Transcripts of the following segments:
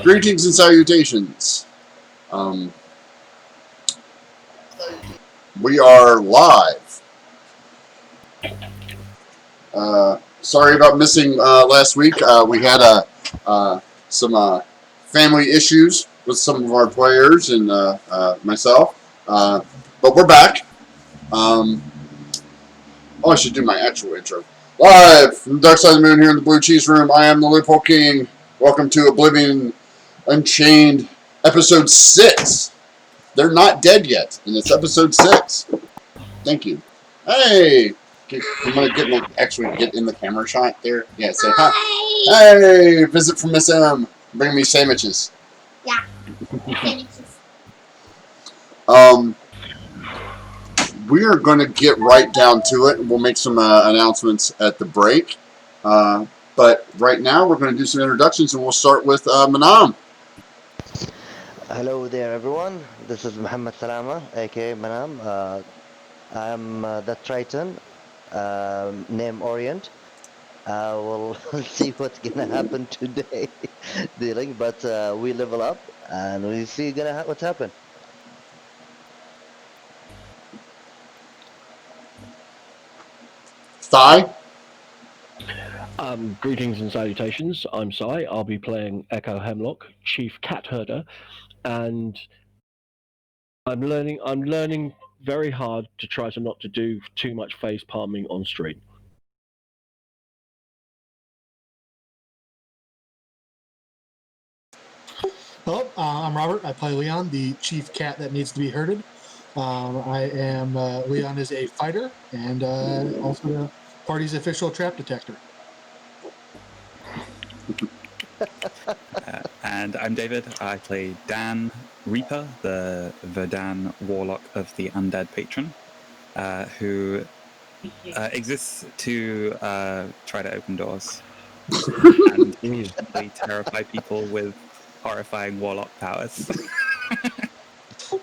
Greetings and salutations. Um, we are live. Sorry about missing last week. We had some family issues with some of our players and myself, but we're back. Um, I should do my actual intro. Live from the Dark Side of the Moon here in the Blue Cheese Room. I am the Loophole King. Welcome to Oblivion, Unchained, episode 6. They're not dead yet, and it's episode 6. Thank you. Hey! I'm gonna actually get in the camera shot there. Yeah, say hi. Hey! Visit from Miss M. Bring me sandwiches. Yeah. Sandwiches. We are gonna get right down to it. We'll make some announcements at the break. But right now, we're gonna do some introductions, and we'll start with Manam. Hello there, everyone. This is Muhammad Salama, aka Manam. I'm the Triton, name Orient. We'll see what's gonna happen today, dealing. But we level up and we see what's happen. Thigh. Greetings and salutations. I'm Sai. I'll be playing Echo Hemlock, Chief Cat Herder, and I'm learning very hard to try to not to do too much face palming on stream. Hello, I'm Robert. I play Leon, the chief cat that needs to be herded. Leon is a fighter and also the party's official trap detector. And I'm David. I play Dan Reaper, the Verdan Warlock of the Undead Patron, who exists to try to open doors and usually terrify people with horrifying warlock powers.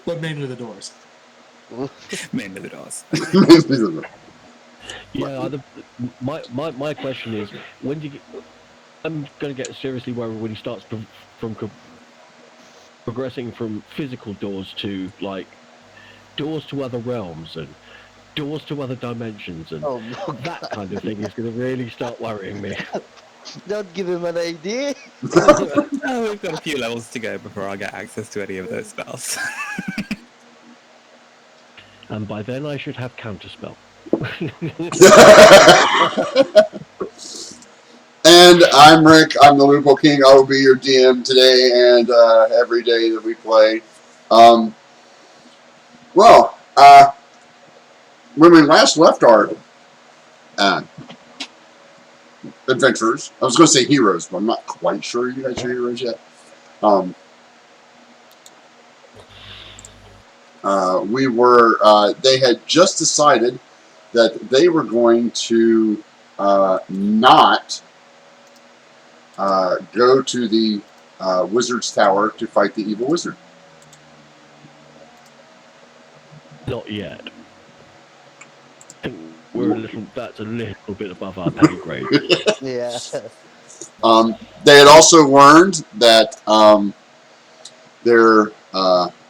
But mainly the doors. Mainly the doors. Yeah. My question is, when do you get? I'm going to get seriously worried when he starts progressing from physical doors to like doors to other realms and doors to other dimensions and that kind of thing is going to really start worrying me. Don't give him an idea. Oh, we've got a few levels to go before I get access to any of those spells. And by then I should have counterspell. And I'm Rick. I'm the Loophole King. I will be your DM today and every day that we play. When we last left our adventurers, I was going to say heroes, but I'm not quite sure you guys are heroes yet. They had just decided that they were going to not go to the wizard's tower to fight the evil wizard. Not yet. That's a little bit above our pay grade. Yeah. They had also learned that their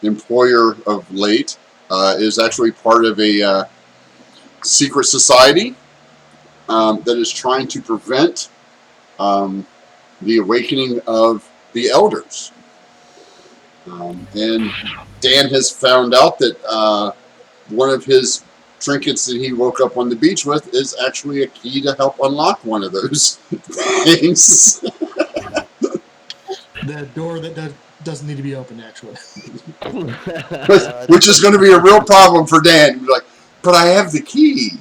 employer of late is actually part of a secret society that is trying to prevent the awakening of the elders. And Dan has found out that one of his trinkets that he woke up on the beach with is actually a key to help unlock one of those things. The door that doesn't need to be opened, actually. Which is going to be a real problem for Dan. He'll be like, but I have the key.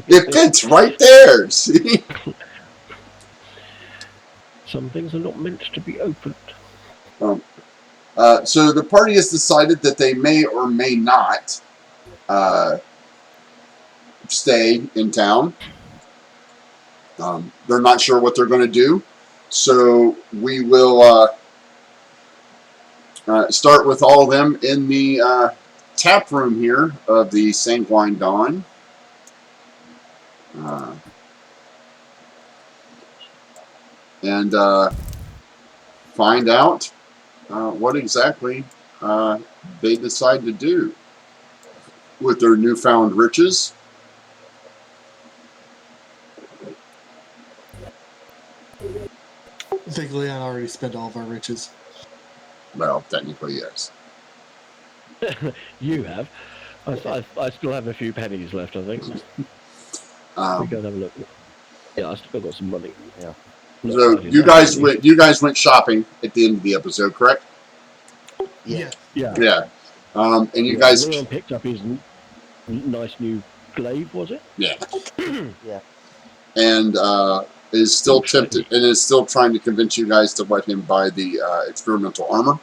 It fits right there. See? Some things are not meant to be opened. So the party has decided that they may or may not stay in town. They're not sure what they're going to do. So we will start with all of them in the tap room here of the Sanguine Dawn. And find out what exactly they decide to do with their newfound riches. I think Leon already spent all of our riches. Well, technically, yes. You have. I still have a few pennies left, I think. We Um, go and have a look. Yeah, I still got some money. Yeah. Not so quite you enough, guys really. went shopping at the end of the episode, correct? Yeah. Yeah. Yeah. And you Yeah, guys, Leon picked up his nice new glaive, was it? yeah, Yeah. and is still Looks like tempted and is still trying to convince you guys to let him buy the experimental armor,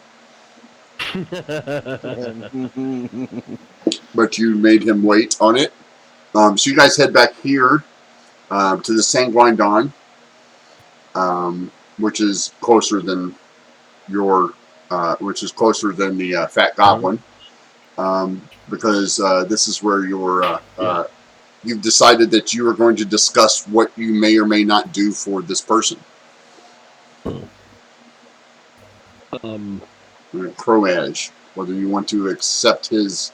but you made him wait on it. So you guys head back here to the Sanguine Dawn, which is closer than the Fat Goblin, because this is where you've decided that you are going to discuss what you may or may not do for this person. Croage, whether you want to accept his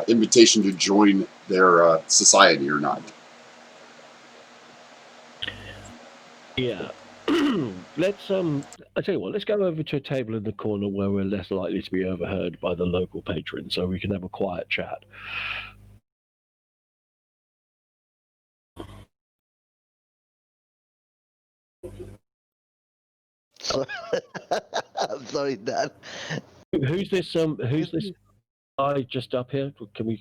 invitation to join their society or not. Yeah. Let's I tell you what, let's go over to a table in the corner where we're less likely to be overheard by the local patrons, so we can have a quiet chat. So, I'm sorry, Dan. Who's this guy just up here? Can we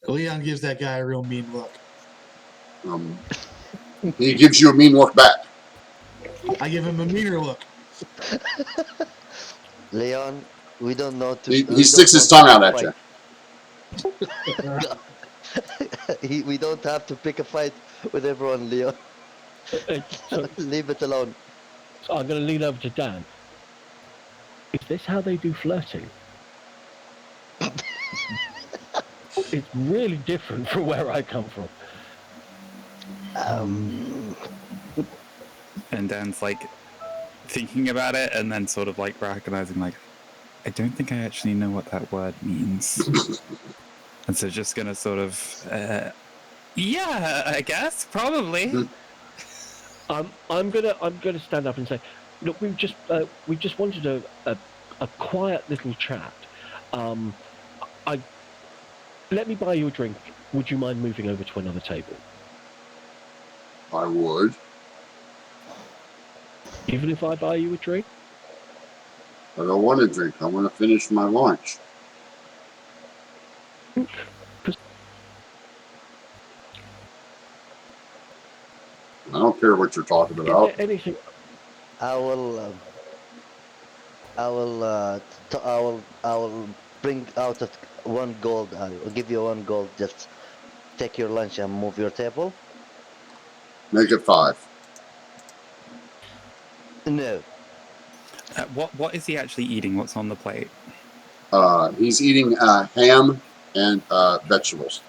Leon gives that guy a real mean look. He gives you a mean look back. I give him a meaner look. Leon, we don't know to. He sticks his tongue out at you. We don't have to pick a fight with everyone, Leon. so Leave it alone. I'm gonna lean over to Dan. Is this how they do flirting? It's really different from where I come from. And Dan's like thinking about it and then sort of like recognizing like, I don't think I actually know what that word means. And so just gonna sort of, yeah, I guess, probably. I'm gonna stand up and say, look, we just wanted a quiet little chat. Let me buy you a drink. Would you mind moving over to another table? I would. Even if I buy you a drink? I don't want to drink. I want to finish my lunch. I don't care what you're talking Is about. there anything? I will bring out one gold. I'll give you 1 gold. Just take your lunch and move your table. Make it 5. No. What is he actually eating? What's on the plate? He's eating ham and vegetables.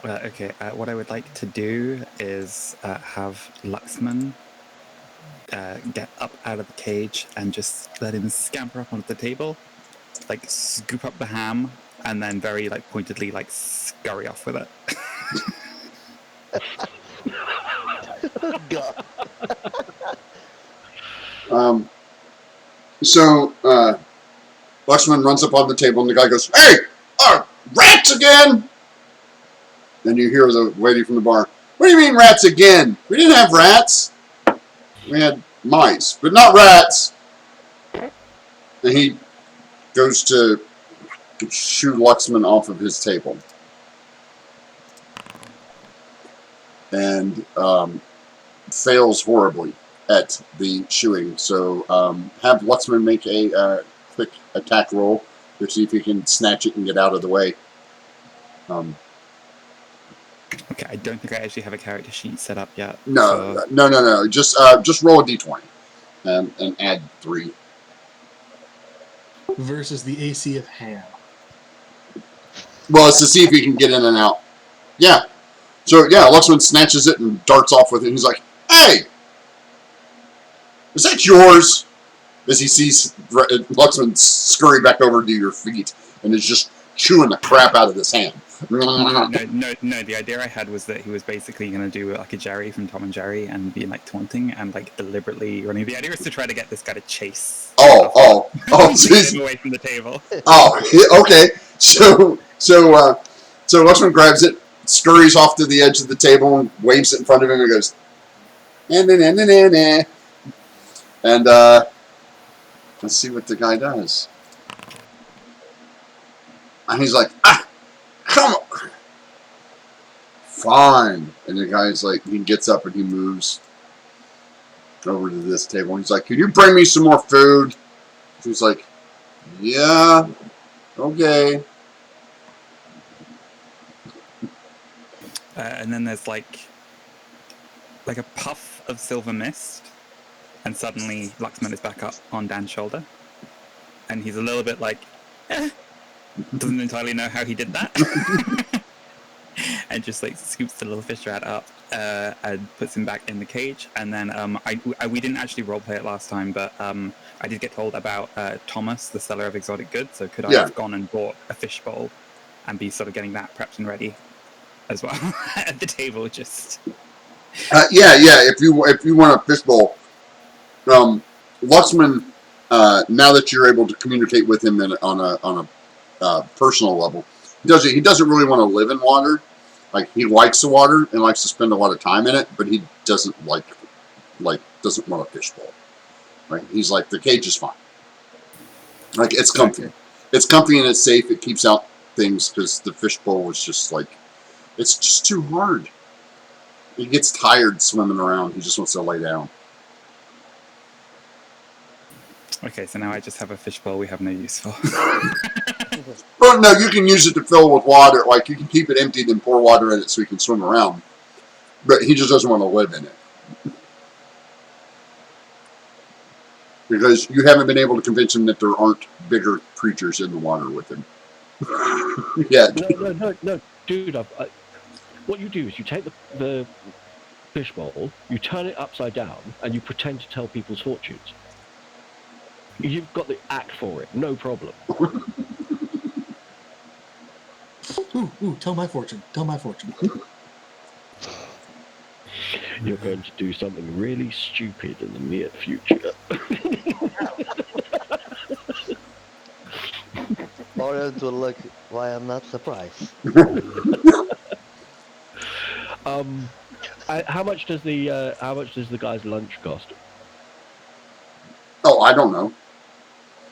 Okay, what I would like to do is have Luxman get up out of the cage and just let him scamper up onto the table, like scoop up the ham, and then very like pointedly like scurry off with it. God. So Luxman runs up on the table and the guy goes, "Hey, rats again!" Then you hear the lady from the bar, "What do you mean rats again? We didn't have rats. We had mice, but not rats." And he goes to shoo Luxman off of his table. And fails horribly at the shooing. So have Luxman make a quick attack roll to see if he can snatch it and get out of the way. Okay, I don't think I actually have a character sheet set up yet. No. Just roll a d20 and add 3. Versus the AC of ham. Well, it's to see if he can get in and out. Yeah. So yeah, Luxman snatches it and darts off with it. He's like, "Hey, is that yours?" As he sees Luxman scurry back over to your feet and is just chewing the crap out of this hand. No. The idea I had was that he was basically going to do like a Jerry from Tom and Jerry and be like taunting and like deliberately running. The idea is to try to get this guy to chase. Oh, to get him away from the table. Okay. So Luxman grabs it, scurries off to the edge of the table, and waves it in front of him, and goes, nah, nah, nah, nah, nah. And let's see what the guy does. And he's like, come on. Fine. And the guy's like, he gets up and he moves over to this table. And he's like, can you bring me some more food? She's like, yeah, okay. And then there's like a puff of silver mist, and suddenly Luxman is back up on Dan's shoulder, and he's a little bit like, doesn't entirely know how he did that, and just like scoops the little fish rat up and puts him back in the cage. And then we didn't actually roleplay it last time, but I did get told about Thomas, the seller of exotic goods. So could I have gone and bought a fish bowl and be sort of getting that prepped and ready as well at the table? Just Yeah. If you want a fish bowl, Luxman, now that you're able to communicate with him on a personal level, he doesn't really want to live in water. Like, he likes the water and likes to spend a lot of time in it, but he doesn't doesn't want a fish bowl. Right? He's like, the cage is fine. Like, it's comfy. Okay. It's comfy and it's safe. It keeps out things, because the fish bowl is just like, it's just too hard. He gets tired swimming around. He just wants to lay down. okay, so now I just have a fish bowl we have no use for. Well, no, you can use it to fill with water. Like, you can keep it empty, then pour water in it so he can swim around. But he just doesn't want to live in it. Because you haven't been able to convince him that there aren't bigger creatures in the water with him. Yeah. No, dude. What you do is you take the fish bowl, you turn it upside down, and you pretend to tell people's fortunes. You've got the act for it, no problem. Ooh, tell my fortune. Tell my fortune. You're going to do something really stupid in the near future. Orient will look, why I'm not surprised. How much does the guy's lunch cost? Oh, I don't know.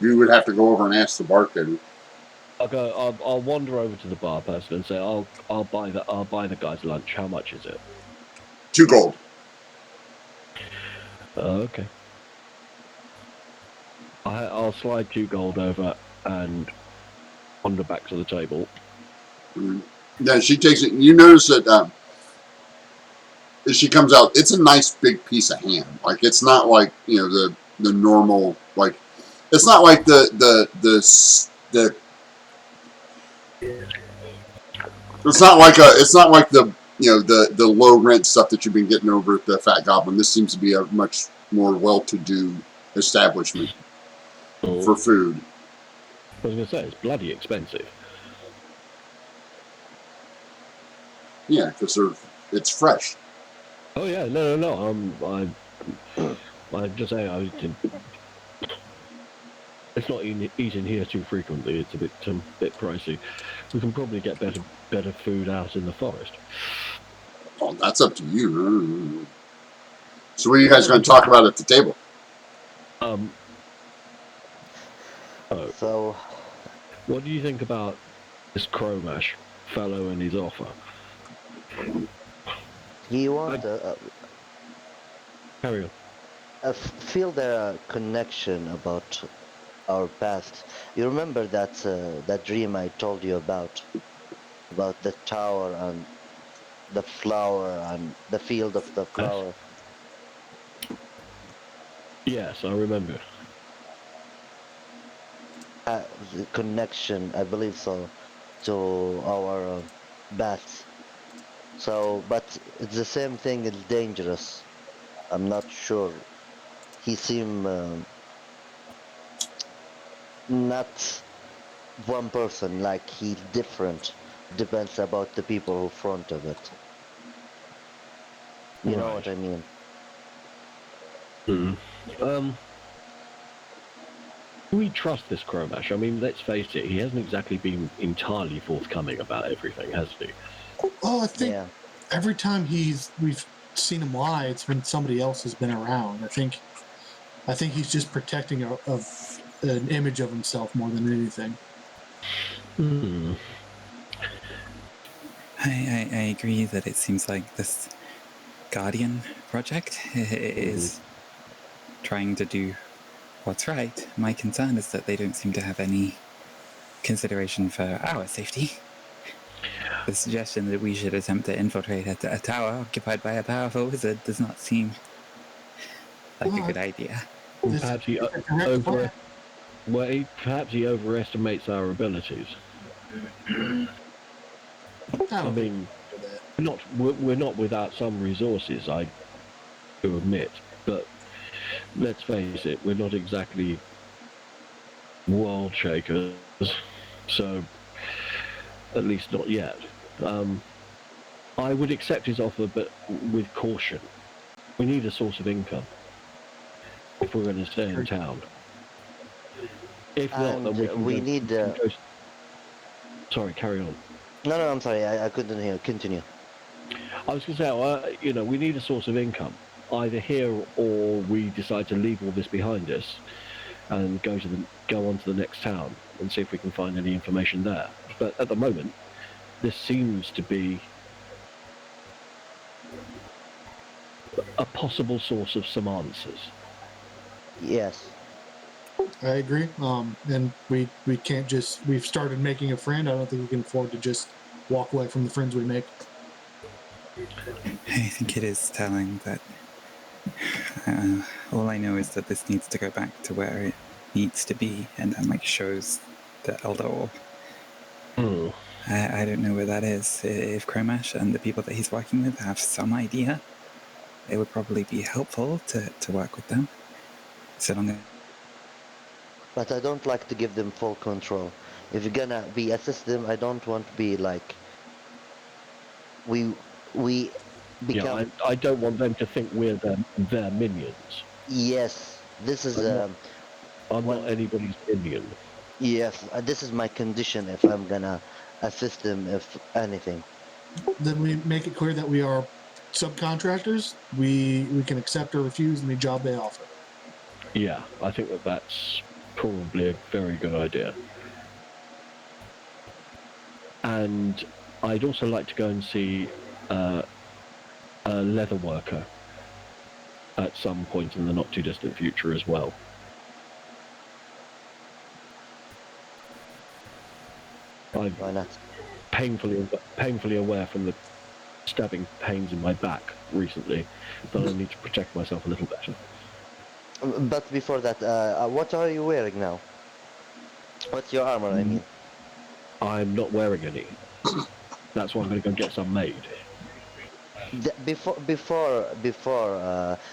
You would have to go over and ask the bartender. I'll wander over to the bar person and say, I'll buy the guy's lunch. How much is it? 2 gold. Okay. I'll slide 2 gold over and wander back to the table. Yeah, she takes it. You notice that as she comes out, it's a nice big piece of ham. Like, it's not like, the normal, like, it's not like the it's not like the the low rent stuff that you've been getting over at the Fat Goblin. This seems to be a much more well-to-do establishment for food. I was going to say, it's bloody expensive. Yeah, because it's fresh. Oh yeah, no. I'm just saying, it's not eating here too frequently. It's a bit pricey. We can probably get better food out in the forest. Oh, that's up to you. So what are you guys going to talk about at the table? So, what do you think about this Cromash fellow and his offer? he wants Carry on. feel their connection about our past. You remember that dream I told you about the tower and the flower and the field of the flower? Yes, I remember. The connection, I believe so, to our past. So, but it's the same thing is dangerous. I'm not sure. He seem not one person. Like he's different. Depends about the people who front of it. You know what Right. I mean? Do we trust this Cromash? I mean, let's face it, he hasn't exactly been entirely forthcoming about everything, has he? Well, I think Yeah. every time we've seen him lie, it's when somebody else has been around. I think he's just protecting an image of himself more than anything. Hmm. I agree that it seems like this Guardian project is trying to do what's right. My concern is that they don't seem to have any consideration for our safety. The suggestion that we should attempt to infiltrate a tower occupied by a powerful wizard does not seem like a good idea. Perhaps he perhaps he overestimates our abilities. I mean, we're not without some resources, I do admit, but let's face it, we're not exactly world shakers, so at least not yet. I would accept his offer, but with caution. We need a source of income if we're going to stay in town. If not, then we can go. Sorry, carry on. No, I'm sorry. I couldn't hear. Continue. I was going to say, we need a source of income, either here or we decide to leave all this behind us and go on to the next town and see if we can find any information there. But at the moment, this seems to be a possible source of some answers. Yes. I agree. And we can't just. We've started making a friend. I don't think we can afford to just walk away from the friends we make. I think it is telling that all I know is that this needs to go back to where it needs to be, and that like shows the Elder Orb. I don't know where that is. If Cromash and the people that he's working with have some idea, it would probably be helpful to work with them. So long as But I don't like to give them full control. If you're gonna be a system, I don't want to be like we become. Yeah, I don't want them to think we're their minions. Yes, this is I'm not anybody's minion. yes. This is my condition if I'm gonna assist them, if anything. Then we make it clear that we are subcontractors. We can accept or refuse any job they offer. Yeah, I think that's probably a very good idea. And I'd also like to go and see a leather worker at some point in the not too distant future as well. I'm Why not? painfully aware from the stabbing pains in my back recently that I need to protect myself a little better. But before that, what are you wearing now? What's your armor? I mean. I'm not wearing any. That's why I'm going to go get some made. Before,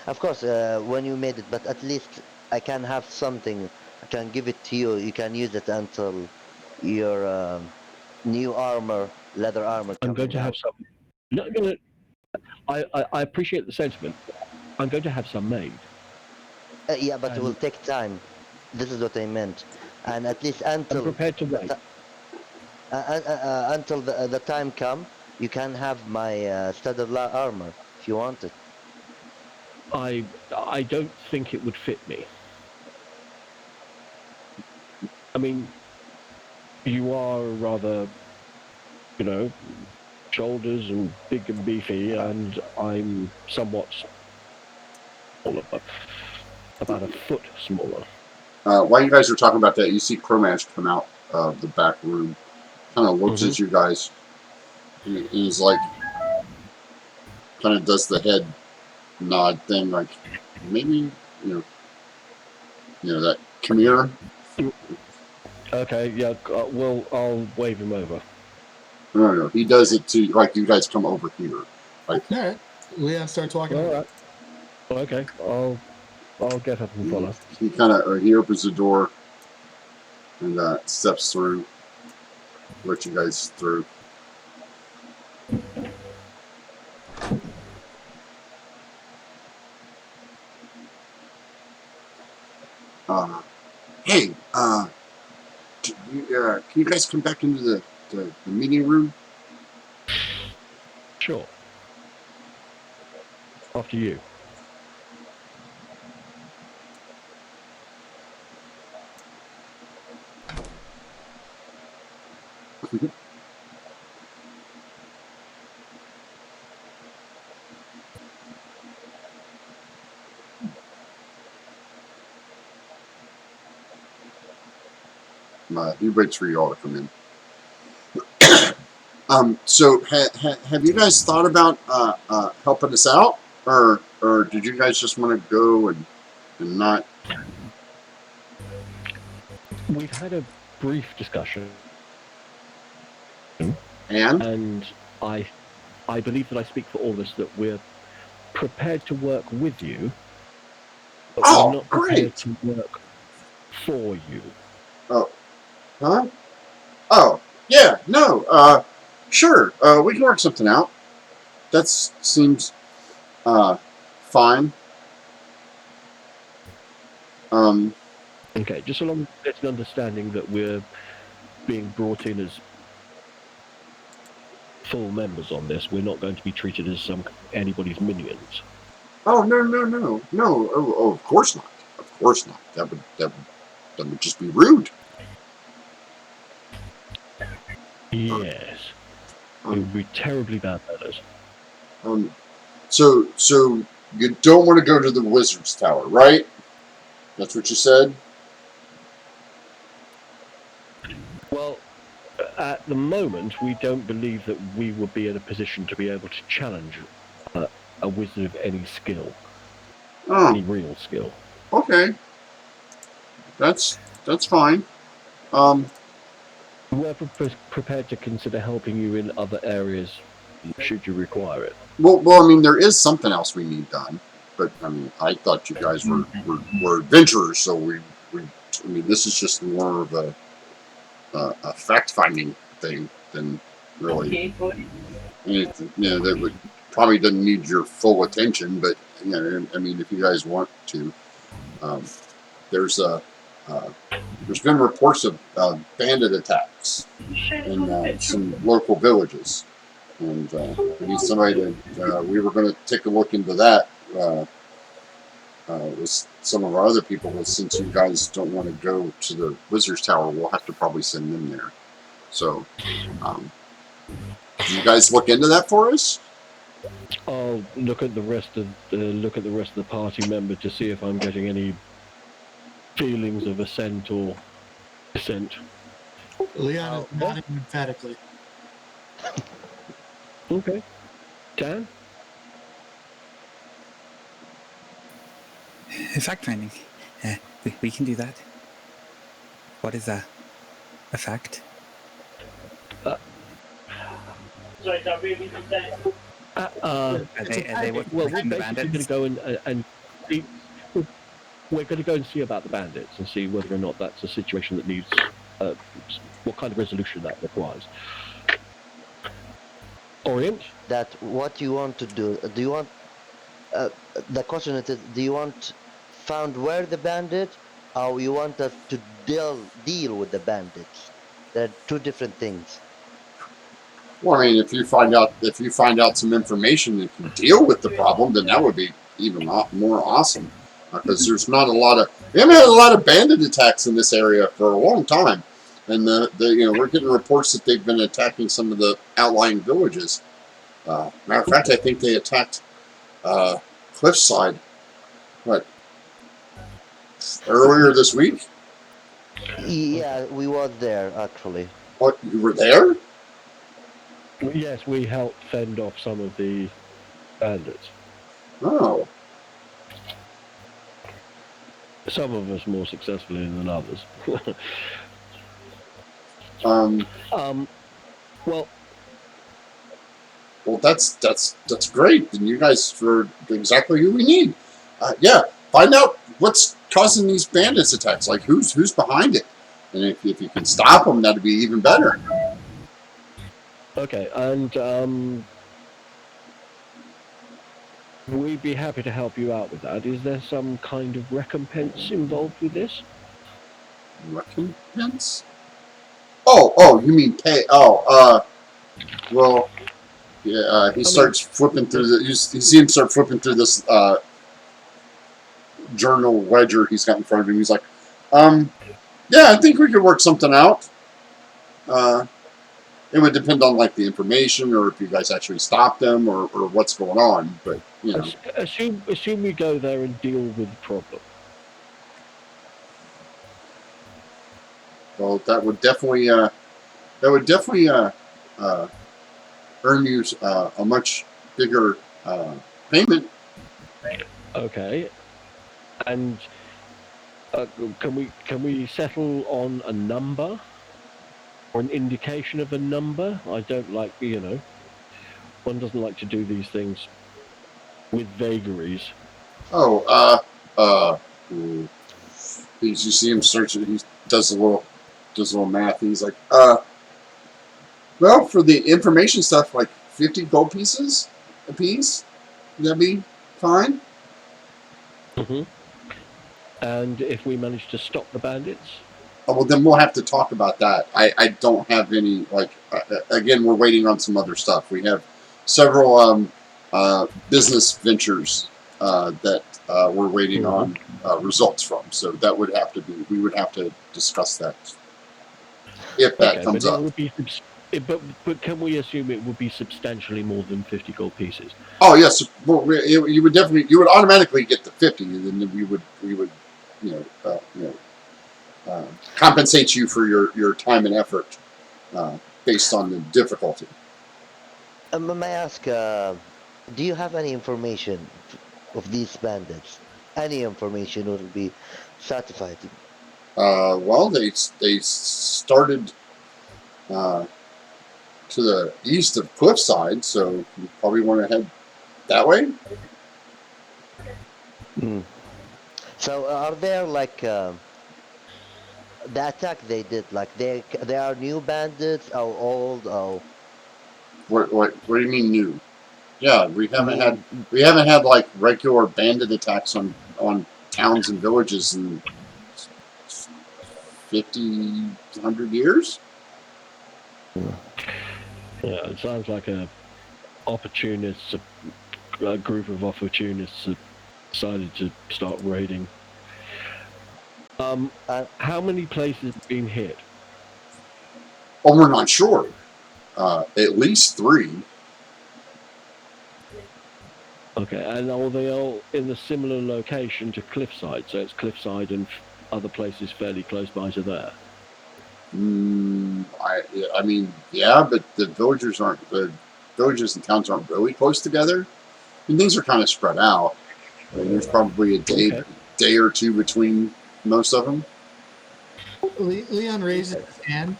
of course, when you made it, but at least I can have something. I can give it to you. You can use it until your new armor, leather armor. I'm going to have some. Not gonna. I appreciate the sentiment. I'm going to have some made. Yeah, but it will take time. This is what I meant, and at least until I'm prepared to wait. Until the time come, you can have my studded armor if you want it. I don't think it would fit me. I mean, you are rather, shoulders and big and beefy, and I'm somewhat smaller, about a foot smaller. While you guys are talking about that, you see Cromash come out of the back room, kind of looks at you guys, and he's like, kind of does the head nod thing, like maybe that come here. Okay, yeah. Well, I'll wave him over. No. He does it to like you guys come over here. All right. Leon, start talking. All right. Okay. I'll get up and follow. He kind of he opens the door and steps through. Let you guys through. Hey, can you guys come back into the meeting room? Sure. After you. He waits for you all to come in. So have you guys thought about helping us out, or did you guys just want to go and not? We've had a brief discussion, And I believe that I speak for all of us that we're prepared to work with you, but Oh, we're not prepared great. to work for you. Huh? Oh, yeah, no, sure, we can work something out. That seems, fine. Okay, just so long as it's an understanding that we're being brought in as full members on this, we're not going to be treated as anybody's minions. Oh, no. Oh, of course not. Of course not. That would just be rude. Yes. We would be terribly bad at it. So you don't want to go to the Wizard's Tower, right? That's what you said? Well, at the moment, we don't believe that we would be in a position to be able to challenge a wizard of any skill, any Oh, real skill. okay. That's fine. We're prepared to consider helping you in other areas should you require it. Well, I mean, there is something else we need done, but I mean, I thought you guys were adventurers, so I mean, this is just more of a fact-finding thing than really anything, that would probably doesn't need your full attention, but I mean, if you guys want to, there's been reports of bandit attacks in some local villages. And we need somebody to. We were going to take a look into that with some of our other people, but since you guys don't want to go to the Wizard's Tower, we'll have to probably send them there. So, can you guys look into that for us? I'll look at the rest of the party member to see if I'm getting any feelings of assent or dissent. Leon is nodding emphatically. Okay. Dan? Fact finding. We can do that. What is a fact? Are Are they what well, we're protecting the basically going bandits? to go and see. We're going to go and see about the bandits and see whether or not that's a situation that needs what kind of resolution that requires. Orient? That what you want to do? Do you want? The question is: do you want found where the bandit, or you want us to deal with the bandits? They're two different things. Well, I mean, if you find out some information that can deal with the problem, then that would be even more awesome. Because there's not a lot of we haven't had a lot of bandit attacks in this area for a long time, and we're getting reports that they've been attacking some of the outlying villages. Matter of fact, I think they attacked Cliffside. What? Earlier this week? Yeah, we were there actually. What? You were there? Yes, we helped fend off some of the bandits. Oh. Some of us more successfully than others. Well, Well, that's great. And you guys are exactly who we need. Yeah, find out what's causing these bandits attacks. Like who's behind it, and if you can stop them, that'd be even better. Okay, and we'd be happy to help you out with that. Is there some kind of recompense involved with this? Recompense? Oh, you mean pay? Oh, well, yeah. He starts flipping through the. You see him start flipping through this journal ledger he's got in front of him. He's like, yeah, I think we could work something out. It would depend on like the information, or if you guys actually stop them, or what's going on. But you know, Assume we go there and deal with the problem. well, that would definitely earn you a much bigger payment. Okay, and can we settle on a number or an indication of a number? I don't like, one doesn't like to do these things with vagaries. Oh, you see him searching. He does a little math. He's like, well, for the information stuff, like 50 gold pieces a piece. Would that be fine? Mm-hmm. And if we manage to stop the bandits? Oh, well, then we'll have to talk about that. I don't have any, like, again, we're waiting on some other stuff. We have several business ventures that we're waiting on results from. So that would have to be, we would have to discuss that if that comes up. But can we assume it would be substantially more than 50 gold pieces? Oh, yes. Well, you would automatically get the 50, and then we would compensate you for your time and effort based on the difficulty. May I ask, do you have any information of these bandits? Any information would be satisfying. Well, they started to the east of Cliffside, so you probably want to head that way. So are there like the attack they did? Like they are new bandits or old? Or What do you mean new? Yeah, we haven't had like regular bandit attacks on towns and villages in 50, 100 years. Yeah, it sounds like a group of opportunists have decided to start raiding. How many places have been hit? Oh, we're not sure. At least 3. Okay, and are they all in a similar location to Cliffside? So it's Cliffside and other places fairly close by to there. I mean, yeah, but the villages and towns aren't really close together. And things are kind of spread out. I mean, there's probably a day or two between most of them. Leon raises his hand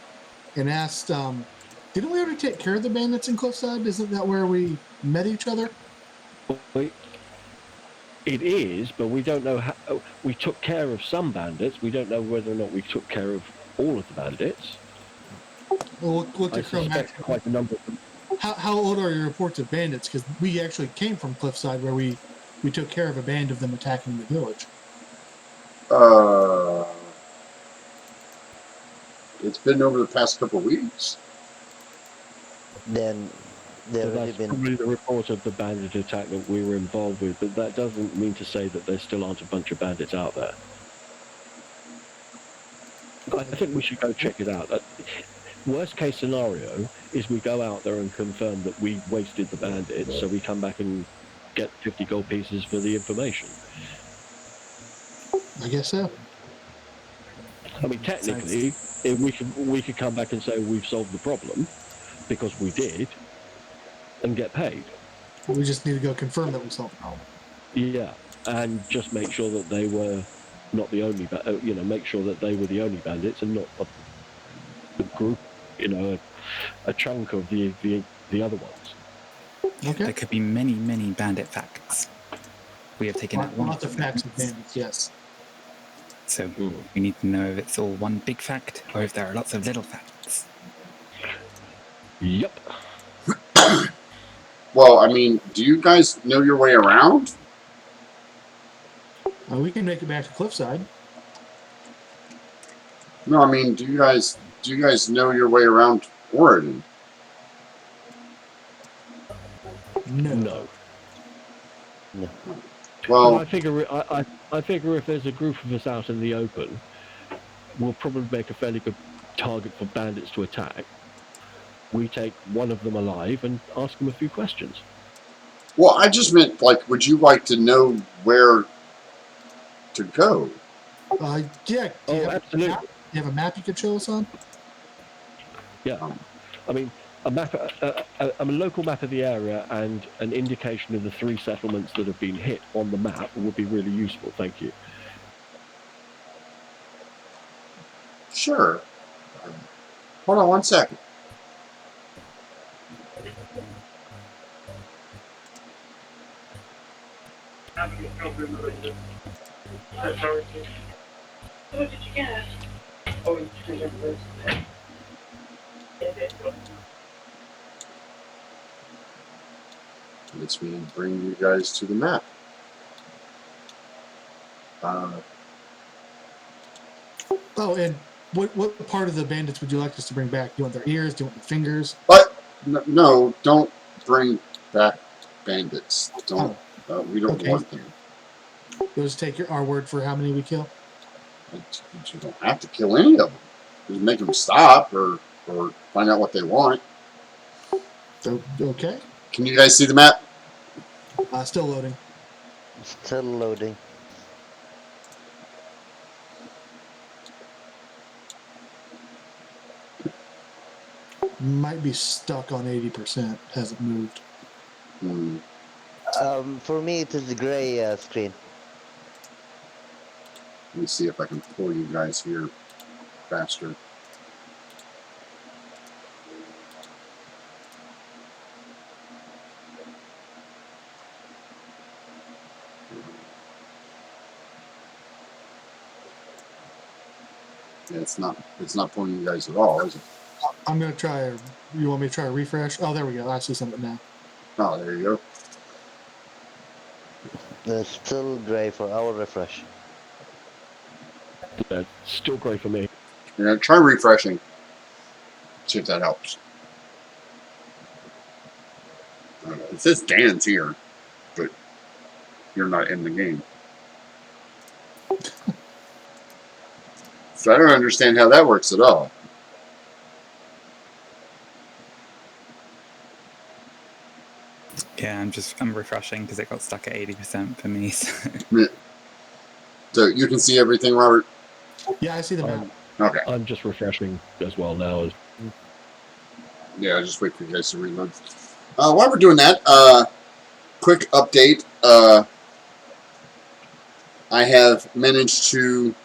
and asked, didn't we already take care of the bandits in Cliffside? Isn't that where we met each other? It is, but we don't know how. We took care of some bandits. We don't know whether or not we took care of all of the bandits. Well, what's I the suspect quite a number of them. How old are your reports of bandits? Because we actually came from Cliffside where we took care of a band of them attacking the village. It's been over the past couple of weeks. then there So would that's have been. probably the report of the bandit attack that we were involved with, but that doesn't mean to say that there still aren't a bunch of bandits out there. I think we should go check it out. Worst case scenario is we go out there and confirm that we wasted the bandits, so we come back and get 50 gold pieces for the information. I guess so. I mean, technically, if we could come back and say we've solved the problem, because we did, and get paid. We just need to go confirm that we solved the problem. Yeah, and just make sure that they were not the only, make sure that they were the only bandits and not a group, a chunk of the other ones. Okay. There could be many, many bandit facts. We have taken out one Lots of of them. facts of bandits, yes. So Hmm. we need to know if it's all one big fact or if there are lots of little facts. Yep. Well, I mean, do you guys know your way around? We can make it back to Cliffside. No, I mean, do you guys know your way around Oregon? No. No. No. But Well, I figure if there's a group of us out in the open, we'll probably make a fairly good target for bandits to attack. We take one of them alive and ask them a few questions. well, I just meant like, would you like to know where to go? Yeah. Do you Oh, have absolutely. A map? Do you have a map you could show us on? Yeah. I mean, a map, a local map of the area and an indication of the 3 settlements that have been hit on the map would be really useful. Thank you. Sure. Hold on one second. What did you get? Oh, Let's me bring you guys to the map. Oh, and what part of the bandits would you like us to bring back? Do you want their ears? Do you want their fingers? But no, don't bring back bandits. Don't. We don't Okay. want them. You'll just take our word for how many we kill? But you don't have to kill any of them. Just make them stop or find out what they want. Okay. Can you guys see the map? Still loading. Still loading. Might be stuck on 80%. Hasn't moved. Hmm. For me, it is the gray screen. Let me see if I can pull you guys here faster. Yeah, it's not pulling you guys at all, is it? I'm gonna try. You want me to try a refresh? Oh, there we go. I see something now. Oh, there you go. Still gray for our refresh. Still great for me. Yeah, try refreshing. See if that helps. It says Dan's here, but you're not in the game. So I don't understand how that works at all. Yeah, I'm refreshing because it got stuck at 80% for me. So. So you can see everything, Robert? Yeah, I see the map. Okay. I'm just refreshing as well now. Yeah, I'll just wait for you guys to reload. While we're doing that, quick update. I have managed to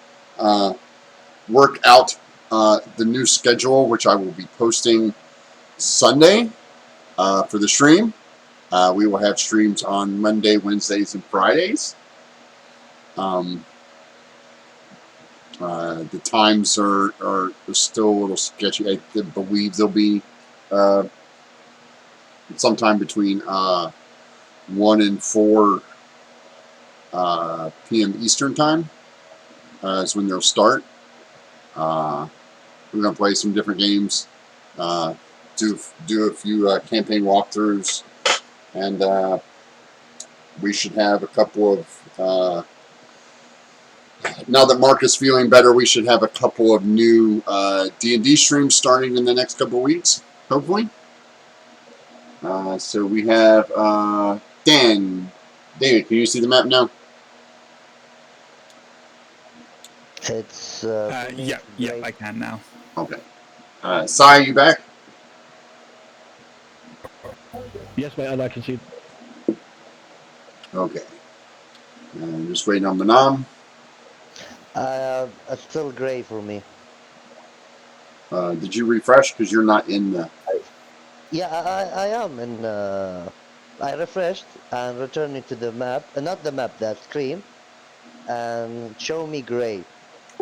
work out the new schedule, which I will be posting Sunday for the stream. We will have streams on Monday, Wednesdays, and Fridays. The times are still a little sketchy. I believe they'll be sometime between 1 and 4 p.m. Eastern time is when they'll start. We're going to play some different games, do a few campaign walkthroughs, and we should have a couple of now that Mark is feeling better, we should have a couple of new D&D streams starting in the next couple of weeks, hopefully. So we have Dan. David, can you see the map now? It's for me, Yeah, it's yeah, gray. I can now. Okay. Sai, you back? Yes, mate, and I can see. Okay. I'm just waiting on Manam. It's still gray for me. Did you refresh? Because you're not in the... Yeah, I am in I refreshed and returning to the map, not the map, that screen, and show me gray.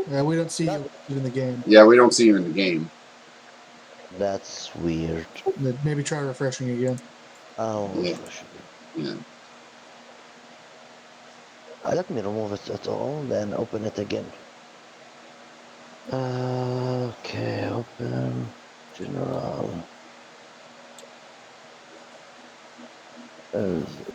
We don't see you in the game. Yeah, we don't see you in the game. That's weird. Maybe try refreshing again. Oh, Yeah. refresh again. Yeah. Let me remove it at all, then open it again. Okay, open general. Where is it?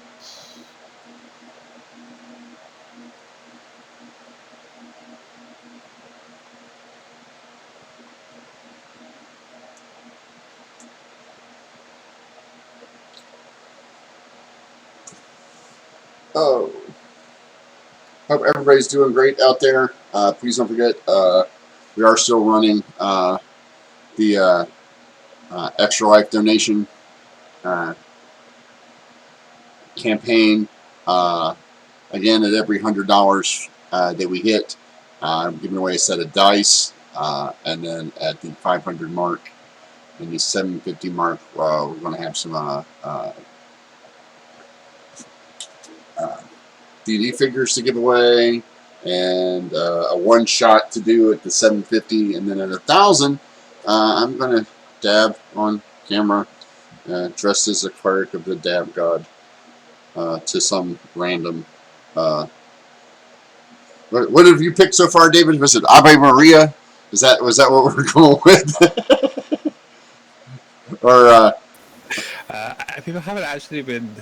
Oh. Hope everybody's doing great out there. Please don't forget, we are still running the Extra Life donation campaign. Again, at every $100 that we hit, I'm giving away a set of dice. And then at the 500 mark and the 750 mark, we're going to have some DD figures to give away, and a one shot to do at the 750, and then at 1,000, I'm gonna dab on camera, dressed as a cleric of the dab god, to some random. What have you picked so far, David? Was it Ave Maria? Was that what we're going with? Or People haven't actually been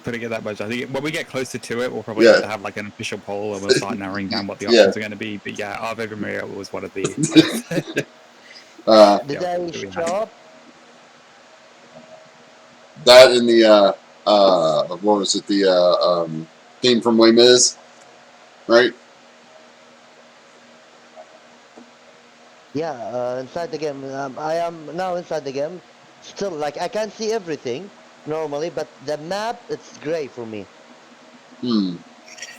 putting it that much. I think when we get closer to it, we'll probably have to have like an official poll, and we'll start narrowing down what the options are going to be. But yeah, Ave Maria was one of the. Did I show up? That in the what was it? The theme from Les Mis, right? Yeah, inside the game. I am now inside the game. Still, like, I can't see everything normally, but the map, it's gray for me. Hmm.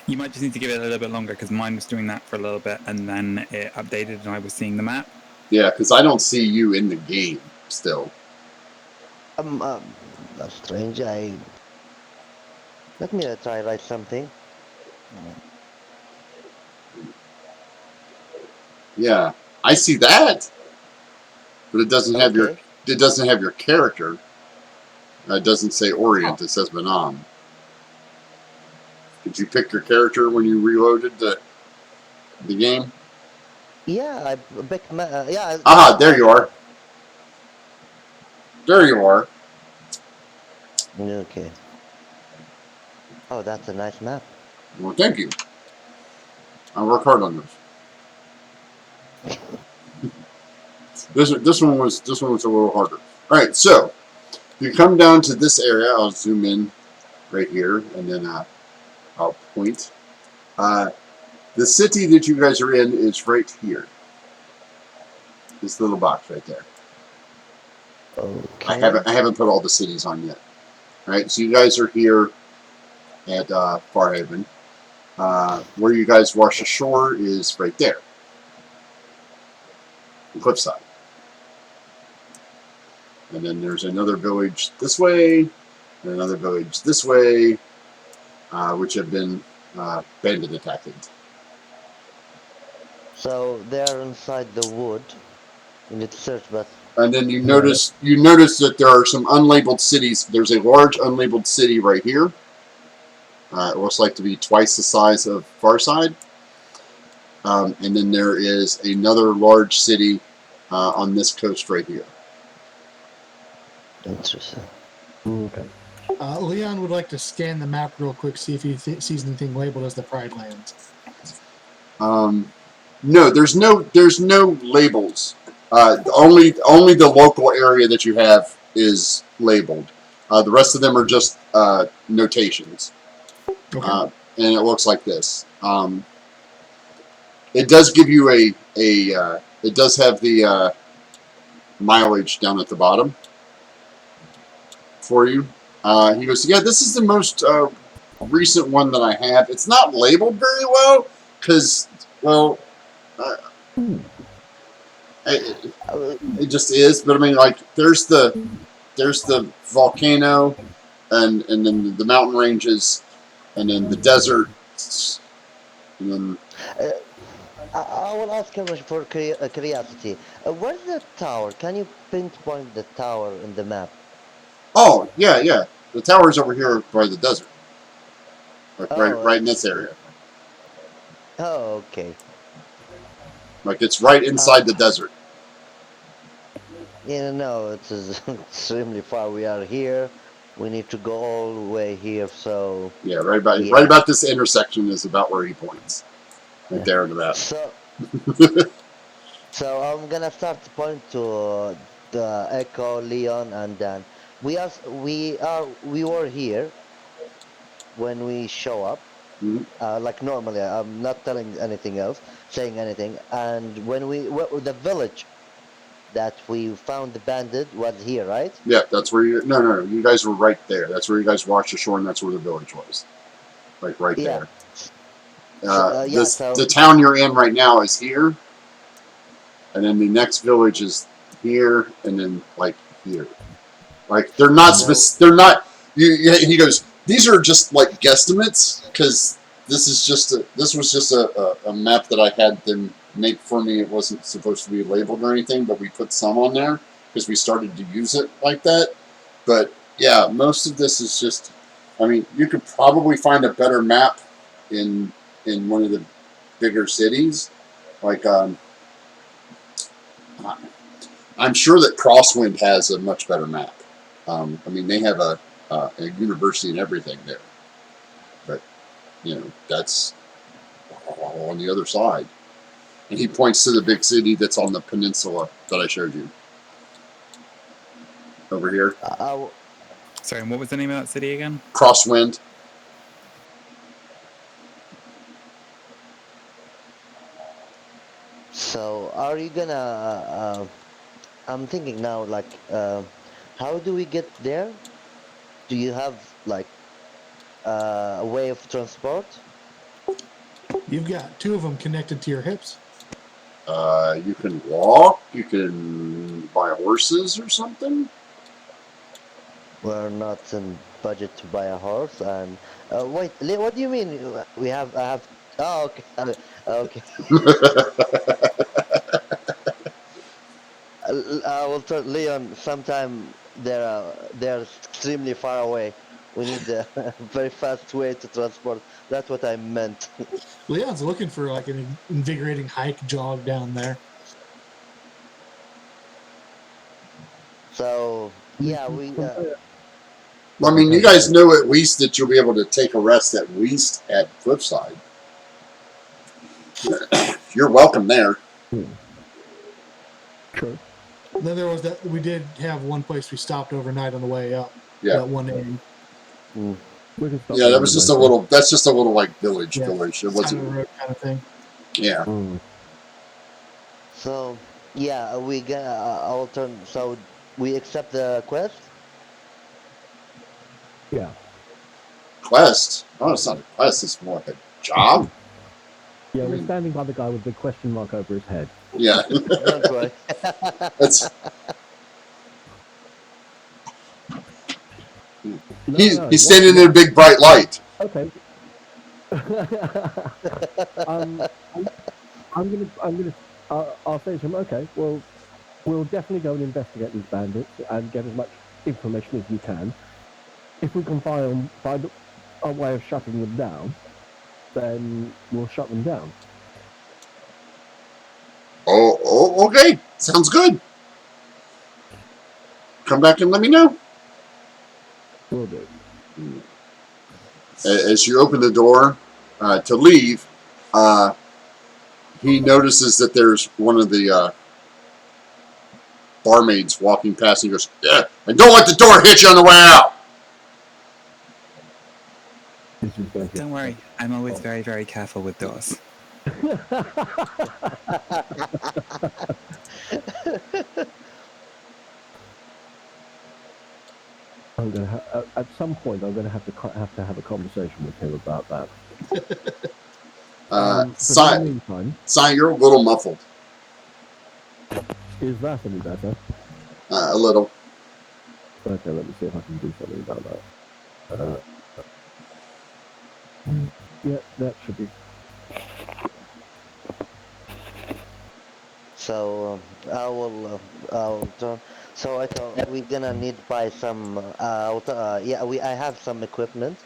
You might just need to give it a little bit longer, because mine was doing that for a little bit, and then it updated, and I was seeing the map. Yeah, because I don't see you in the game still. That's strange. Let me try write something. Yeah, I see that, but it doesn't have Okay. your character. It doesn't say Orient. It says Manam. Did you pick your character when you reloaded the game? Yeah, I picked yeah. Ah, there you are. There you are. Okay. Oh, that's a nice map. Well, thank you. I work hard on this. This one was a little harder. All right, so if you come down to this area, I'll zoom in right here, and then I'll point. The city that you guys are in is right here. This little box right there. Okay. I haven't put all the cities on yet. All right, so you guys are here at Farhaven. Where you guys wash ashore is right there, the cliffside. And then there's another village this way, and another village this way, which have been bandit attacked. So they're inside the wood. You need to search, but. And then you notice that there are some unlabeled cities. There's a large unlabeled city right here. It looks like to be twice the size of Farside. And then there is another large city on this coast right here. Interesting. Okay. Leon would like to scan the map real quick, see if he sees anything labeled as the Pride Lands. No, there's no labels. Only the local area that you have is labeled. The rest of them are just notations. Okay. And it looks like this. It does give you it does have the mileage down at the bottom for you. He goes, yeah, this is the most recent one that I have. It's not labeled very well because, well, it just is. But I mean, like, there's the volcano, and then the mountain ranges, and then the desert, and then I will ask a question for curiosity. Where's the tower? Can you pinpoint the tower in the map? oh yeah, the tower's over here by the desert, like Oh, right in this area. Oh, okay. Like it's right inside the desert. No, it is extremely far. We are here. We need to go all the way here. So Yeah, right yeah. about this intersection is about where he points. Right there in the map. So I'm gonna start to point to the Echo, Leon, and Dan. We were here when we show up. Mhm. Like normally, I'm not telling anything else, saying anything. And when the village that we found the bandit was here, right? Yeah, that's where you. No. You guys were right there. That's where you guys washed ashore, and that's where the village was. Like right Yeah. there. So The town you're in right now is here, and then the next village is here, and then like here. Like they're not they're not. He goes. These are just like guesstimates because this was just a map that I had them make for me. It wasn't supposed to be labeled or anything, but we put some on there because we started to use it like that. But yeah, most of this is just. I mean, you could probably find a better map in one of the bigger cities, like I'm sure that Crosswind has a much better map. I mean, they have a university and everything there, but that's all on the other side. And he points to the big city that's on the peninsula that I showed you over here. Sorry, and what was the name of that city again? Crosswind. So are you gonna? I'm thinking now, like, how do we get there? Do you have like a way of transport? You've got two of them connected to your hips. You can walk. You can buy horses or something. We're not in budget to buy a horse. And wait, what do you mean? We have? I have. Oh, okay. Okay. I will tell Leon sometime. They're extremely far away. We need a very fast way to transport. That's what I meant. Leon's looking for like an invigorating hike jog down there. So yeah, we. Well, I mean, you guys know at least that you'll be able to take a rest at least at Cliffside. You're welcome there. True. Then there was that we did have one place we stopped overnight on the way up. Yeah. That one inn. Yeah, that was just a little. That's just a little like village. Yeah. Village. It Side of wasn't. the road kind of thing. Yeah. So yeah, we get. I'll turn. So we accept the quest. Yeah. Quest. Oh, it's not a quest. It's more like a job. Yeah, we're standing by the guy with the question mark over his head. Yeah. Don't worry. That's. He's standing in a big bright light. Okay. I'll say to him, okay, well, we'll definitely go and investigate these bandits and get as much information as we can. If we can find a way of shutting them down, then we'll shut them down. Oh, okay. Sounds good. Come back and let me know. Will do. As you open the door to leave, he notices that there's one of the barmaids walking past, and he goes, "Yeah, and don't let the door hit you on the way out." Don't worry, I'm always very, very careful with doors. I'm gonna at some point. I'm gonna have to have a conversation with him about that. Sai, meantime, you're a little muffled. Is that any better? A little. Okay, let me see if I can do something about that. Yeah, that should be. So I'll turn. So I thought we're gonna need to buy some. Yeah, I have some equipment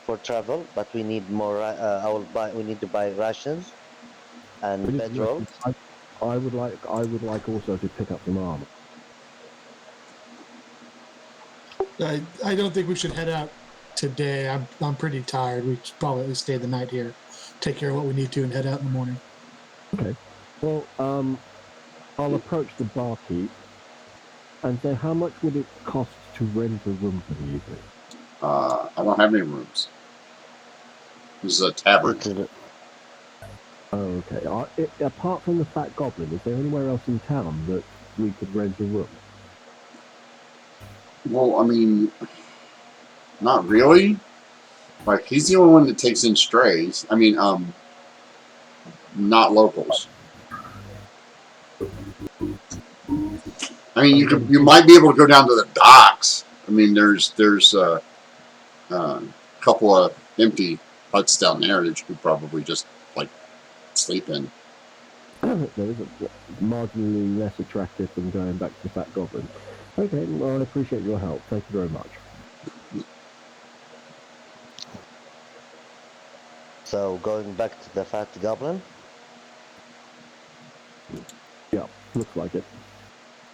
for travel, but we need more. We need to buy rations and Listen, bedrolls. I would like also to pick up some armor. I don't think we should head out today. I'm pretty tired. We should probably stay the night here, take care of what we need to, and head out in the morning. Okay. Well, I'll approach the barkeep and say, how much would it cost to rent a room for the evening? I don't have any rooms. This is a tavern. Oh, okay. Apart from the Fat Goblin, is there anywhere else in town that we could rent a room? Well, I mean, not really. Like, he's the only one that takes in strays. I mean, not locals. I mean, you might be able to go down to the docks. I mean, there's a couple of empty huts down there that you could probably just like sleep in. There is marginally less attractive than going back to the Fat Goblin. Okay, well, I appreciate your help. Thank you very much. So going back to the Fat Goblin. Yeah, looks like it.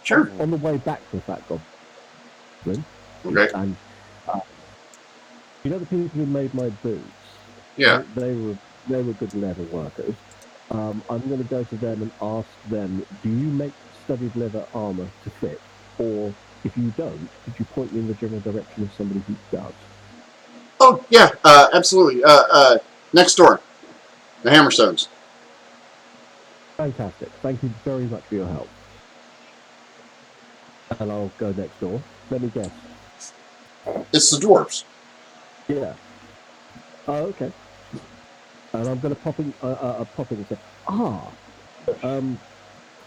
Sure. On the way back to the Fat Goblin. Okay. And you know the people who made my boots? Yeah. They were good leather workers. I'm going to go to them and ask them, do you make studded leather armor to fit? Or if you don't, could you point me in the general direction of somebody who does? Oh yeah. Absolutely. Next door, the Hammerstones. Fantastic. Thank you very much for your help. And I'll go next door. Let me guess. It's the dwarves. Yeah. Oh, okay. And I'm going to pop in and say, I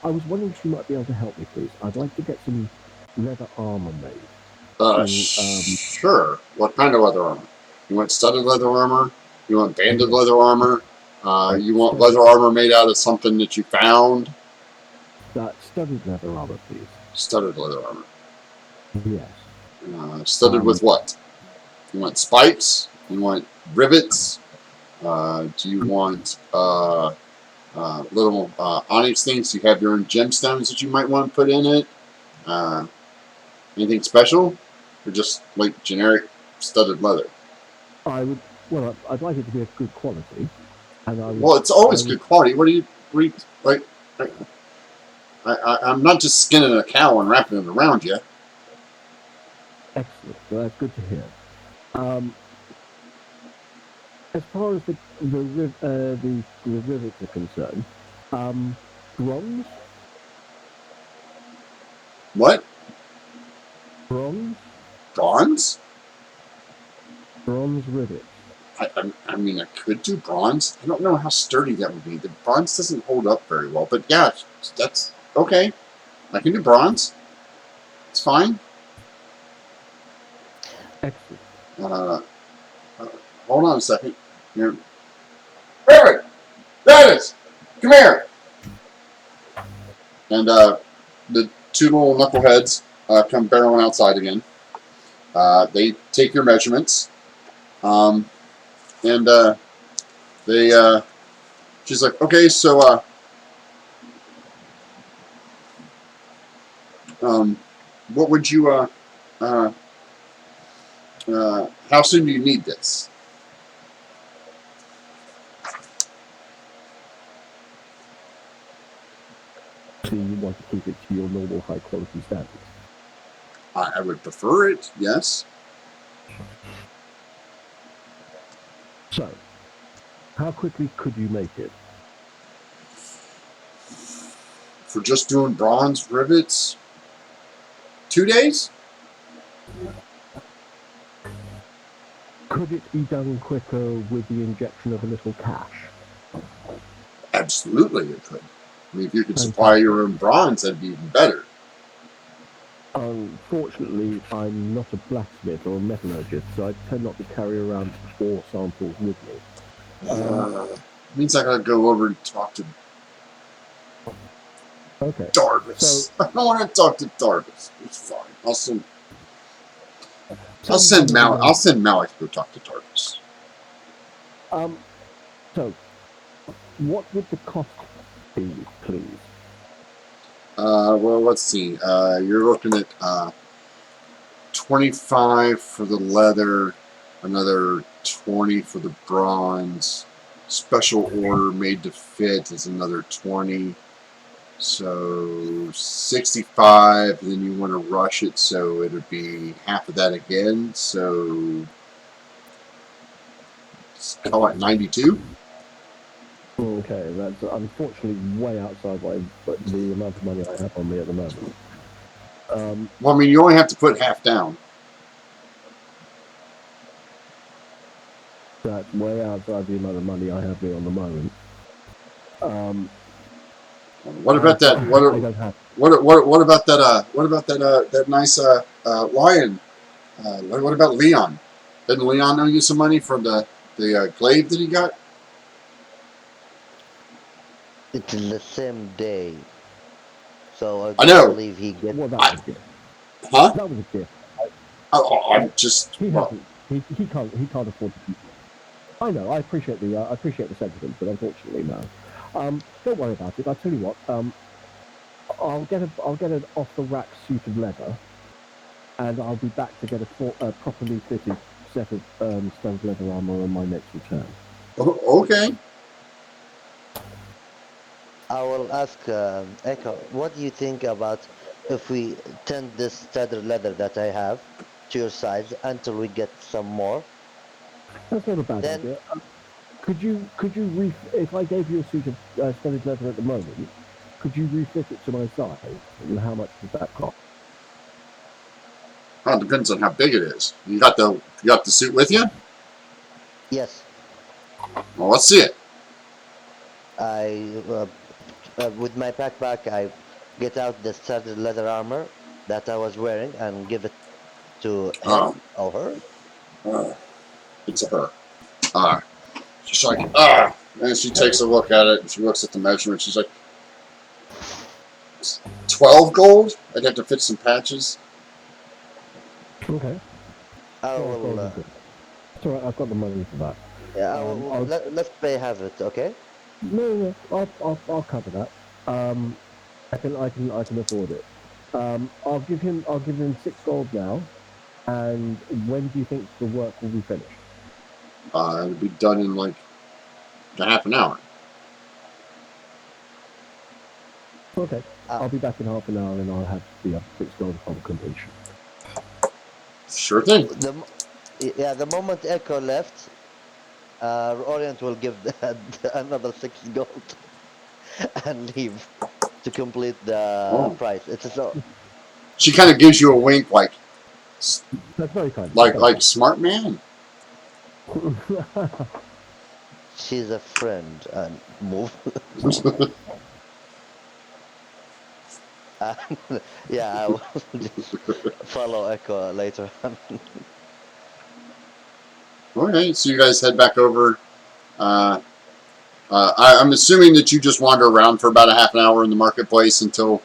was wondering if you might be able to help me, please. I'd like to get some leather armor made. Sure. What kind of leather armor? You want studded leather armor? You want banded leather armor? You want leather armor made out of something that you found? Studded leather armor, please. Studded leather armor. Yes. Studded with what? You want spikes? You want rivets? Do you want little onyx things? You have your own gemstones that you might want to put in it? Anything special? Or just like generic studded leather? I'd like it to be of good quality. And well, it's always good quality. What do you like? I'm not just skinning a cow and wrapping it around you. Excellent. Well, that's good to hear. As far as the rivets are concerned, bronze? What? Bronze? Bronze? Bronze rivets. I mean, I could do bronze. I don't know how sturdy that would be. The bronze doesn't hold up very well. But yeah, that's okay. I can do bronze. It's fine. Excellent. Hold on a second. Here. Rabbit! Dennis! Come here! And the two little knuckleheads come barreling outside again. They take your measurements. And she's like, okay, so what would you how soon do you need this? So you want to keep it to your normal high quality standards? I would prefer it, yes. So, how quickly could you make it? For just doing bronze rivets, 2 days? Could it be done quicker with the injection of a little cash? Absolutely it could. I mean, if you could supply your own bronze, that'd be even better. Unfortunately, I'm not a blacksmith or a metallurgist, so I tend not to carry around ore samples with me. Means I gotta go over and talk to Okay. Darvis. So- I don't want to talk to Darvis. It's fine. I'll send Malik to go talk to Darvis. So, what would the cost be, please? Well, let's see. You're looking at 25 for the leather, another 20 for the bronze. Special order made to fit is another 20. So 65, and then you want to rush it, so it would be half of that again. So let's call it 92. Okay, that's unfortunately way outside the amount of money I have on me at the moment. Well, I mean, you only have to put half down. That's way outside the amount of money I have me on the moment. What about that? I don't have. What about that? What about that? That nice lion? What about Leon? Didn't Leon owe you some money for the glaive that he got? It's in the same day. So I know. believe he gets. Well, that was a gift. Huh? That was a gift. I'm just. He Well, hasn't. He can't afford to. I know. I appreciate the sentiment, but unfortunately, no. Don't worry about it. I tell you what. I'll get an off the rack suit of leather, and I'll be back to get a properly fitted set of studded leather armor on my next return. okay. I will ask Echo, what do you think about if we tend this studded leather that I have to your size until we get some more? That's not a bad Then- idea. Could you if I gave you a suit of studded leather at the moment, could you refit it to my size? And how much does that cost? Well, it depends on how big it is. You got the suit with you? Yes, Well, let's see it. I with my backpack I get out the studded leather armor that I was wearing and give it to him or her. It's a her. She's like, and she takes a look at it, and she looks at the measurement. She's like, 12 gold? I'd have to fit some patches. Okay. I will. It's alright. I've got the money for that. Yeah, let's pay have it, okay? No, I'll cover that. I can afford it. I'll give him 6 gold now. And when do you think the work will be finished? It'll be done in like half an hour. Okay. I'll be back in half an hour, and I'll have the 6 gold upon completion. Sure thing. The moment Echo left, Orient will give another 6 gold and leave to complete the price. It's so. She kind of gives you a wink, like That's very kind. like smart man. She's a friend and move. Yeah, I will just follow Echo later on. Okay, so you guys head back over. I'm assuming that you just wander around for about a half an hour in the marketplace until.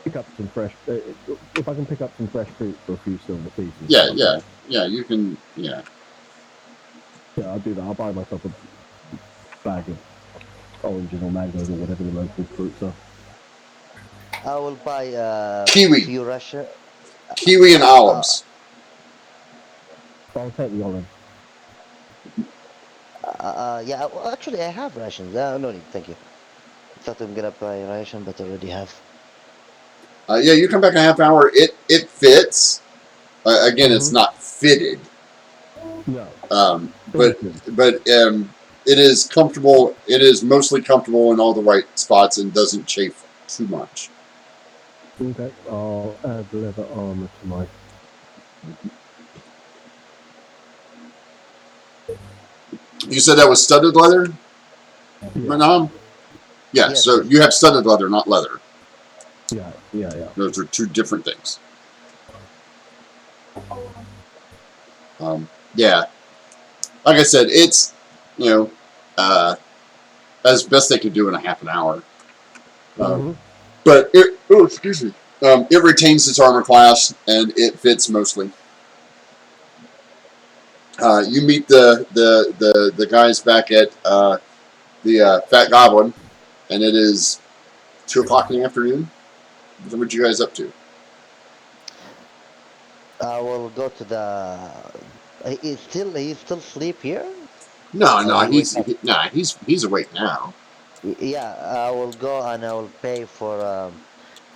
Pick up some fresh. If I can pick up some fresh fruit for a few silver pieces. Yeah. You can. Yeah. Yeah, I'll do that. I'll buy myself a bag of oranges or mangoes or whatever the local fruits are. I will buy Kiwi. few Russia. Kiwi and olives. I'll take the olive. Yeah, well, actually, I have rations. No need, thank you. Thought I'm gonna buy a ration, but I already have. Yeah, you come back in a half hour. It fits. Again, it's not fitted. No. But it is comfortable. It is mostly comfortable in all the right spots and doesn't chafe too much. Okay, I'll add leather armor to my. You said that was studded leather, Manam? Yeah. Yes. So you have studded leather, not leather. Yeah. Yeah. Those are two different things. Yeah, like I said, it's as best they could do in a half an hour. But excuse me. It retains its armor class and it fits mostly. You meet the guys back at the Fat Goblin, and it is 2:00 in the afternoon. So what you guys up to? I will go to the. He's still asleep here. No, Or no, he wake up? he's awake now. Yeah, I will go and I will pay for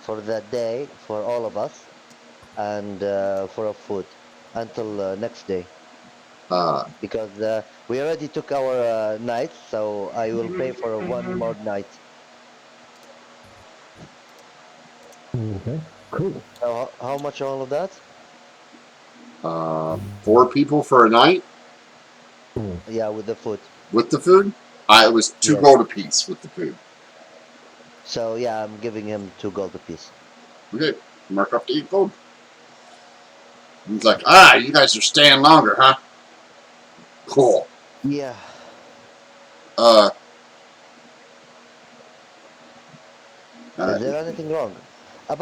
the day for all of us and for a food until next day Uh, because we already took our nights, so I will pay for one more night. Okay. Cool. So how much all of that? 4 people for a night Yeah, with the food. with the food. It was 2 Yes. gold apiece with the food. So yeah, I'm giving him 2 gold apiece. Okay, mark up to 8 gold. He's like, you guys are staying longer, huh? Cool. Yeah. Is there anything wrong? By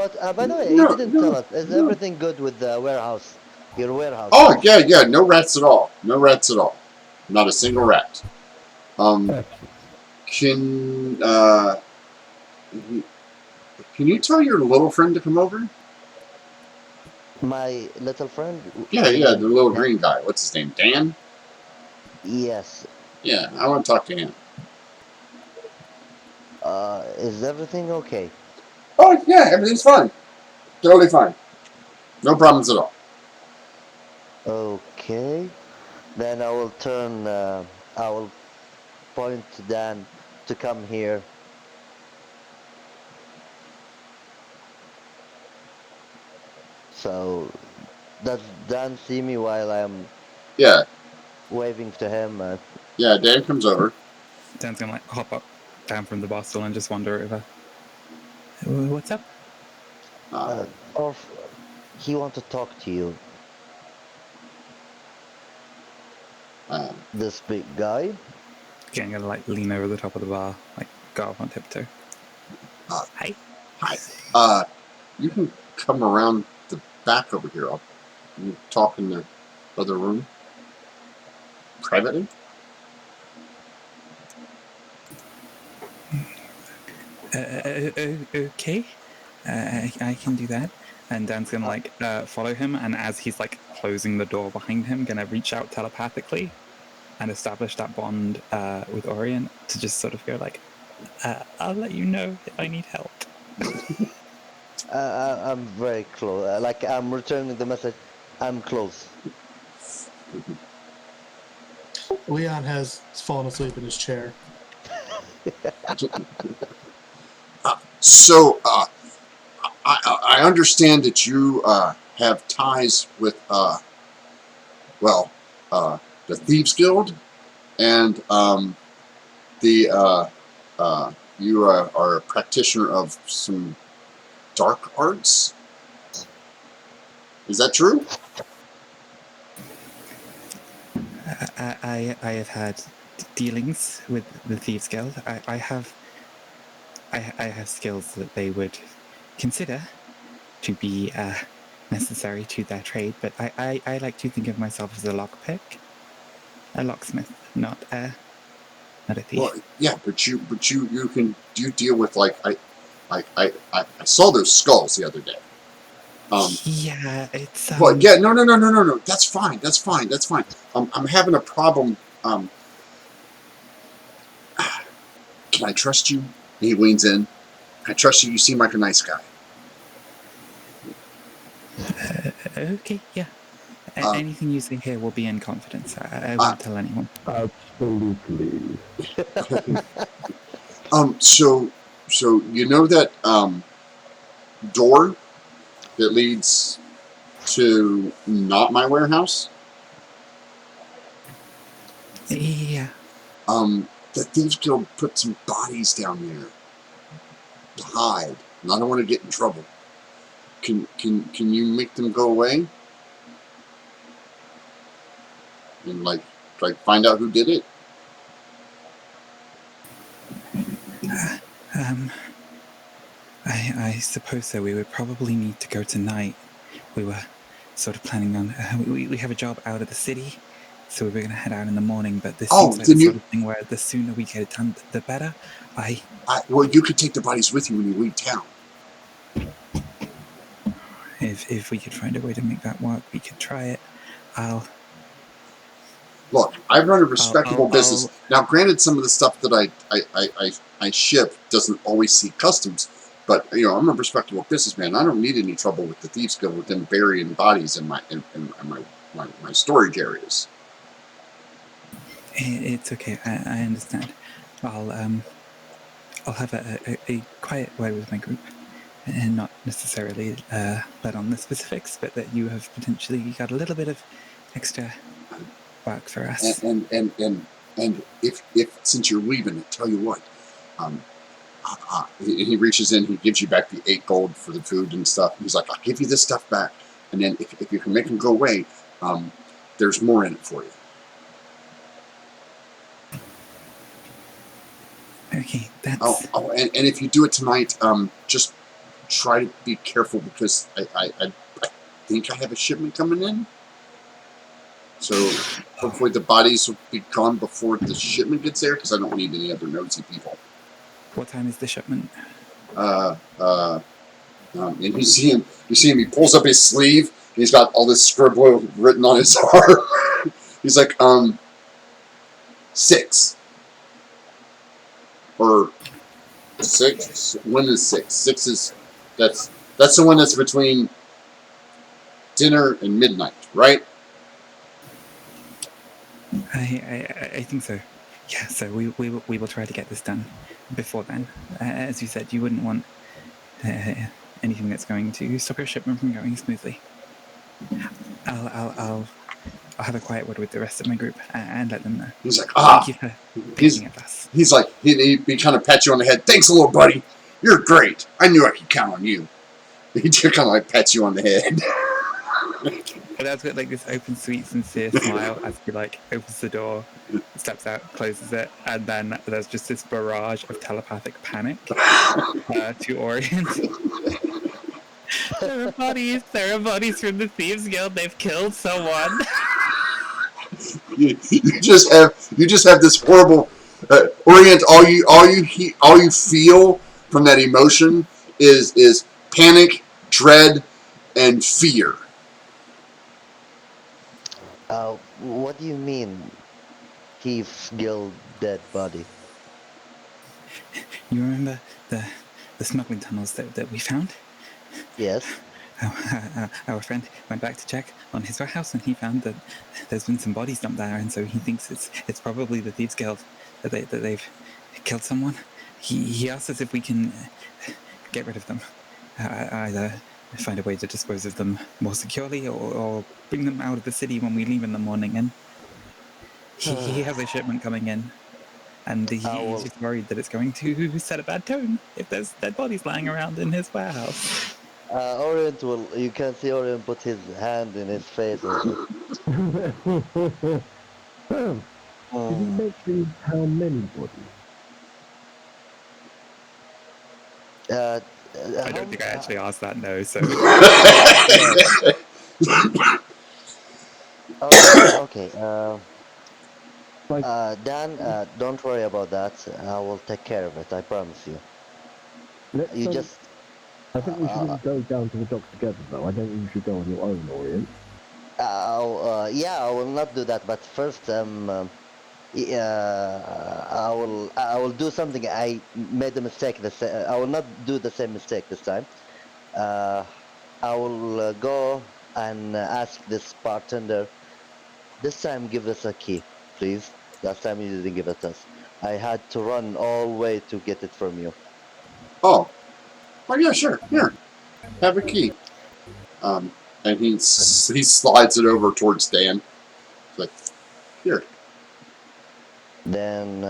the way, he didn't tell us. Is everything good with the warehouse? Your warehouse? Oh yeah, no rats at all. No rats at all. Not a single rat. Can can you tell your little friend to come over? My little friend? Yeah, the little green guy. What's his name? Dan? Yes. Yeah, I want to talk to him. Is everything okay? Oh yeah, everything's fine. Totally fine. No problems at all. Okay. Then I will turn, I will point to Dan to come here. So, does Dan see me while I'm Yeah, waving to him? yeah. Dan comes over. Dan's gonna like hop up down from the bar stool and just wander over. What's up? Or he want to talk to you. This big guy. Again, gonna like lean over the top of the bar, like go up on tiptoe. Hi. Hi. You can come around the back over here. I'll talk in the other room privately. Okay. I can do that. And Dan's gonna like follow him, and as he's like closing the door behind him, gonna reach out telepathically and establish that bond with Orient to just sort of go like, I'll let you know if I need help. I'm very close. Like I'm returning the message. I'm close. Leon has fallen asleep in his chair. So, I understand that you have ties with, the Thieves Guild, and you are a practitioner of some dark arts. Is that true? I have had dealings with the Thieves Guild. I have skills that they would consider to be necessary to their trade, but I like to think of myself as a locksmith, not a thief. Well, yeah, but you deal with I saw those skulls the other day. Yeah, it's Well, yeah, no. That's fine. I'm having a problem. Can I trust you? He leans in. I trust you. You seem like a nice guy. okay, yeah. Anything you say here will be in confidence. I won't tell anyone. Absolutely. So you know that door that leads to not my warehouse? Yeah. The Thieves Guild put some bodies down there to hide, and I don't want to get in trouble. Can you make them go away? And like find out who did it? I suppose so. We would probably need to go tonight. We were sort of planning on. We have a job out of the city, so we were going to head out in the morning. But this seems like the sort of thing where the sooner we get it done, the better. Well, you could take the bodies with you when you leave town. If we could find a way to make that work, we could try it. Look, I run a respectable business. Now, granted, some of the stuff that I ship doesn't always see customs, but I'm a respectable businessman. I don't need any trouble with the Thieves Guild with them burying bodies in my storage areas. It's okay. I understand. I'll have a quiet word with my group, and not necessarily let on the specifics, but that you have potentially got a little bit of extra work for us. And if since you're leaving, I tell you what, he reaches in, he gives you back the 8 gold for the food and stuff. He's like, I'll give you this stuff back, and then if you can make them go away, there's more in it for you. Okay, that's... and if you do it tonight, just try to be careful because I think I have a shipment coming in. So hopefully the bodies will be gone before the shipment gets there because I don't need any other nosy people. What time is the shipment? And you see him, he pulls up his sleeve, and he's got all this scribble written on his arm. He's like, 6. Or 6? When is 6? 6 is, that's the one that's between dinner and midnight, right? I think so. Yeah, so we will try to get this done before then. As you said, you wouldn't want anything that's going to stop your shipment from going smoothly. I'll have a quiet word with the rest of my group and let them know. He's like, Thank you for picking at us. He's like, he kind of pats you on the head. Thanks a little, buddy. You're great. I knew I could count on you. He just kind of like pats you on the head. But that's got like this open, sweet, sincere smile as he like opens the door, steps out, closes it, and then there's just this barrage of telepathic panic to Orient. There are bodies from the Thieves Guild. They've killed someone. you just have this horrible Orient. All you feel from that emotion is panic, dread, and fear. What do you mean, Thieves Guild dead body? You remember the smuggling tunnels that we found? Yes. Our friend went back to check on his warehouse, and he found that there's been some bodies dumped there, and so he thinks it's probably the Thieves Guild that they've killed someone. He asked us if we can get rid of them, either find a way to dispose of them more securely, or bring them out of the city when we leave in the morning. And he has a shipment coming in, and he's just worried that it's going to set a bad tone if there's dead bodies lying around in his warehouse. Orient you can see Orient put his hand in his face. Also. Did he mention how many bodies? I don't think I actually asked that, no, so... Okay. Dan, don't worry about that. I will take care of it, I promise you. I think we shouldn't go down to the docks together, though. I don't think you should go on your own, Orient. Yeah, I will not do that, but first, I will do something. I made a mistake. I will not do the same mistake this time. I will go and ask this bartender. This time, give us a key, please. Last time you didn't give it to us. I had to run all the way to get it from you. Oh yeah, sure. Here, have a key. And he slides it over towards Dan. He's like, here. Then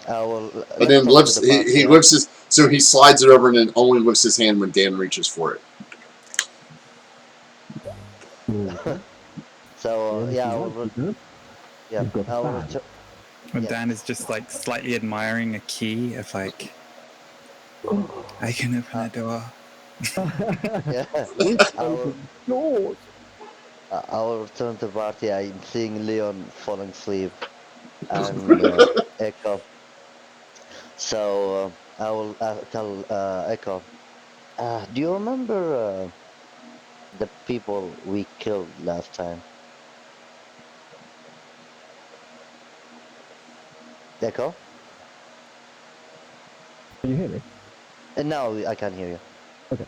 I will. And then he lifts his. So he slides it over and then only lifts his hand when Dan reaches for it. yeah, anything like it, huh? yeah, You've got a I'll fan. return. When Yeah. Dan is just like slightly admiring a key of like, I can open a door. Yeah, Which I'll, opens doors. I'll return to the party. I'm seeing Leon falling asleep and Echo. So I will tell Echo. Do you remember the people we killed last time? Echo? Can you hear me? No, I can't hear you. Okay.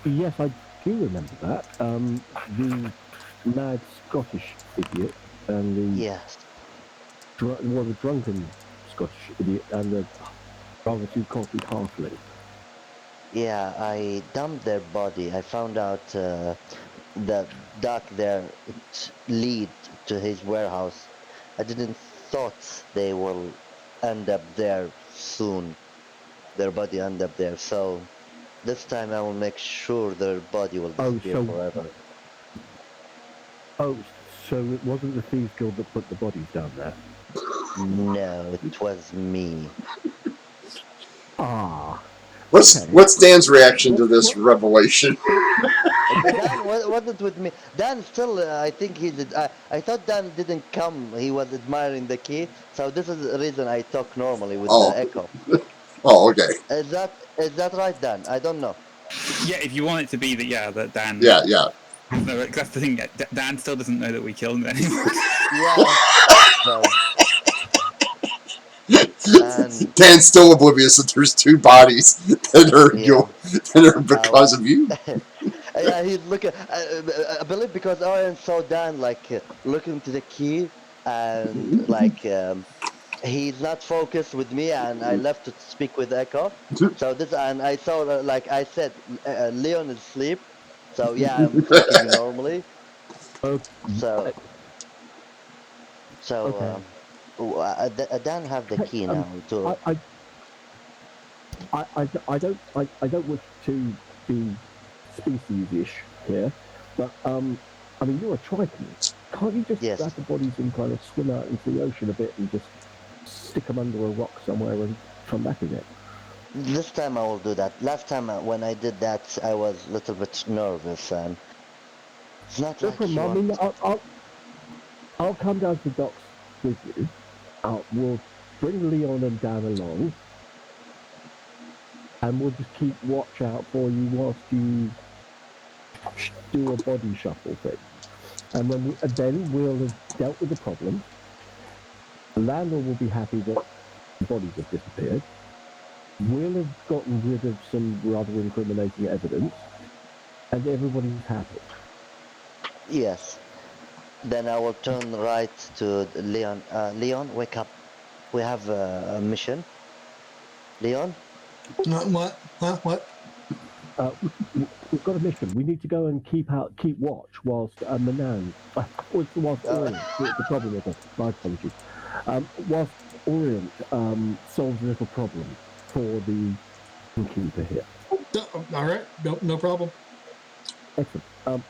Yes, I do remember that. The mad Scottish idiot and the Yes. the drunken Scottish idiot and the rather too cocky halfling. Yeah, I dumped their body. I found out the dock there lead to his warehouse. I didn't thought they will end up there soon. Their body end up there. So this time I will make sure their body will Oh, disappear so forever. oh, so it wasn't the thieves guild that put the bodies down there. No, it was me. Ah, What's Dan's reaction to this revelation? Dan wasn't with me. Dan still, I think I thought Dan didn't come. He was admiring the key. So this is the reason I talk normally with the Oh, echo. oh, okay. Is that right, Dan? I don't know. Yeah, if you want it to be that Dan. Yeah, yeah. No, that's the thing. Dan still doesn't know that we killed him anymore. Yeah. So, and Dan's still oblivious that there's two bodies that are yeah, that are because of you. yeah. He's looking. I believe because Orion saw Dan like looking to the key and like he's not focused with me, and I left to speak with Echo. So this and I saw like I said, Leon is asleep. So yeah, I'm speaking normally. okay. So so Okay. Dan have the key now I, to. I, I don't wish to be species-ish here, but I mean you're a Triton. Can't you just Yes. grab the bodies and kind of swim out into the ocean a bit and just stick them under a rock somewhere and come back again? This time I will do that. Last time when I did that, I was a little bit nervous, and it's not No like problem. you I want. mean, I'll come down to the docks with you. We'll bring Leon and Dan along, and we'll just keep watch out for you whilst you do a body shuffle thing. And then we'll have dealt with the problem. The landlord will be happy that the bodies have disappeared. We'll have gotten rid of some rather incriminating evidence, and everybody's happy. Yes. Then I will turn right to Leon. Leon, wake up. We have a mission. Leon? What? What? We've got a mission. We need to go and keep watch whilst Manan, whilst Orient. The problem with my apologies. Whilst Orient solves a little problem for the innkeeper here. All right. No problem. Excellent.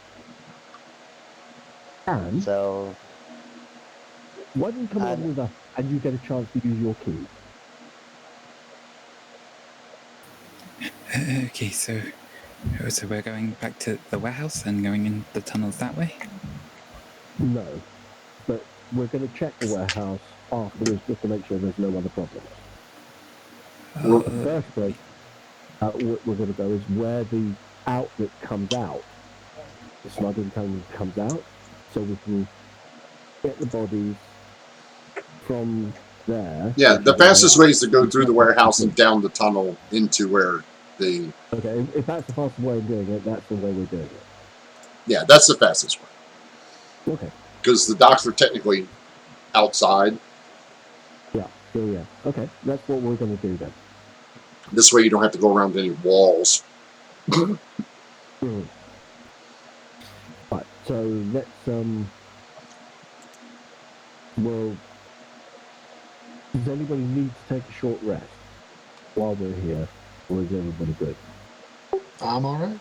And So, why don't you come along and with us and you get a chance to use your key? Okay, so we're going back to the warehouse and going in the tunnels that way. No, but we're going to check the warehouse afterwards just to make sure there's no other problems. The first place we're going to go is where the outlet comes out. The smuggling tunnel comes out, so we can get the bodies from there. Yeah, the fastest way is to go through the warehouse and down the tunnel into where the. Okay, if that's the fastest way of doing it, that's the way we're doing it. Yeah, that's the fastest way. Okay. Because the docks are technically outside. Yeah. Okay, that's what we're going to do then. This way you don't have to go around any walls. Right, so let's well, does anybody need to take a short rest while we're here, or is everybody good? I'm all right.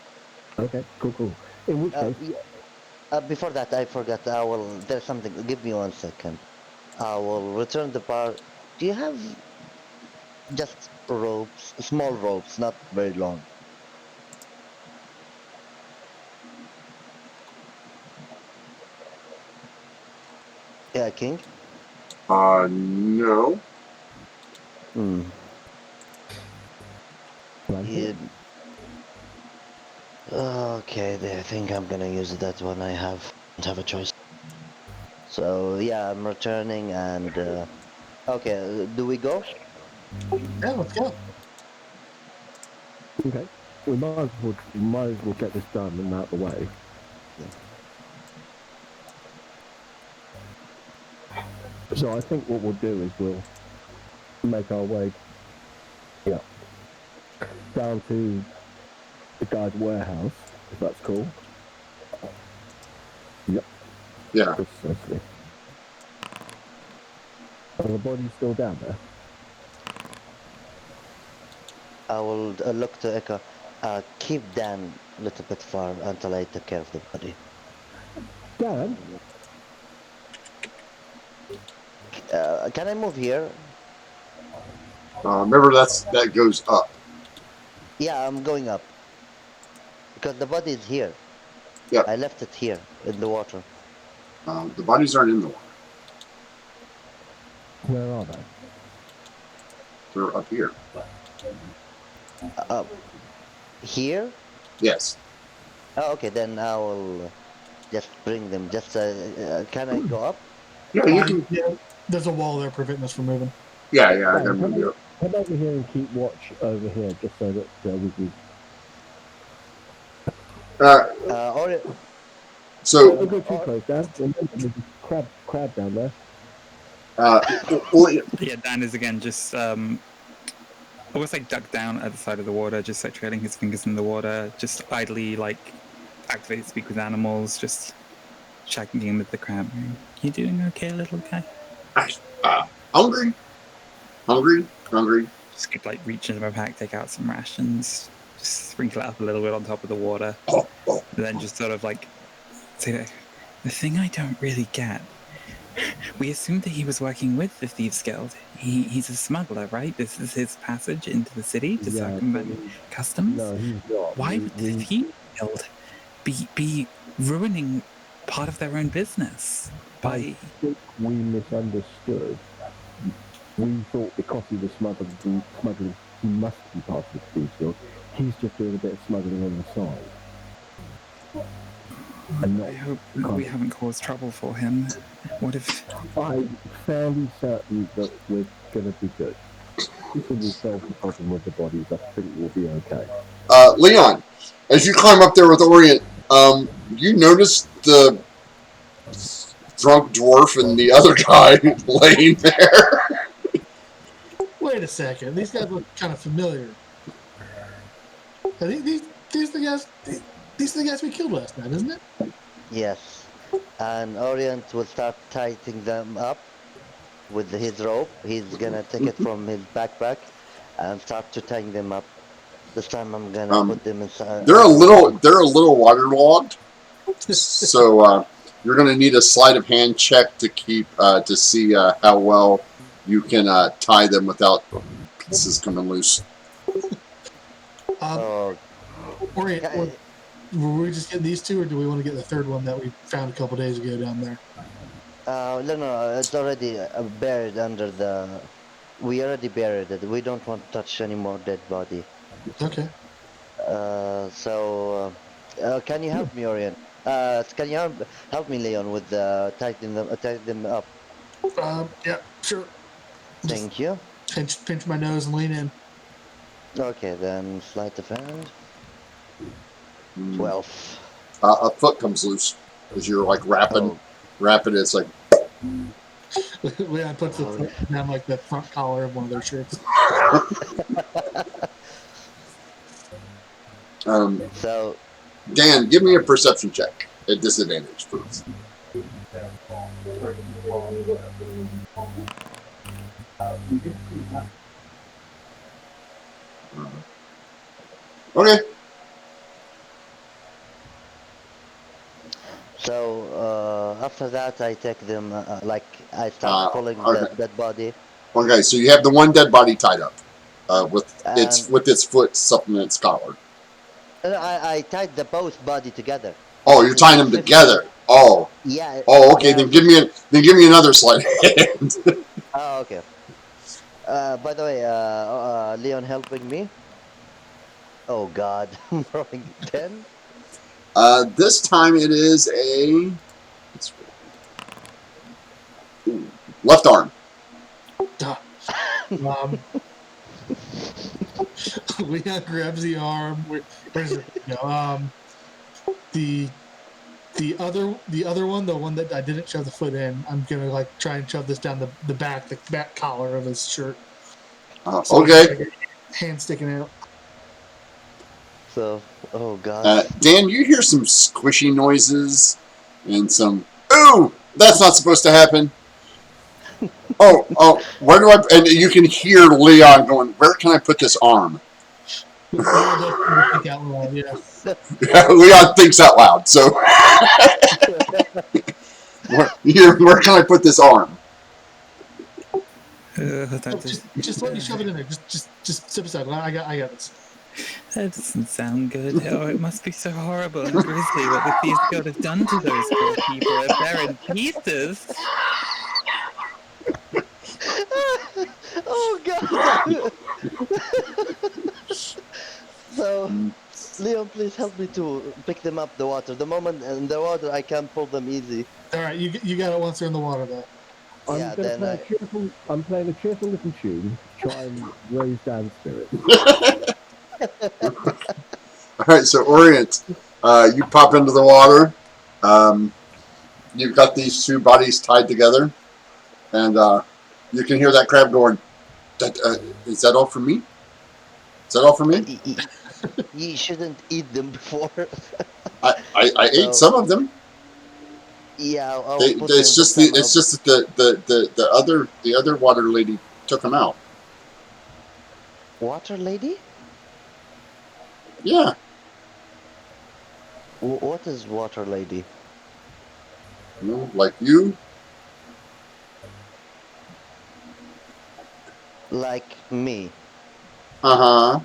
Okay, cool. In which case, Before that, I forgot. I will. There's something. Give me 1 second. I will return the bar. Do you have just ropes, small ropes, not very long? Yeah, King. No. Hmm. Blanket? You, okay, I think I'm gonna use that one. I don't have a choice. So yeah, I'm returning and okay. Do we go? Yeah, let's go. Okay. We might as well get this done and out the way. So I think what we'll do is we'll make our way down to the guy's warehouse, if that's cool. Yep, Yeah. precisely. And the body's still down there? I will look to Echo. Keep Dan a little bit far until I take care of the body. Dan? Can I move here? Remember that goes up. Yeah, I'm going up. Because the body is here. Yep. I left it here in the water. The bodies aren't in the water. Where are they? They're up here. Here? Yes. Oh, okay, then I will just bring them. Just can I go up? Yeah, you can. Yeah, there's a wall there preventing us from moving. Yeah, I Dan, can move you up. come over here and keep watch over here, just so that we can. Or Don't So, go too close, Dan. Remember, there's a crab down there. Yeah, Dan is again just almost like ducked down at the side of the water, just like trailing his fingers in the water, just idly like activate speak with animals, just checking in with the crab. You doing okay, little guy? hungry, hungry. Just keep like reach into my pack, take out some rations, just sprinkle it up a little bit on top of the water, Oh. and then just sort of like say that the thing I don't really get. We assumed that he was working with the Thieves Guild. He's a smuggler, right? This is his passage into the city to circumvent customs. No, he's not. Why would the Thieves Guild be ruining part of their own business by? I think we misunderstood. We thought because he was smuggling, he must be part of the Thieves Guild. He's just doing a bit of smuggling on the side. And I hope we haven't caused trouble for him. What if? I'm fairly certain that we're going to be good. Until we solve the problem with the bodies, I think we'll be okay. Leon, as you climb up there with Orient, you notice the drunk dwarf and the other guy laying there. Wait a second. These guys look kind of familiar. These the guys. These are the guys we killed last night, isn't it? yes. And Orient will start tightening them up with his rope. He's gonna take it from his backpack and start to tie them up. This time I'm gonna put them inside. They're a little waterlogged, so you're going to need a sleight of hand check to keep to see how well you can tie them without pieces coming loose. Oh, Orient, were we just getting these two, or do we want to get the third one that we found a couple days ago down there? no, it's already buried under the. We already buried it. We don't want to touch any more dead body. Okay. Can you help me, Orient? Can you help me, Leon, with tightening them up? Yeah, sure. Thank you. Pinch my nose and lean in. Okay, then sleight of hand. 12. A foot comes loose as you're like wrapping. It's like Leon puts the foot down like the front collar of one of their shirts. So, Dan, give me a perception check at disadvantage, please. so after that, I take them, like, I start pulling the Okay. dead body. Okay, so you have the one dead body tied up, with And its foot something in its collar. I tied the both body together. Oh, you're Because tying it's them 50. together. Oh, Yeah, okay. they are Then give 50. me another sleight of hand. Oh, okay. By the way, Leon helping me. Oh God, I'm rolling 10. This time it is a left arm. Duh. Leon grabs the arm. Where's it? No. The the other one, the one that I didn't shove the foot in, I'm gonna like try and shove this down the back collar of his shirt. So he's Okay. got like a hand sticking out. So, oh God. Dan, you hear some squishy noises and some. Ooh, that's not supposed to happen. Oh, where do I? And you can hear Leon going, "Where can I put this arm?" Leon does kind of think out loud. Yeah. Leon thinks out loud. So, where can I put this arm? Oh, just let me shove it in there. Just step aside. I got this. That doesn't sound good. Oh, it must be so horrible and grisly what the thieves god have done to those poor people if they're in pieces. Oh God. So, Leon, please help me to pick them up the water. The moment in the water, I can pull them easy. All right, you got it once they're in the water, though. Yeah, then I. I'm playing a cheerful little tune to try and raise Dan's spirits. All right, so Orient, you pop into the water. You've got these two bodies tied together, and you can hear that crab going. Is that all for me? Is that all for me? You shouldn't eat them before. I ate So, some of them. yeah, I'll They, put it's them this just time. the other water lady took them out. Water lady? Yeah. What is water lady? Like you. Like me. Uh huh.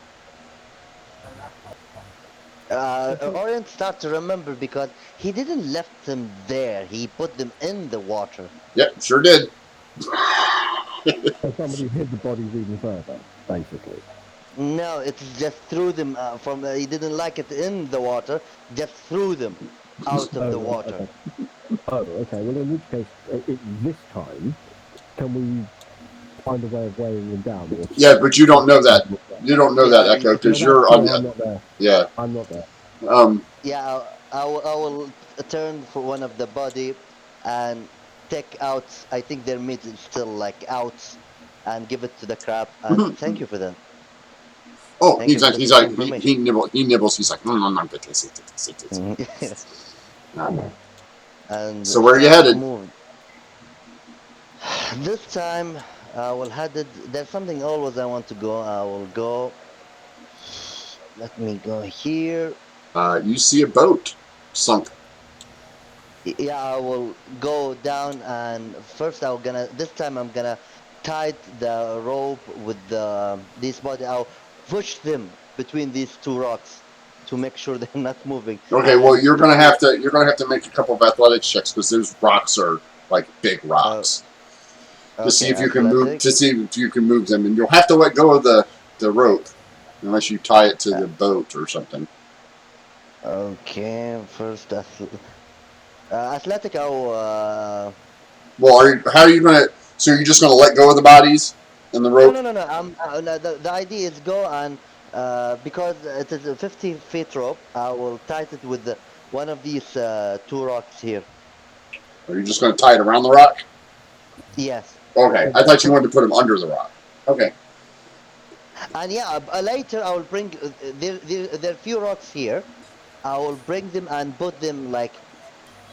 Orient start to remember because he didn't left them there. He put them in the water. Yep, sure did. So somebody hid the bodies even further, basically. No, it's just threw them from. He didn't like it in the water. Just threw them out of the water. Okay. Oh, okay. Well, in which case, this time, can we find a way of weighing them down? Or Yeah, but you don't know that. You don't know that, Echo, because you're on. I'm not there. Yeah. I'm not there. Yeah, I will turn for one of the body and take out. I think their meat is still like out, and give it to the crab. And thank you for that. Oh, Thank you for he's the like information. he nibbles. He's like, no, good. And So where are you start headed? moving. This time I will head it. There's something always I want to go. I will go. Let me go here. You see a boat sunk. Yeah, I will go down and first this time I'm gonna tie the rope with this body. I'll push them between these two rocks to make sure they're not moving. Okay, well you're gonna have to make a couple of athletics checks because those rocks are like big rocks. To see if you can move them, and you'll have to let go of the rope unless you tie it to the boat or something. Okay, first athletic. Well, how are you gonna? So you're just gonna let go of the bodies and the rope? No. No, the idea is go and because it is a 50 feet rope, I will tie it with one of these two rocks here. Or you're just gonna tie it around the rock? Yes. Okay, I thought you wanted to put them under the rock. Okay. And yeah, later I will bring there are few rocks here. I will bring them and put them like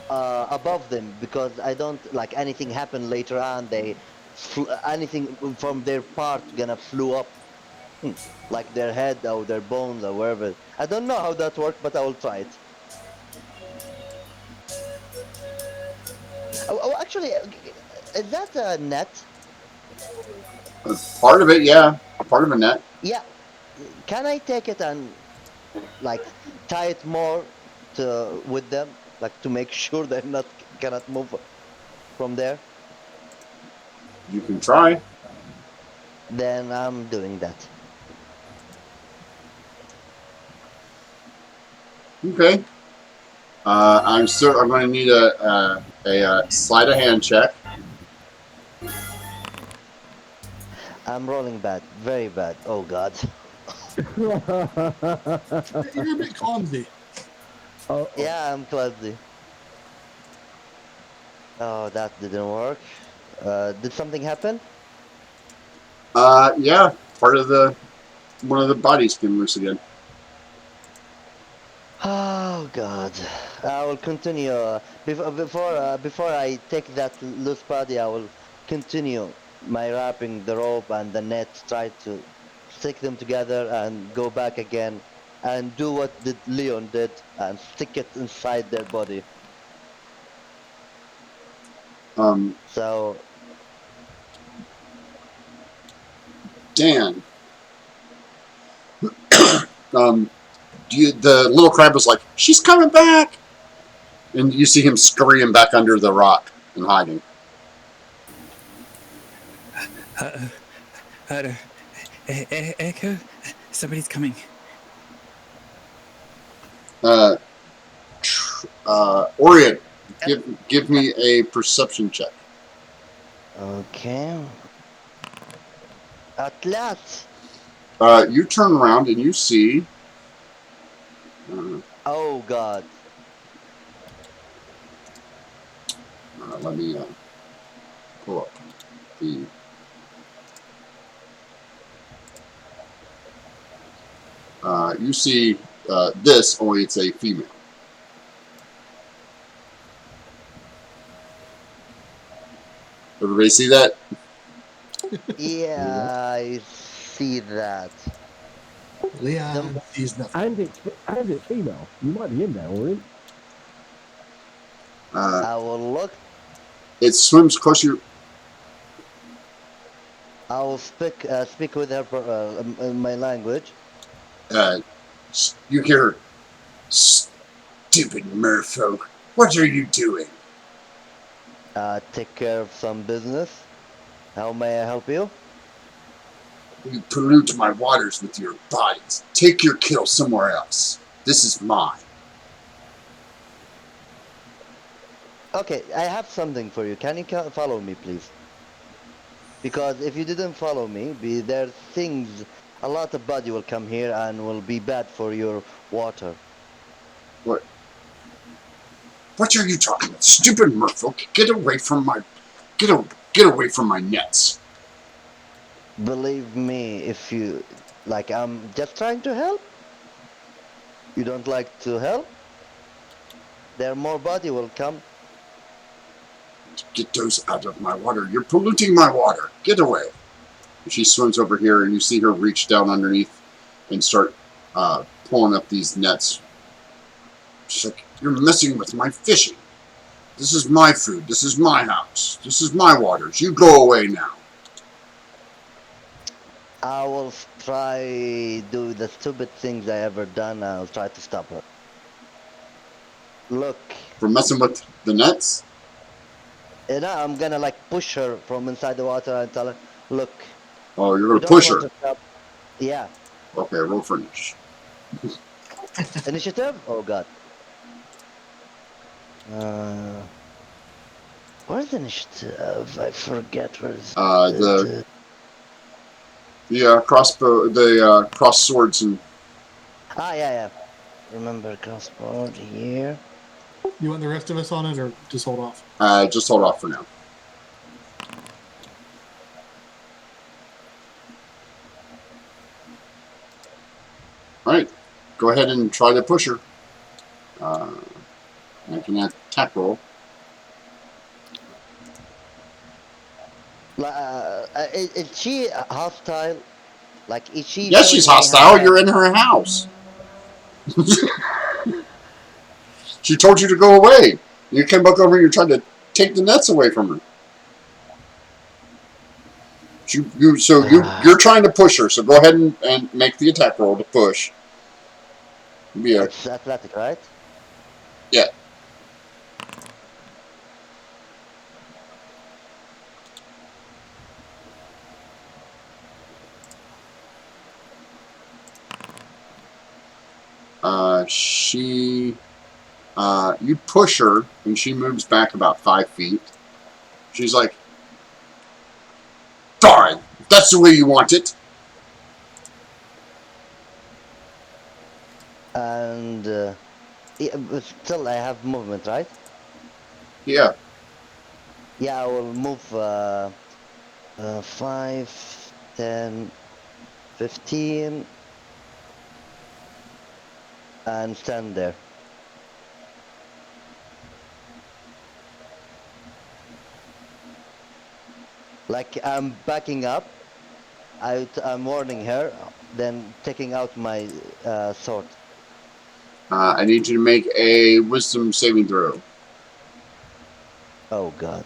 above them because I don't like anything happen later on. Anything from their part gonna flew up, like their head or their bones or wherever. I don't know how that works, but I will try it. Actually, is that a net? Part of it, yeah. Part of a net. Yeah. Can I take it and like tie it more to with them, like to make sure they're not cannot move from there? You can try. Then I'm doing that. Okay. I'm going to need a sleight of hand check. I'm rolling bad, very bad. Oh God. You're a bit clumsy. Oh, Yeah, I'm clumsy. Oh, that didn't work. Did something happen? Yeah. One of the bodies came loose again. Oh God. I will continue. Before I take that loose body, I will continue my wrapping the rope and the net, try to stick them together and go back again and do what did Leon did and stick it inside their body. Um, So Dan. The little crab was like, "She's coming back," and you see him scurrying back under the rock and hiding. Echo, somebody's coming. Orient, give me a perception check. okay. At last. You turn around and you see. Oh God. Let me pull up the. You see this, only it's a female. Everybody see that? Yeah, I see that. Leon sees nothing. and it's female. You might be in there, Orient. I will look. It swims closer. I will speak with her in my language. You hear her, "Stupid merfolk, what are you doing?" Take care of some business. How may I help you? "You pollute my waters with your bodies. Take your kill somewhere else. This is mine." Okay, I have something for you. Can you follow me, please? Because if you didn't follow me, there are things. A lot of body will come here and will be bad for your water. What? What are you talking about? Stupid merfolk, get away from my get away from my nets. Believe me, if you like, I'm just trying to help. You don't like to help? There more body will come. Get those out of my water. You're polluting my water. Get away. She swims over here, and you see her reach down underneath and start pulling up these nets. She's like, "You're messing with my fishing. This is my food. This is my house. This is my waters. You go away now." I will try do the stupid things I ever done. I'll try to stop her. Look. For messing with the nets? And I'm gonna like push her from inside the water and tell her, look. Oh, you're gonna push her? Yeah. Okay, roll for initiative. Initiative? Oh god. Where's the initiative? I forget where's the crossbow, the cross swords and. Yeah. Remember crossbow here. You want the rest of us on it, or just hold off? Just hold off for now. All right, go ahead and try to push her. Make an attack roll. Is she hostile? Like, is she? Yes, she's hostile. You're in her house. She told you to go away. You came back over and you're trying to take the nets away from her. You're trying to push her. So go ahead and make the attack roll to push. Yeah. It's athletic, right? Yeah. You push her, and she moves back about 5 feet. She's like, "Fine, if that's the way you want it." And yeah, but still, I have movement, right? Yeah. Yeah, I will move 5, 10, 15, and stand there. Like I'm backing up. I'm warning her, then taking out my sword. I need you to make a wisdom saving throw. Oh God.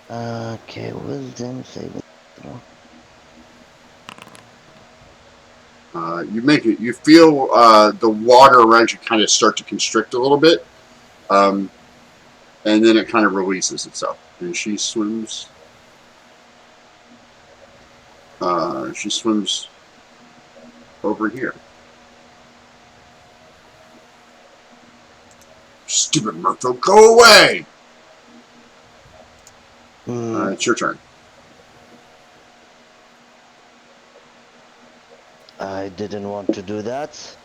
Okay, wisdom saving throw. You make it. You feel the water around you kind of start to constrict a little bit, and then it kind of releases itself. And she swims. She swims over here. Stupid Murpho, go away! It's your turn. I didn't want to do that.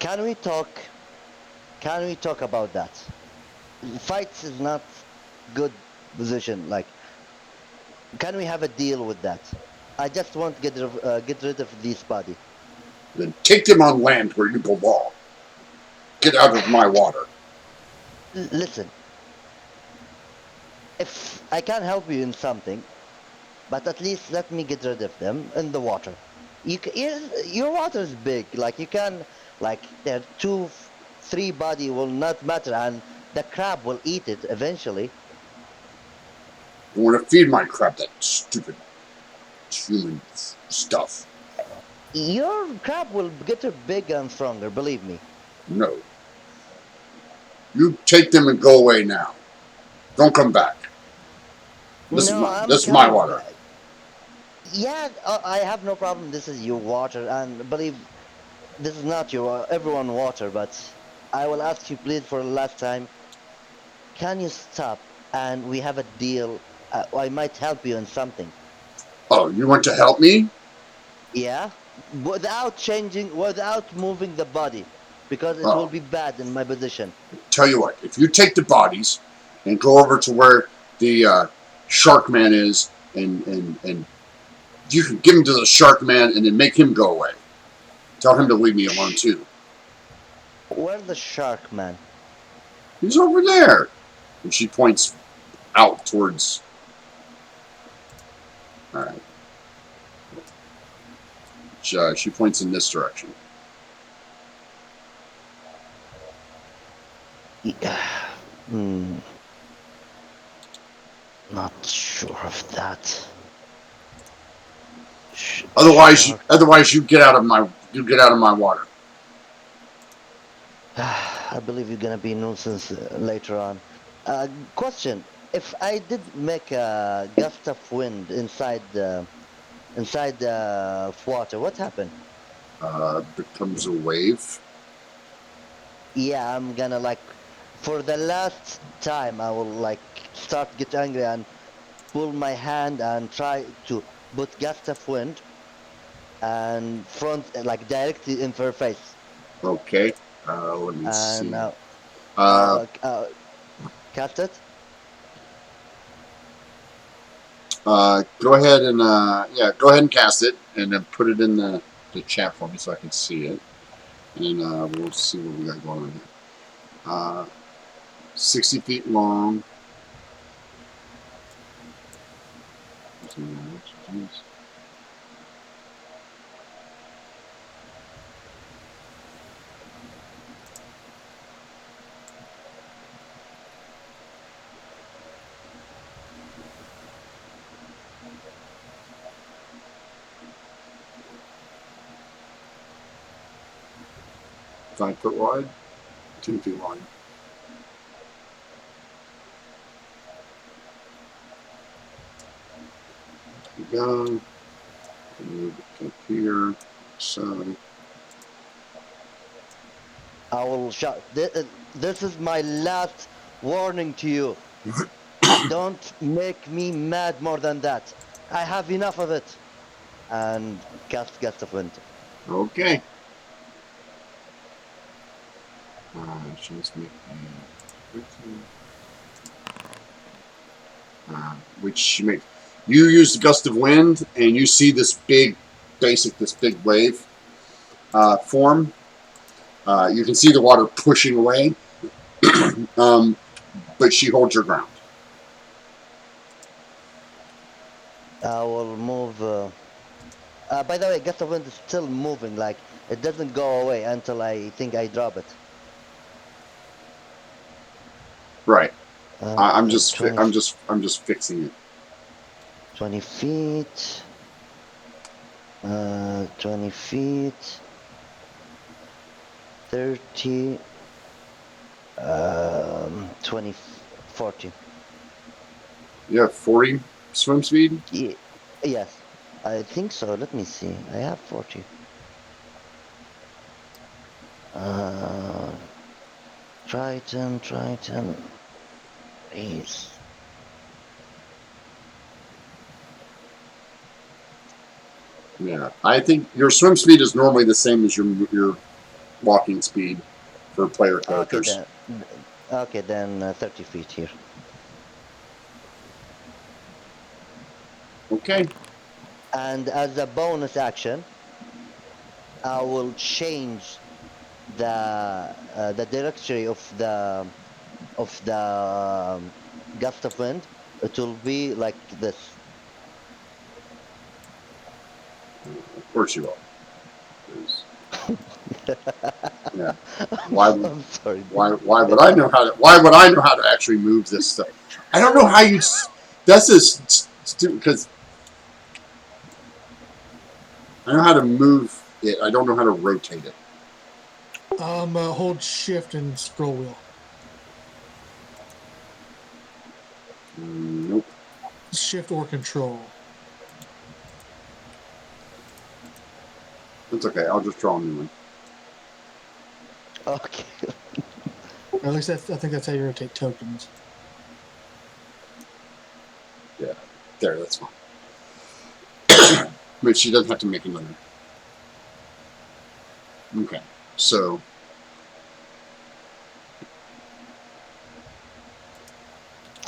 Can we talk? Can we talk about that? Fights is not good position. Like, can we have a deal with that? I just want to get rid of this body. Then take them on land where you belong. Get out of my water. Listen, if I can help you in something, but at least let me get rid of them in the water. Your water is big. Like you can, like there 2, 3 body will not matter, and the crab will eat it eventually. I want to feed my crab that stupid human stuff. Your crab will get big and stronger. Believe me. No. You take them and go away now. Don't come back. This No, I'm is my coming water. back. Yeah, I have no problem. This is your water, and believe this is not your everyone water. But I will ask you, please, for the last time. Can you stop? And we have a deal. I might help you in something. Oh, you want to help me? Yeah, without moving the body, because it will Oh, be bad in my position. tell you what. If you take the bodies and go over to where the shark man is, and you can give them to the shark man and then make him go away. Tell him to leave me alone too. Where's the shark man? He's over there. And she points out towards. All right. She points in this direction. Yeah. Not sure of that. Otherwise, you get out of my water. I believe you're gonna be a nuisance later on. Question: if I did make a gust of wind inside the water, what happened? Becomes a wave. Yeah, I'm gonna like, for the last time, I will like start get angry and pull my hand and try to put gust of wind and front like directly in her face. Okay. Let me And see. now Uh, cast it. Go ahead and go ahead and cast it, and then put it in the chat for me so I can see it, and we'll see what we got going on here. 60 feet long. 5 foot wide, 10 feet wide. There we go. Move it up here. So I will shut. This is my last warning to you. Don't make me mad more than that. I have enough of it. And cast Gust of Wind. okay. Just make which you make. You use the gust of wind, and you see this big wave form. You can see the water pushing away, but she holds her ground. I will move. By the way, Gust of Wind is still moving. Like it doesn't go away until I think I drop it. Right. I'm 20, just fixing it. 20 feet. 20 feet. 30. 20, 40. You have 40 swim speed. Yes, I think so. Let me see. I have 40. Triton. Please. Yeah, I think your swim speed is normally the same as your walking speed for player characters. Okay, then 30 feet here. Okay. And as a bonus action, I will change the directory of the gust of wind. It will be like this. Of course you will. Yeah. Why? I'm sorry. Why would I know how to? Why would I know how to actually move this stuff? I don't know how you. That's just stupid because I know how to move it. I don't know how to rotate it. Hold shift and scroll wheel. Nope. Shift or control. That's okay. I'll just draw a new one. Okay. Or at least I think that's how you rotate tokens. Yeah. There. That's fine. But she doesn't have to make another. Okay. So.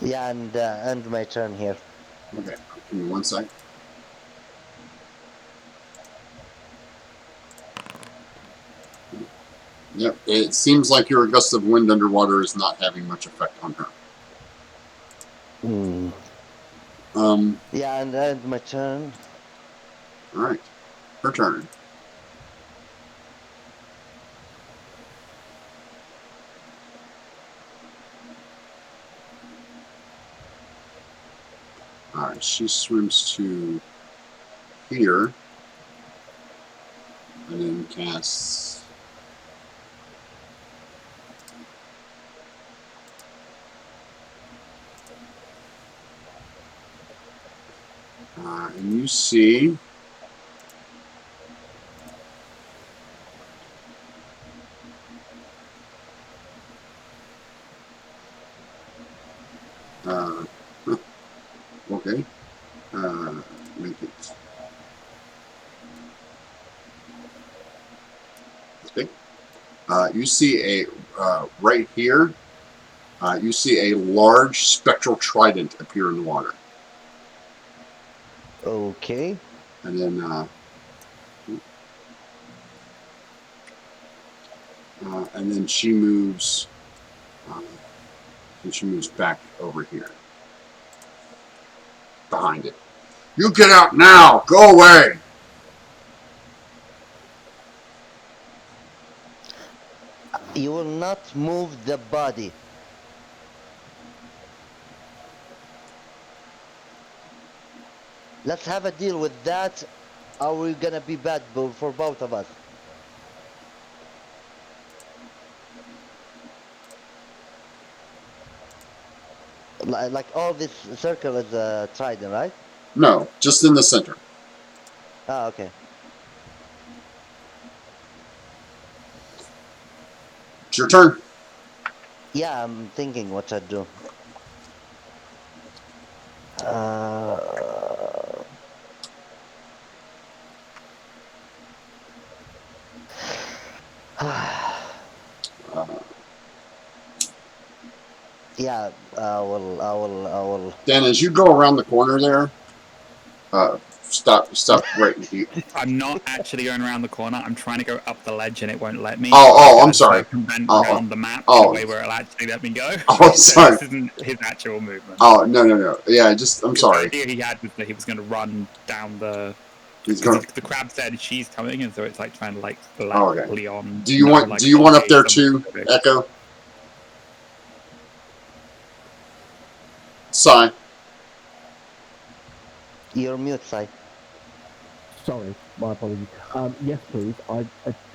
Yeah, and my turn here. Okay. Give me 1 sec. Yep. It seems like your gust of wind underwater is not having much effect on her. Hmm. Yeah, and my turn. All right. Her turn. All right. She swims to here and then casts. And you see okay. Make it big. You see right here. You see a large spectral trident appear in the water, Okay. and then she moves. And she moves back over here, behind it. You get out now! Go away! You will not move the body. Let's have a deal with that. Are we gonna be bad for both of us? Like all this circle is a trident, right? No, just in the center. Ah, okay. It's your turn. Yeah, I'm thinking what to do. Uh, Uh, yeah, I will. Dan, as you go around the corner there, stop right here. I'm not actually going around the corner. I'm trying to go up the ledge and it won't let me. I'm As sorry. circumvent Oh, around the map oh. in a way where it'll actually let me go. Oh, So sorry. this isn't his actual movement. Oh, no. Yeah, I'm Because sorry. the idea he had was that he was going to run down the. He's Because going. the crab said she's coming, and so it's like trying to like let Oh, okay. Leon. Do you know, want? like, Do you want up okay, there someone's too, coming. Echo? Sigh. You're mute, Sai. Sorry, my apologies. Yes, please. Do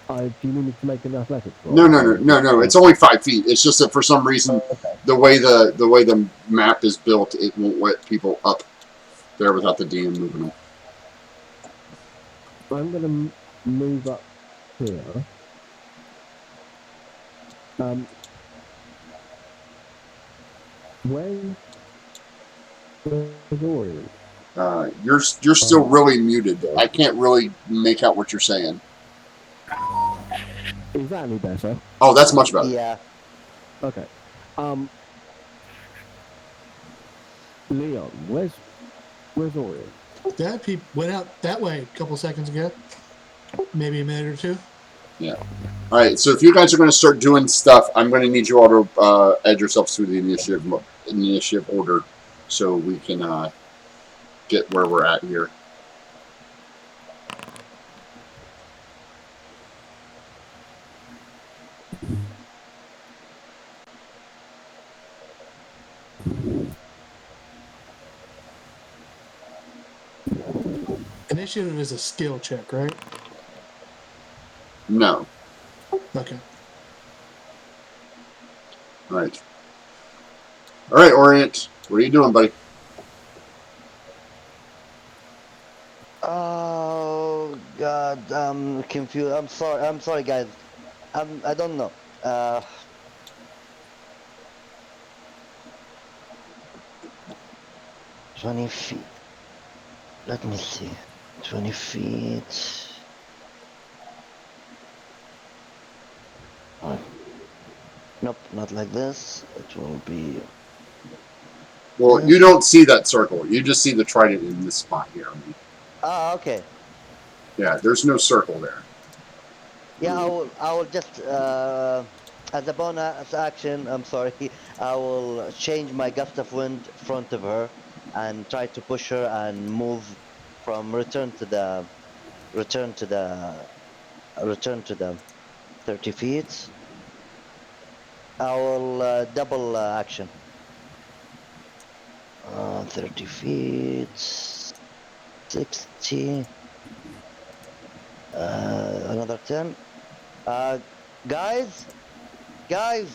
you need me to make an athletics roll? No. It's only 5 feet. It's just that for some reason, the way the map is built, it won't let people up there without the DM moving them. I'm going to move up here. Where's Orion? You're still really muted. I can't really make out what you're saying. Is that any better? Oh, that's much better. Yeah. Okay. Leon, where's Orion? That peep went out that way a couple seconds ago. Maybe a minute or two. Yeah. All right. So if you guys are going to start doing stuff, I'm going to need you all to add yourselves through the initiative order, so we can get where we're at here. Initiative is a skill check, right? No. Okay. All right. All right, Orient. What are you doing, buddy? Oh God, I'm confused. I'm sorry, guys. I don't know. 20 feet. Let me see. 20 feet. Oh. Nope, not like this. It will be. Well, you don't see that circle. You just see the trident in this spot here. Ah, okay. Yeah, there's no circle there. Yeah, I will just as a bonus action. I'm sorry. I will change my gust of wind in front of her and try to push her and move from return to the 30 feet. I will double action. 30 feet. 60. Another 10. Guys. Yeah.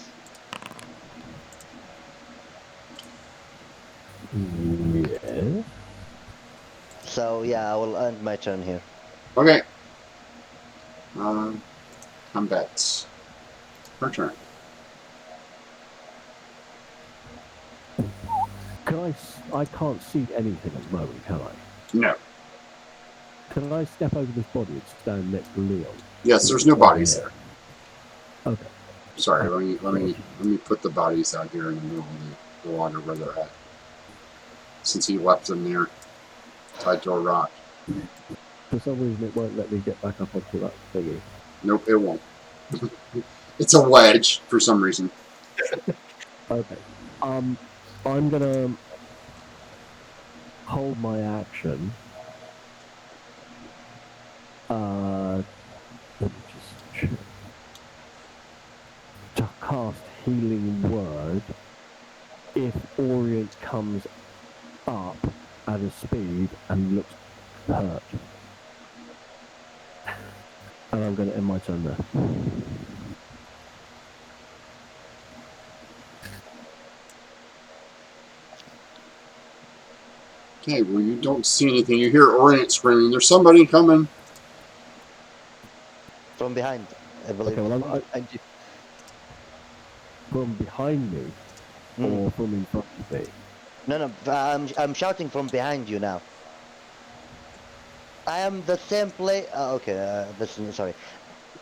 So yeah, I will end my turn here. Okay. Combat. Her turn. I can't see anything at the moment, can I? No. Can I step over this body and stand next to Leon? Yes, there's no bodies there. Okay. Sorry, let me put the bodies out here in the middle of the water where they're at. Since he left them there, tied to a rock. For some reason, it won't let me get back up onto that thingy. Nope, it won't. It's a wedge for some reason. Okay. I'm gonna hold my action. Let me just check. To cast Healing Word if Orient comes up at a speed and looks hurt. And I'm going to end my turn there. Okay, well, you don't see anything. You hear Orient screaming, "There's somebody coming!" From behind, I believe. Okay, well, And you- from behind me Mm. or from in front of me. No, no, I'm shouting from behind you now. I am the same play. Okay, sorry.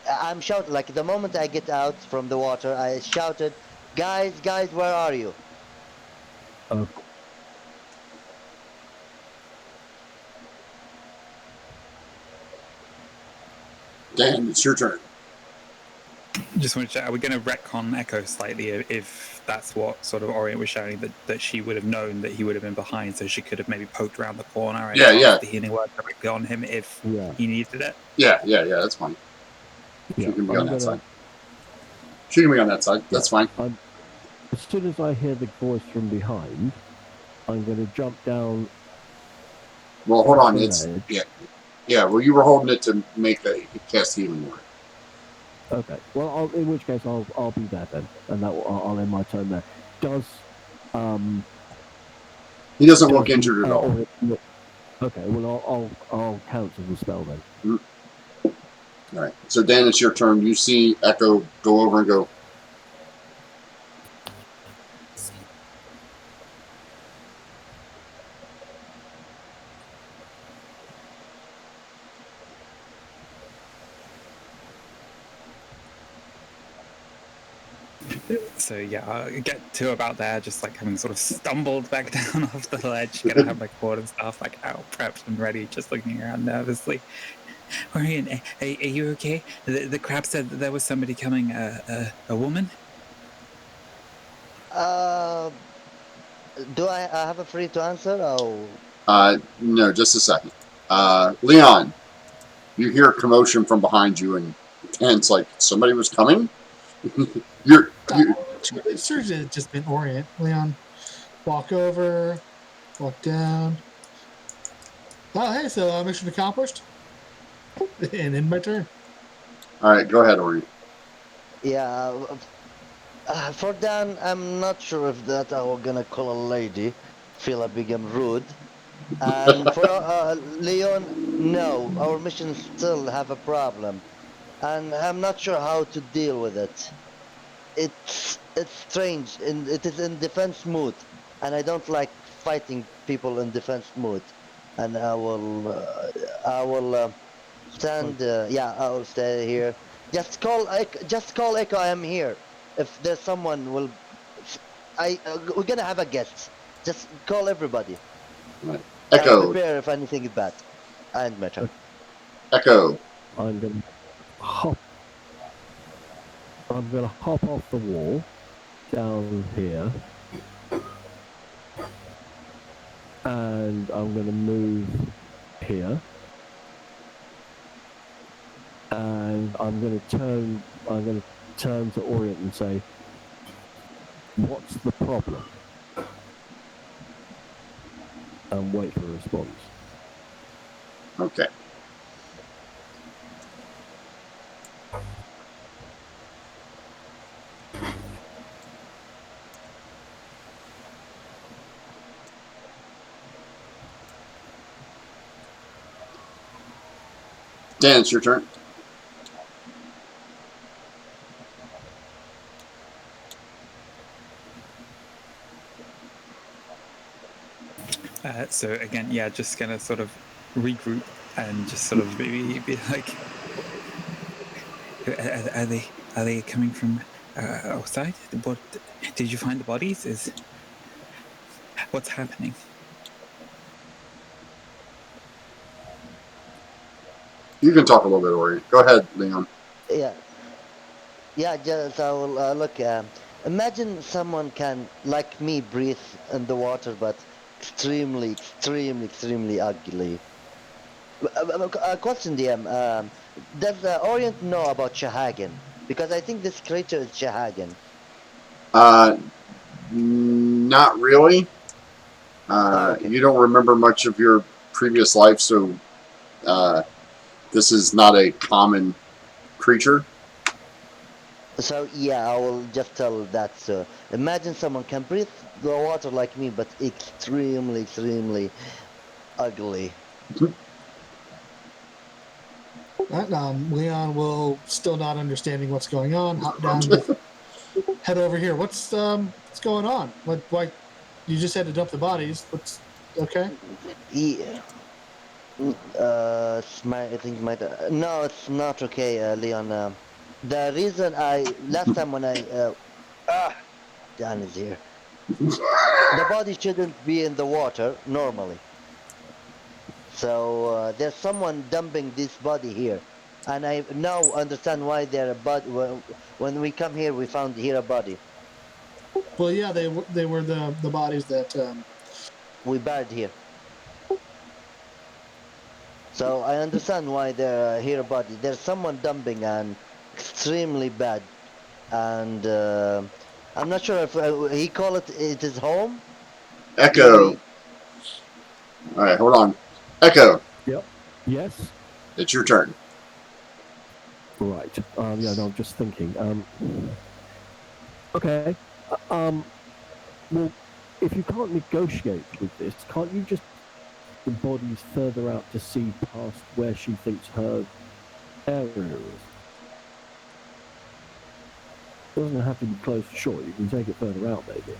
I'm shouting like the moment I get out from the water, I shouted, "Guys, guys, where are you?" Uh, Dan, it's your turn. Just want to check, are we going to retcon Echo slightly if that's what sort of Orient was shouting, that she would have known that he would have been behind, so she could have maybe poked around the corner and cast the healing word directly on him if he needed it? Yeah, that's fine. Yeah, She can be on that gonna, side. She can be on that side. That's fine. As soon as I hear the voice from behind, I'm going to jump down. Well, hold on. the It's ledge. yeah. Well, you were holding it to make a cast healing word. Okay. Well, in which case I'll be there then, and I'll end my turn there. Does He doesn't look injured at all. Okay. Well, I'll cancel the spell then. All right. So Dan, it's your turn. You see Echo go over and go. So yeah, I get to about there, just like having sort of stumbled back down off the ledge, gonna have my cord and stuff like out, prepped and ready, just looking around nervously. Orion, are you okay? The crab said that there was somebody coming, a woman? Do I have a free to answer? Oh, No, just a second. Leon, you hear a commotion from behind you, and Dan's like, somebody was coming. you It sure did just been Orient. Leon, walk over, walk down. Oh, hey, so mission accomplished. And in my turn. All right, go ahead, Orient. yeah. For Dan, I'm not sure if that I was gonna call a lady. Feel I became rude. And for Leon, no, our missions still have a problem, and I'm not sure how to deal with it. It's strange, and it is in defense mood, and I don't like fighting people in defense mood. And I will stand. Yeah, I will stay here. Just call Echo. I am here. If there's someone will, we're gonna have a guest. Just call everybody. Right. And Echo, prepare if anything is bad. And my turn. Echo. I'm going to hop. I'm going to hop off the wall down here, and I'm going to move here, and I'm going to turn. I'm going to turn to Orient and say, "What's the problem?" And wait for a response. Okay. Dan, it's your turn. So again, yeah, just gonna sort of regroup and just sort of maybe be like, are they coming from outside? What did you find the bodies? Is what's happening? You can talk a little bit, Orient. Go ahead, Leon. Yeah. Yeah, just I will look. Imagine someone can, like me, breathe in the water, but extremely ugly. Question, DM. Does Orient know about Shahagan? Because I think this creature is Shahagan. Not really. Okay. You don't remember much of your previous life, so this is not a common creature. So yeah, I will just tell that. Imagine someone can breathe the water like me, but extremely ugly. Right, Leon will, still not understanding what's going on, hop down and head over here. What's going on? Why you just had to dump the bodies? What's okay? Yeah. I think my. No, it's not okay, Leon. The reason last time when Dan is here. The body shouldn't be in the water normally. So there's someone dumping this body here, and I now understand why they're a body. When we come here, we found here a body. Well, yeah, they were the bodies that We buried here. So I understand why they're here a body. There's someone dumping and extremely bad, and I'm not sure if he call it his home. Echo. All right, hold on. Echo, Yep. Yes. it's your turn. Right. Yeah. No, I'm just thinking. Okay. Well, if you can't negotiate with this, can't you just the bodies further out to see past where she thinks her area is? Doesn't have to be close to shore. You can take it further out, maybe.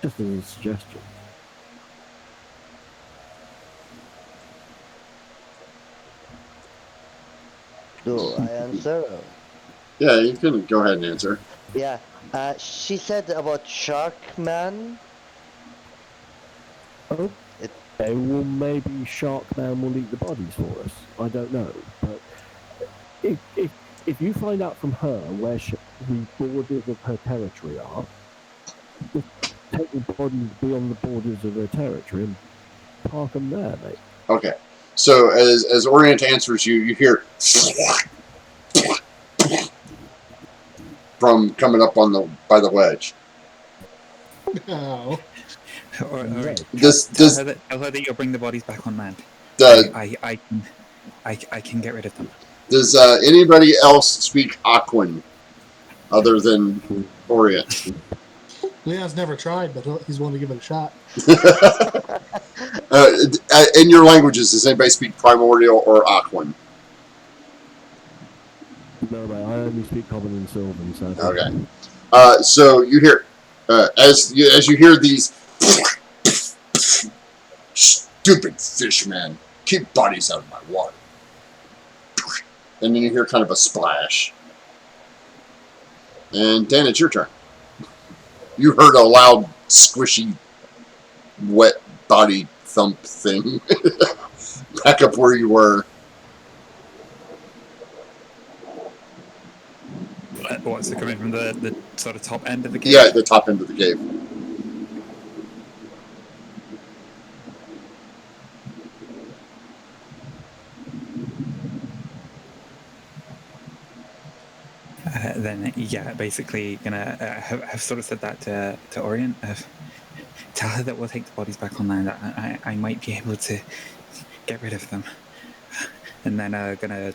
Just as a suggestion. Do I answer? Yeah, you can go ahead and answer. Yeah. She said about Shark Man. Okay, well, maybe Sharkman will eat the bodies for us. I don't know, but if you find out from her where the borders of her territory are, just take the bodies beyond the borders of her territory and park them there, mate. Okay. So as Orient answers you, you hear from coming up by the wedge. oh, Or Right. tell her that you'll bring the bodies back on land. I can get rid of them. Does anybody else speak Aquan other than Orient? Leon's never tried, but he's willing to give it a shot. In your languages, does anybody speak Primordial or Aquan? No, mate, I only speak Common and Sylvan, so. Okay. So you hear, as you hear these, stupid fish, man, keep bodies out of my water. And then you hear kind of a splash. And Dan, it's your turn. You heard a loud, squishy, wet body thump thing. Back up where you were. What's it coming from the sort of top end of the cave? Yeah, at the top end of the cave. Then yeah, basically gonna have sort of said that to Orient. Tell her that we'll take the bodies back on land. I might be able to get rid of them. And then gonna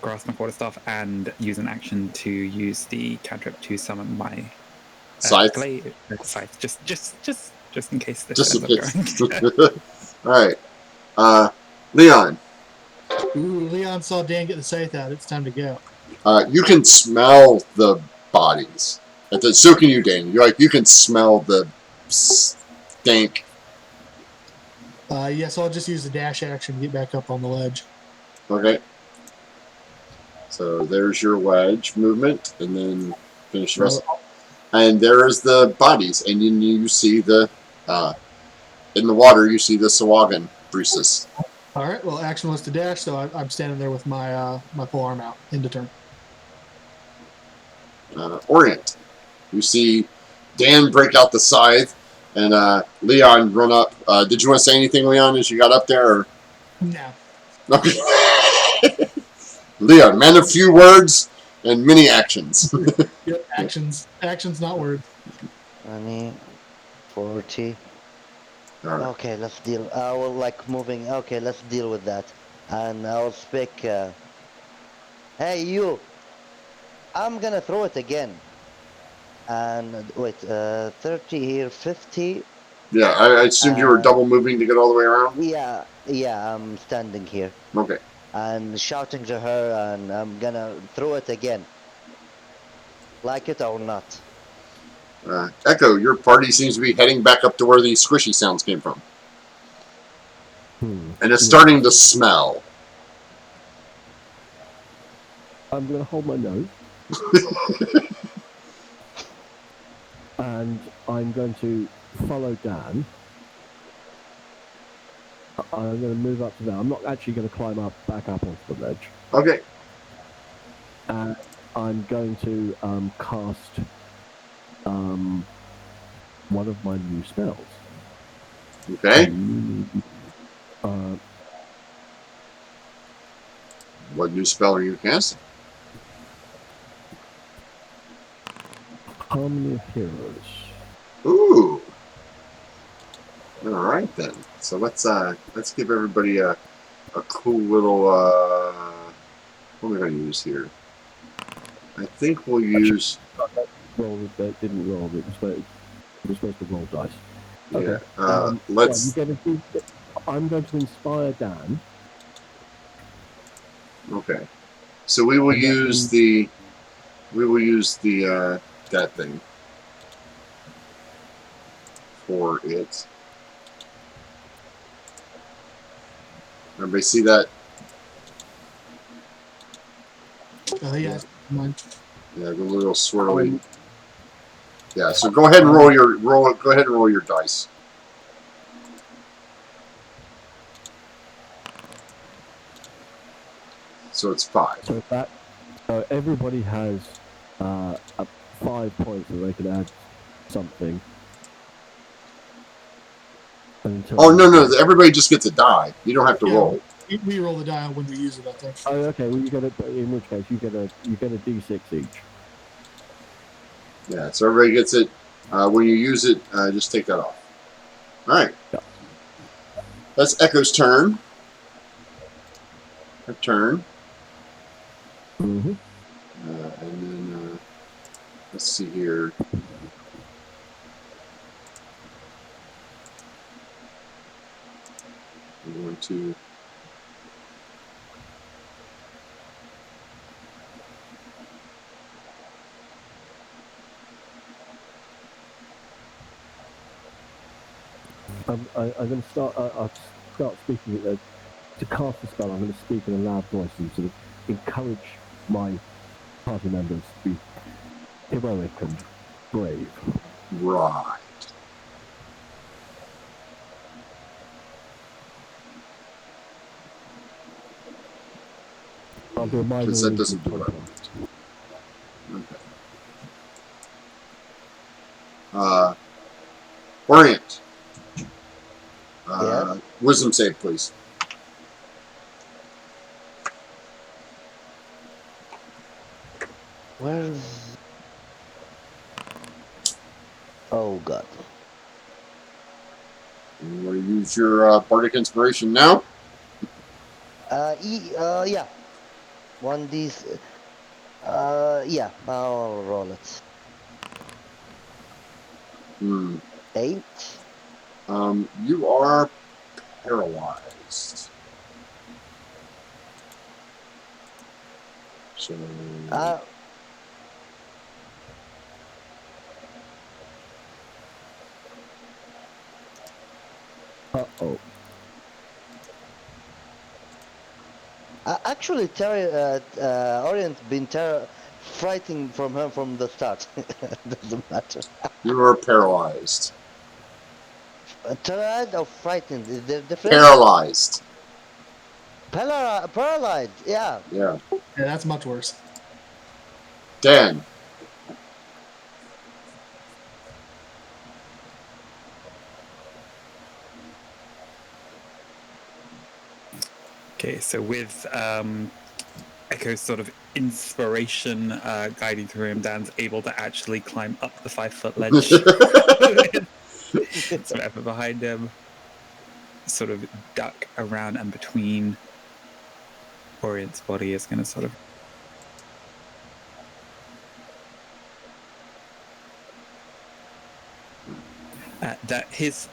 grasp my quarterstaff and use an action to use the cantrip to summon my Scythe. Scythe. Just in case this Just in ends up case. going. Alright. Leon. Ooh, Leon saw Dan get the scythe out. It's time to go. You can smell the bodies. So can you, Dan. You can smell the stank. So I'll just use the dash action to get back up on the ledge. Okay. So there's your wedge movement, and then finish the rest. And there's the bodies, and then you see the in the water. You see the Sawagan priestess. All right. Well, action was to dash, so I'm standing there with my my pole arm out. End of turn. Orient. You see Dan break out the scythe, and Leon run up. Did you want to say anything, Leon, as you got up there? Or? No. Okay. Leon, man of few words and many actions. Yep, actions, not words. 20, 40. Right. Okay, let's deal. I will moving. Okay, let's deal with that. And I'll speak. Hey, you! I'm gonna throw it again. And wait, 30 here, 50. Yeah, I assumed you were double moving to get all the way around. Yeah, I'm standing here Okay. and shouting to her, and I'm gonna throw it again. Like it or not. Echo, your party seems to be heading back up to where these squishy sounds came from. And it's starting to smell. I'm going to hold my nose. And I'm going to follow Dan. I'm going to move up to there. I'm not actually going to climb back up onto the ledge. Okay. And I'm going to cast one of my new spells. Okay. What new spell are you casting? Harmony of Heroes. Ooh. All right then. So let's give everybody a cool little what am I going to use here? I think we'll use. Roll that didn't roll. It was supposed to roll dice. Okay. Yeah. Let's. I'm going to inspire Dan. Okay. So we will use the. We will use the that thing for it. Everybody see that? Yeah. Mine. Yeah, the little swirly. Yeah. So go ahead and roll your Go ahead and roll your dice. So it's 5. So that everybody has 5 points, so they can add something. Oh no! Everybody just gets a die. You don't have to roll. We roll the die when we use it, I think. Oh, okay. Well, in which case you get a D6 each. Yeah. So everybody gets it. When you use it, just take that off. All right. Yeah. That's Echo's turn. Her turn. Mm-hmm. And then let's see here. I'm going to. I'm going to start. I'll start speaking to cast the spell. I'm going to speak in a loud voice and sort of encourage my party members to be heroic and brave. Right. I'll do a minor. Because that doesn't do it. Okay. Orient. Yes? Wisdom save, please. Where's... Oh god. You want to use your bardic inspiration now? Yeah. 1d... yeah, I'll roll it. 8? You are paralyzed. So... Uh-oh. Actually, Orient been frightened from her from the start. Doesn't matter. You are paralyzed. Terrified or frightened? Is there difference? Paralyzed. Paralyzed, yeah. Yeah. Yeah, that's much worse. Dan. Okay, so with Echo's sort of inspiration guiding through him, Dan's able to actually climb up the 5-foot ledge. Some effort behind him. Sort of duck around and between. Orient's body is going to sort of... that his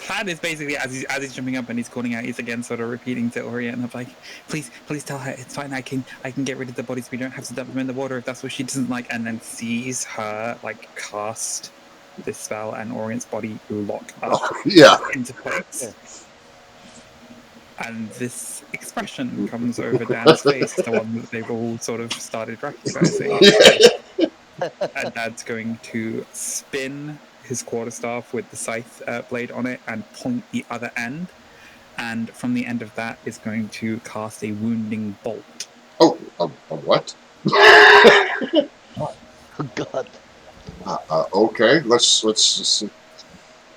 plan is basically as he's jumping up and he's calling out, he's again sort of repeating to Orient of like, please tell her it's fine. I can get rid of the bodies. We don't have to dump them in the water if that's what she doesn't like. And then sees her like cast this spell and Orient's body lock up Yeah. into place. And this expression comes over Dan's face, the one that they've all sort of started recognizing. And Dad's going to spin his quarterstaff with the scythe blade on it and point the other end. And from the end of that is going to cast a wounding bolt. Oh, a what? Oh God. Okay, let's just see.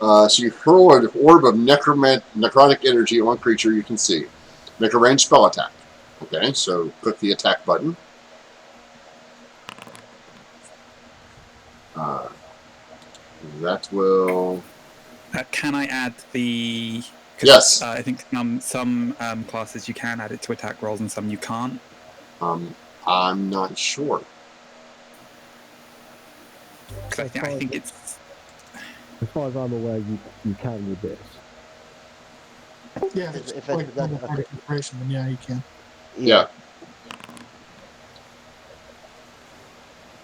So you hurl an orb of necrotic energy on one creature you can see. Make a ranged spell attack. Okay, so click the attack button. That will... Can I add the... Yes. I think some classes you can add it to attack rolls and some you can't. I'm not sure. Because I think it's... As far as I'm aware, you can with this. Yeah, If it's it's like that- normal bardic inspiration, then yeah, you can. Yeah.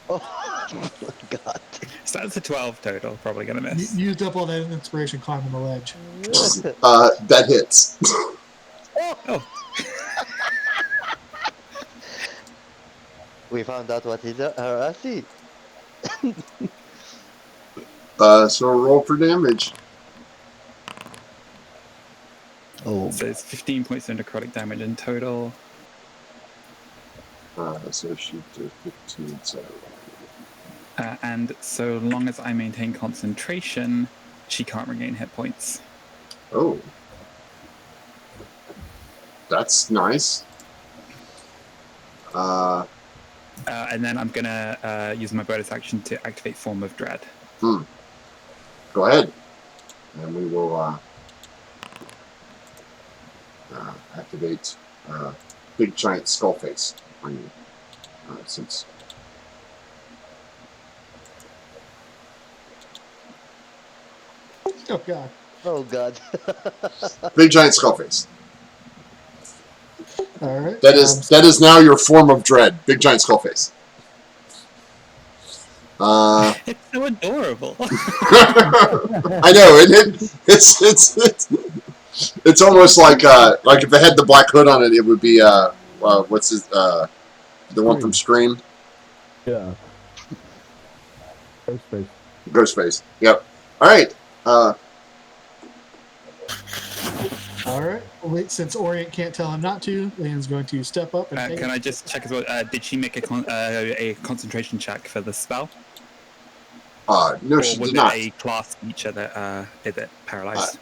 Oh God. So that's a 12 total, probably going to You miss. used up all that inspiration climbing the ledge. That hits. Oh, We found out what is her AC. So roll for damage. Oh. so it's 15 points of necrotic damage in total. So she did 15, so... And so long as I maintain concentration, she can't regain hit points. Oh. That's nice. And then I'm going to use my bonus action to activate Form of Dread. Go ahead. And we will activate Big Giant Skull Face on you. Since... Oh God. Oh God. Big Giant Skull Face. All right. That is now your form of dread. Big Giant Skull Face. It's so adorable. I know, it's almost like if it had the black hood on it, it would be what's his the one from Scream? Yeah. Ghostface. Ghostface. Yep. All right. All right. Well, wait, since Orient can't tell him not to, Leon's going to step up and take Can it. I just check as well? Did she make a concentration check for the spell? No, Or she was did it not. a class feature that paralyzed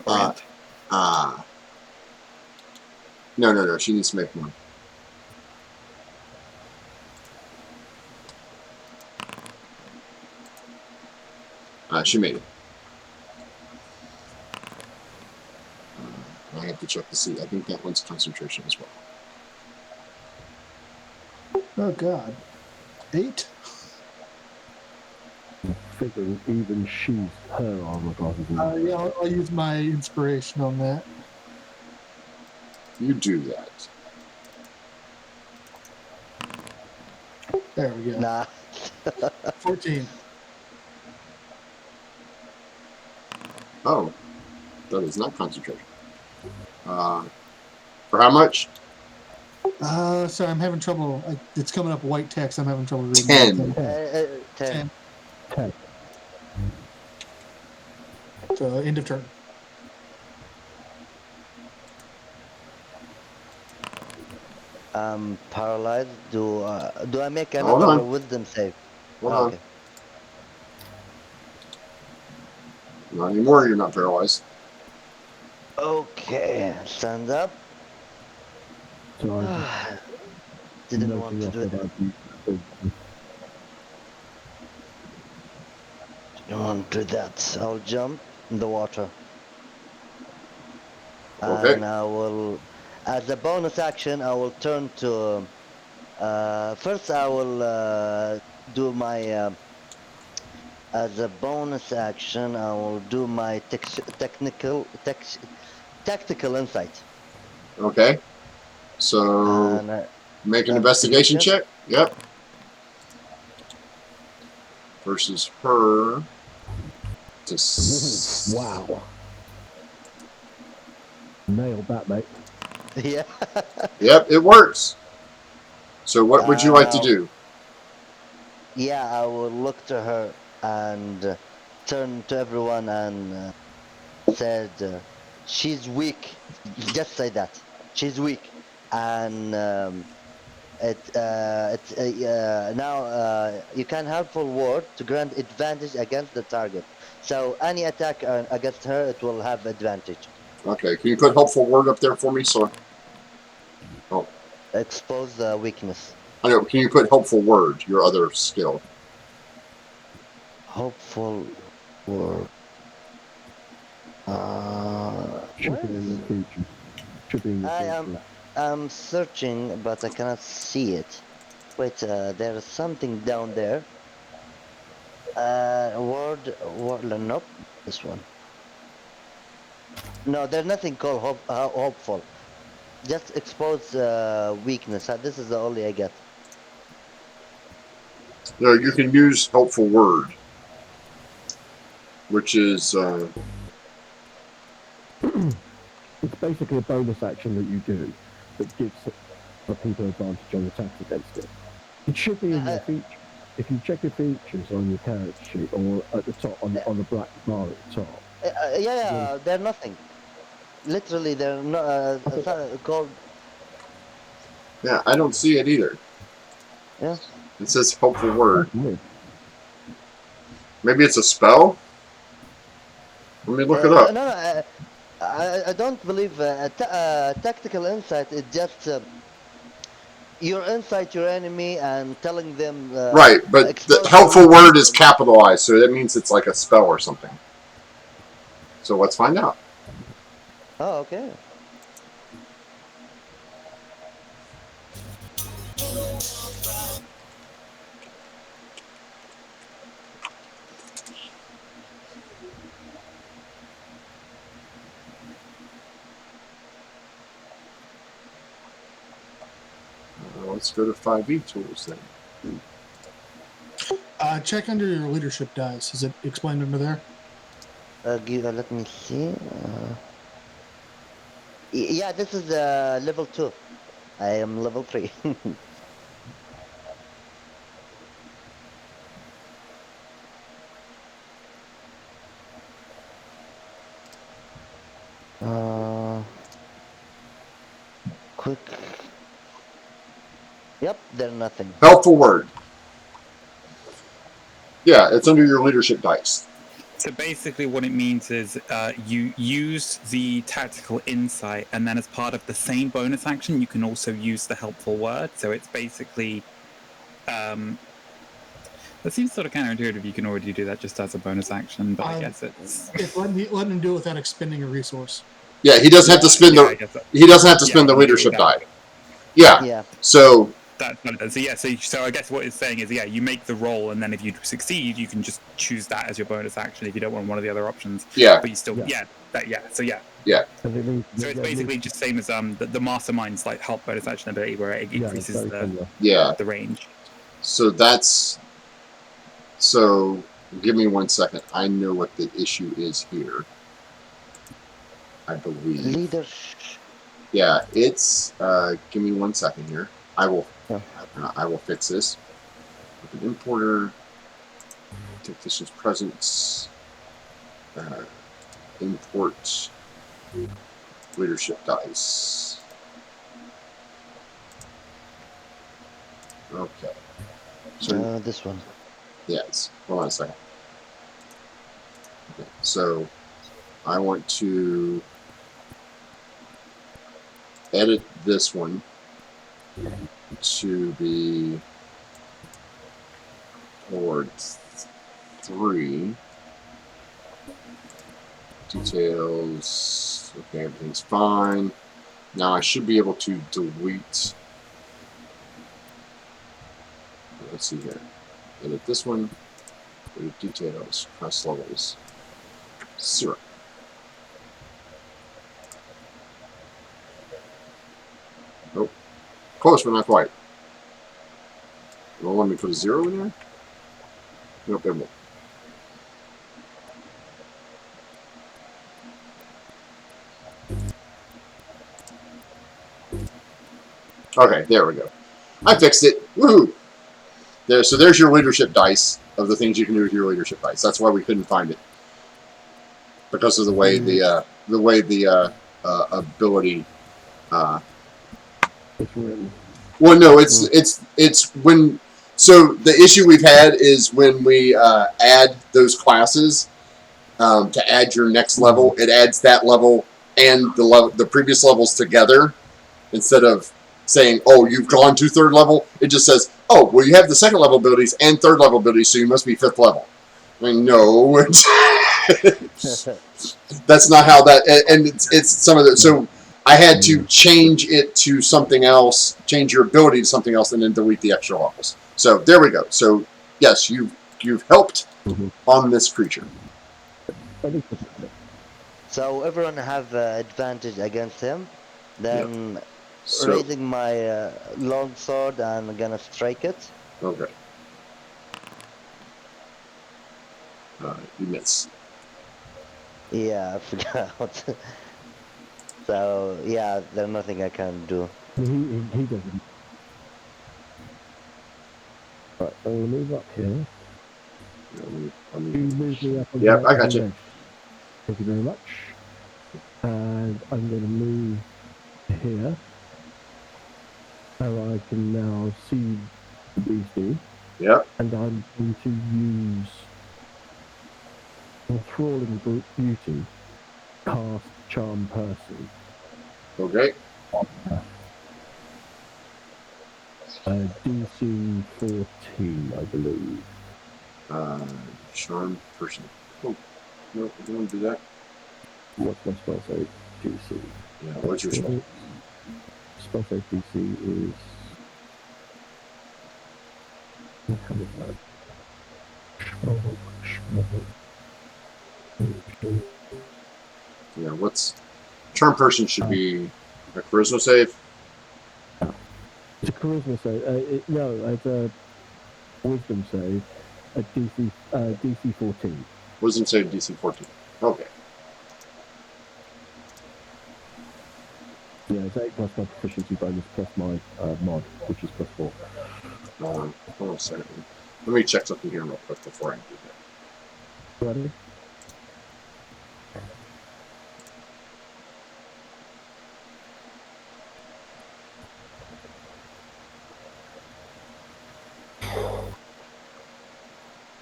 No. She needs to make one. She made it. I have to check to see. I think that one's concentration as well. Oh God. 8. Figuring even her armor classes. Yeah, I'll use my inspiration on that. You do that. There we go. Nah. 14. Oh, that is not concentration. For how much? Sorry, I'm having trouble. It's coming up white text. I'm having trouble reading. 10. Everything. 10. 10. So end of turn. I'm paralyzed. Do I make Hold another on. wisdom save? Hold on. Okay. Not anymore. You're not paralyzed. Okay. Stand up. So I Didn't want to do it. Didn't want to do that. I'll jump in the water. Okay. And I will, as a bonus action, I will turn to. First, I will do my As a bonus action, I will do my tactical insight. Okay. So And make an investigation investigation. check. Yep. Versus her. Wow. Nailed that, mate. Yeah. Yep, it works. So what would you And like to do? yeah, I will look to her and turn to everyone and said, "She's weak." Just say that. She's weak, and now you can helpful word to grant advantage against the target. So any attack against her, it will have advantage. Okay, can you put helpful word up there for me? So, oh, Expose the weakness. I know. Can you put helpful word? Your other skill. Hopeful word. Should be in your features. Should be in your I features. am searching, but I cannot see it. Wait, there is something down there. Word, nope, this one. No, there's nothing called hopeful. Just expose weakness. This is the only I get. No, you can use helpful word, which is It's basically a bonus action that you do that gives the people advantage on attacks against it. It should be in your feature. If you check your features on your character sheet or at the top on the black bar at the top. Yeah, they're nothing. Literally, they're not called. yeah. I don't see it either. Yeah. It says helpful word. Weird. Maybe it's a spell. Let me look it No, up. no, no. I don't believe tactical insight is just your insight your enemy and telling them Right, but the expose their helpful weakness. word is capitalized, so that means it's like a spell or something. So let's find out. Oh, okay. Let's go to 5e tools then. Check under your leadership dice. Is it explained under there? Let me see. Yeah, this is level 2. I am level 3. Quick. Yep, they're nothing. Helpful word. Yeah, it's under your leadership dice. So basically, what it means is you use the tactical insight, and then as part of the same bonus action, you can also use the helpful word. So it's basically that seems sort of counterintuitive. You can already do that just as a bonus action, but I guess it's Letting him do it without expending a resource. Yeah, he doesn't have to spend yeah, the I guess he doesn't have to yeah, spend the you can do it leadership without. die. Yeah. Yeah. So That's what it does. So yeah, so I guess what it's saying is you make the roll, and then if you succeed, you can just choose that as your bonus action if you don't want one of the other options. yeah, But you still yeah. So it's basically just same as the mastermind's like help bonus action ability where it increases the range. So that's so. Give me 1 second. I know what the issue is here. I believe. Leadership. Yeah, it's. Give me 1 second here. I will fix this. With an importer, tactician's presence, import leadership dice. Okay. So This one. yes. Hold on a second. Okay. So I want to edit this one to be toward 3 details. Okay, everything's fine. Now I should be able to delete. Let's see here. Edit this one. Details, class levels, 0. Nope. Close, but not quite. You don't want me to put a 0 in there? Nope, it won't. Okay, there we go. I fixed it. Woohoo! There, so there's your leadership dice of the things you can do with your leadership dice. That's why we couldn't find it, because of the way the ability. It's written. Well, no, it's when. So the issue we've had is when we add those classes to add your next level, it adds that level and the previous levels together instead of saying, "Oh, you've gone to 3rd level." It just says, "Oh, well, you have the 2nd level abilities and 3rd level abilities, so you must be 5th level." I mean, no, that's not how that. And it's some of the. So I had to change it to something else, change your ability to something else, and then delete the extra levels. So there we go. So yes, you've helped on this creature. So everyone have advantage against him. Then So raising my long sword and I'm gonna strike it. okay, you miss. Yeah, I forgot. So yeah, there's nothing I can do. He doesn't. Right, so we'll move up here. You move me up. Yep, I got you. Thank you very much. And I'm going to move here. So I can now see the beastie. Yep. And I'm going to use Enthralling Beauty, cast Charm Person. Okay. DC 14, I believe. Charm Person. Oh, no, I don't want to do that. What's my spell save? DC. Yeah, what's your spell? Spell save DC is... Yeah, what's... Charm Person should be a charisma save? It's a charisma save. No, it's a wisdom save. A DC 14. Wisdom save DC 14. Okay. Yeah, it's 8 plus my proficiency bonus plus my mod, which is plus 4. Hold on a second. Let me check something here real quick before I do that. Ready?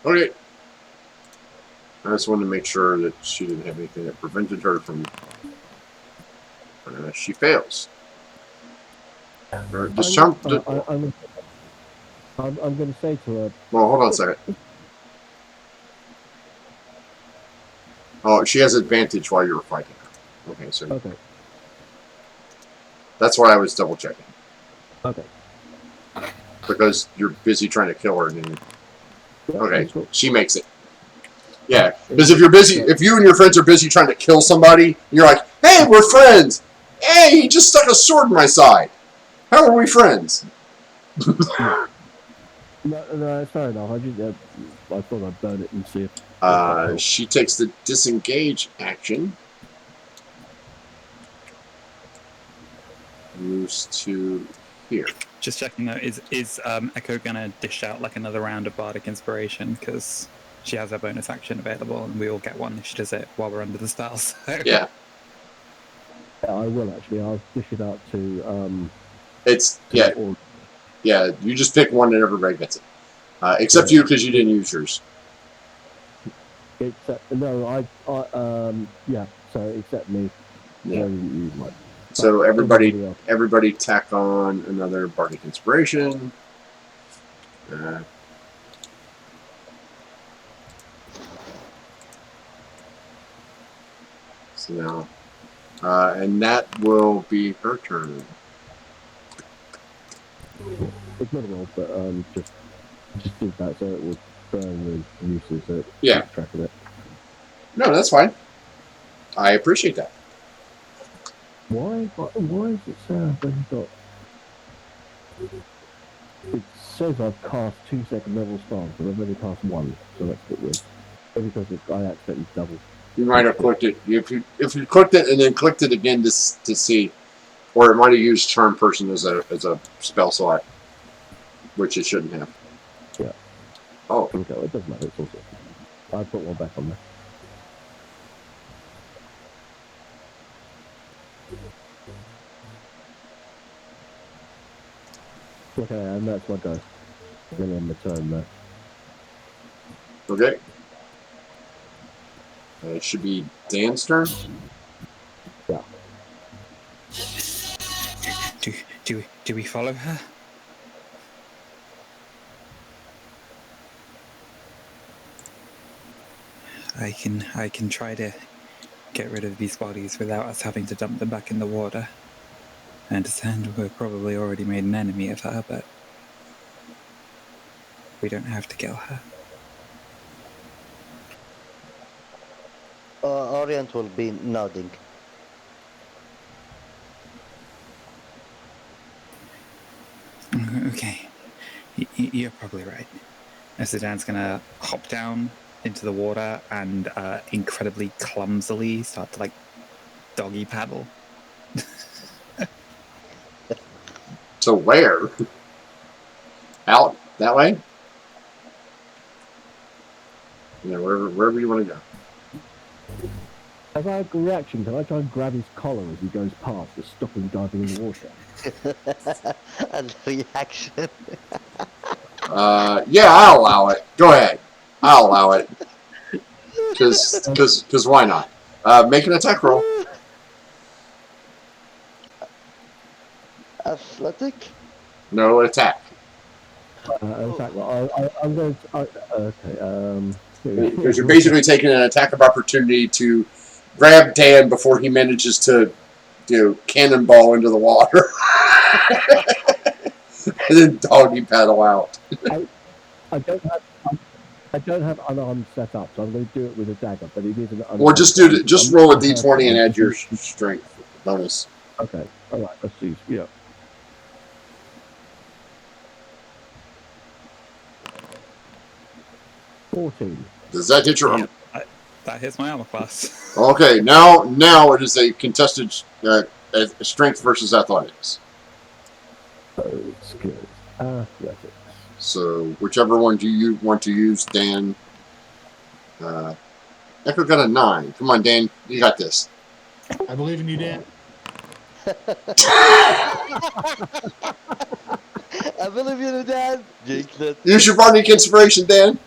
Okay. I just wanted to make sure that she didn't have anything that prevented her from... she fails. Just charm... I'm going to say to her... Well, hold on a second. Oh, she has advantage while you're fighting her. Okay, so... Okay. That's why I was double checking. Okay. Because you're busy trying to kill her and then... Okay, Cool. she makes it. Yeah, because if you're busy, if you and your friends are busy trying to kill somebody, you're like, "Hey, we're friends. Hey, he just stuck a sword in my side. How are we friends?" No, it's fair enough. I thought I'd burn it and see if... She takes the disengage action. Moves to here. Just checking though, is Echo gonna dish out like another round of Bardic Inspiration because she has her bonus action available, and we all get one if she does it while we're under the spell. So. Yeah. Yeah, I will actually. I'll dish it out to... It's... Yeah. Yeah, you just pick one and everybody gets it. Except you, because you didn't use yours. Except... No, yeah, so except me. Yeah. Use mine. So everybody tack on another Bardic Inspiration. So now, and that will be her turn. It's not a roll, but just do that so it will throwing the uses that Yeah. keep track of it. No, that's fine. I appreciate that. Why is it say I've only got... It says I've cast 2 second level spells, but I've only cast 1, so that's a bit weird. Maybe because I accidentally double. You might have clicked it. If you clicked it and then clicked it again to see, or it might have used Charm Person as a spell slot, which it shouldn't have. Yeah. Oh. Okay, well, it doesn't matter. It's also... I put one back on there. Okay, and that's my go. I'm going to end my turn there. Okay. It should be Dan's turn. Yeah. Do we follow her? I can try to get rid of these bodies without us having to dump them back in the water. I understand we've probably already made an enemy of her, but we don't have to kill her. Orient will be nodding. Okay, you're probably right. Dan's gonna hop down into the water and incredibly clumsily start to doggy paddle. To where? Out that way? Yeah, wherever you want to go. As I have a reaction, can I try and grab his collar as he goes past to stop him diving in the water? A reaction. Yeah, I'll allow it. Go ahead. I'll allow it. Because why not? Make an attack roll. Athletic? No attack. Attack. I'm going to... okay, Because you're basically taking an attack of opportunity to grab Dan before he manages to, cannonball into the water. And then doggy paddle out. I don't have unarmed set up, so I'm going to do it with a dagger. But it is an unarmed. Or just roll a d20 and add your strength bonus. Okay. All right. Let's see. Yeah. Does that hit your armor? That hits my armor class. Okay, now it is a contested strength versus athletics. Skills. Athletics. So whichever one do you want to use, Dan? Echo got a 9. Come on, Dan, you got this. I believe in you, Dan. I believe in you, Dan. Jinx it. Use your bardic inspiration, Dan.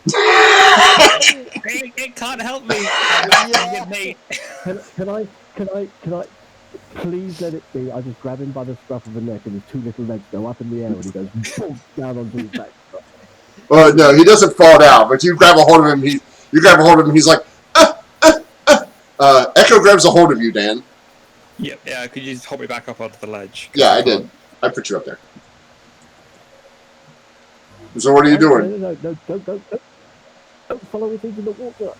It can't help me. Can I please let it be? I just grab him by the scruff of the neck and his 2 little legs go up in the air and he goes boom, down onto his back. No, he doesn't fall down, but you grab a hold of him. He's like, Echo grabs a hold of you, Dan. Yeah. Could you just hold me back up onto the ledge? Yeah, I did. I put you up there. So what are you doing? No, don't follow me into the water.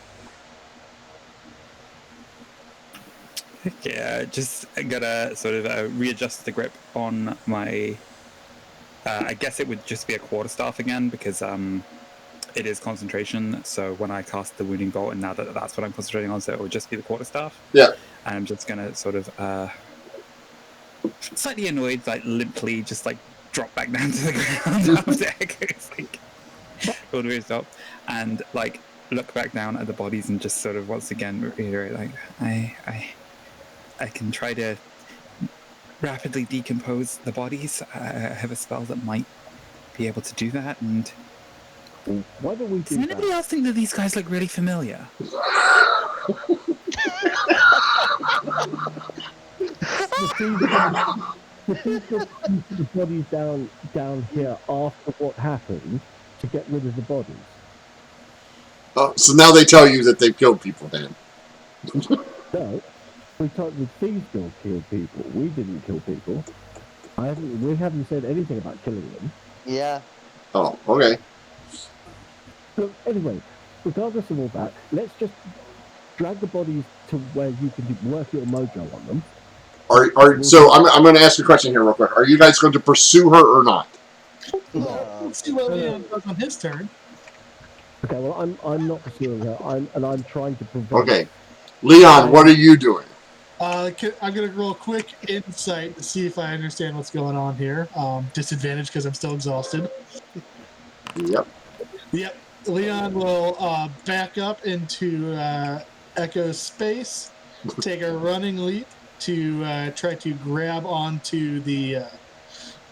Yeah, just gotta sort of readjust the grip on my... I guess it would just be a quarterstaff again, because it is concentration, so when I cast the Wounding Bolt, and now that's what I'm concentrating on, so it would just be the quarterstaff. Yeah. And I'm just gonna sort of... slightly annoyed, limply, just drop back down to the ground after Echo's all the way stop, and look back down at the bodies and just sort of once again reiterate I can try to rapidly decompose the bodies. I have a spell that might be able to do that, and why don't we do does anybody else think that these guys look really familiar? The bodies down here after what happened to get rid of the bodies. Oh, so now they tell you that they've killed people, Dan. No, we thought the thieves killed people. We didn't kill people. We haven't said anything about killing them. Yeah. Oh, okay. So anyway, regardless of all that, let's just drag the bodies to where you can work your mojo on them. So I'm going to ask you a question here real quick. Are you guys going to pursue her or not? Let's see what Leon does on his turn. Okay, well I'm not pursuing her. I'm trying to prevent. Okay, Leon, what are you doing? I'm gonna roll a quick insight to see if I understand what's going on here. Disadvantage because I'm still exhausted. Yep. Yep. Leon will back up into Echo's space, take a running leap to try to grab onto the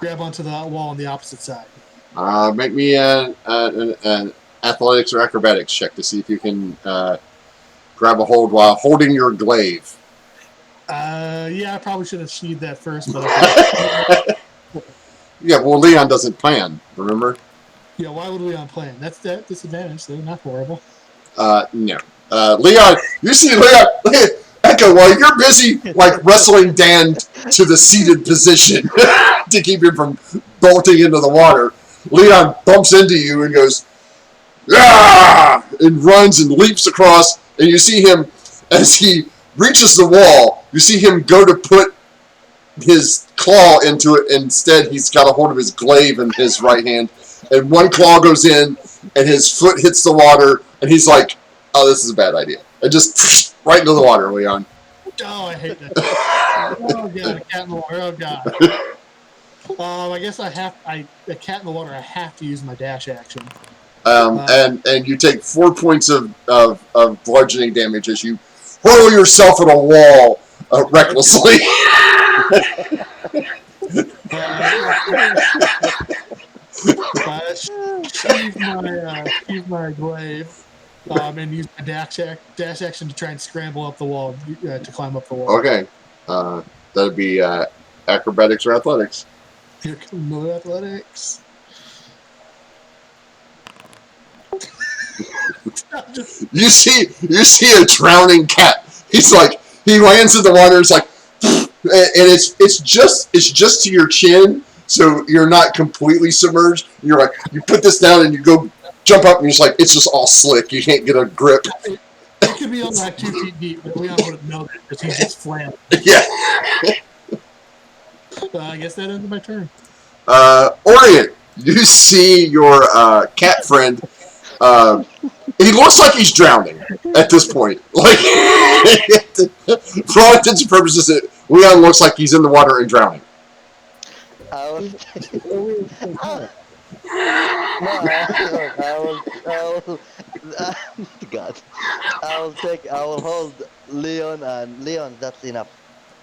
wall on the opposite side. Make me an athletics or acrobatics check to see if you can grab a hold while holding your glaive. Yeah, I probably should have sheathed that first, but Yeah, well, Leon doesn't plan, remember? yeah, why would Leon plan? That's that disadvantage, so not horrible. No. Leon, you see Leon, Echo, while you're busy, like, wrestling Dan to the seated position to keep him from bolting into the water, Leon bumps into you and goes, "Ah!" and runs and leaps across, and you see him, as he reaches the wall, you see him go to put his claw into it. Instead, he's got a hold of his glaive in his right hand, and one claw goes in, and his foot hits the water, and he's like, "Oh, this is a bad idea." And just right into the water, Leon. Oh, I hate that. Oh god, a cat in the water. Oh god. I guess a cat in the water. I have to use my dash action. And you take 4 points of bludgeoning damage as you hurl yourself at a wall recklessly. Sheathe my glaive, and use my dash action to try and scramble up the wall to climb up the wall. Okay, that'd be acrobatics or athletics. Here come no athletics. You see a drowning cat. He's like, he lands in the water. It's like, and it's just to your chin, so you're not completely submerged. You're like, you put this down and you go jump up, and it's just all slick. You can't get a grip. It could be only like 2 feet deep, but Leon wouldn't know that because he's just flat. Yeah. I guess that ends my turn. Orient, you see your cat friend. He looks like he's drowning at this point. Like, for all intents and purposes, Leon looks like he's in the water and drowning. I will God. I will hold Leon, and Leon, that's enough.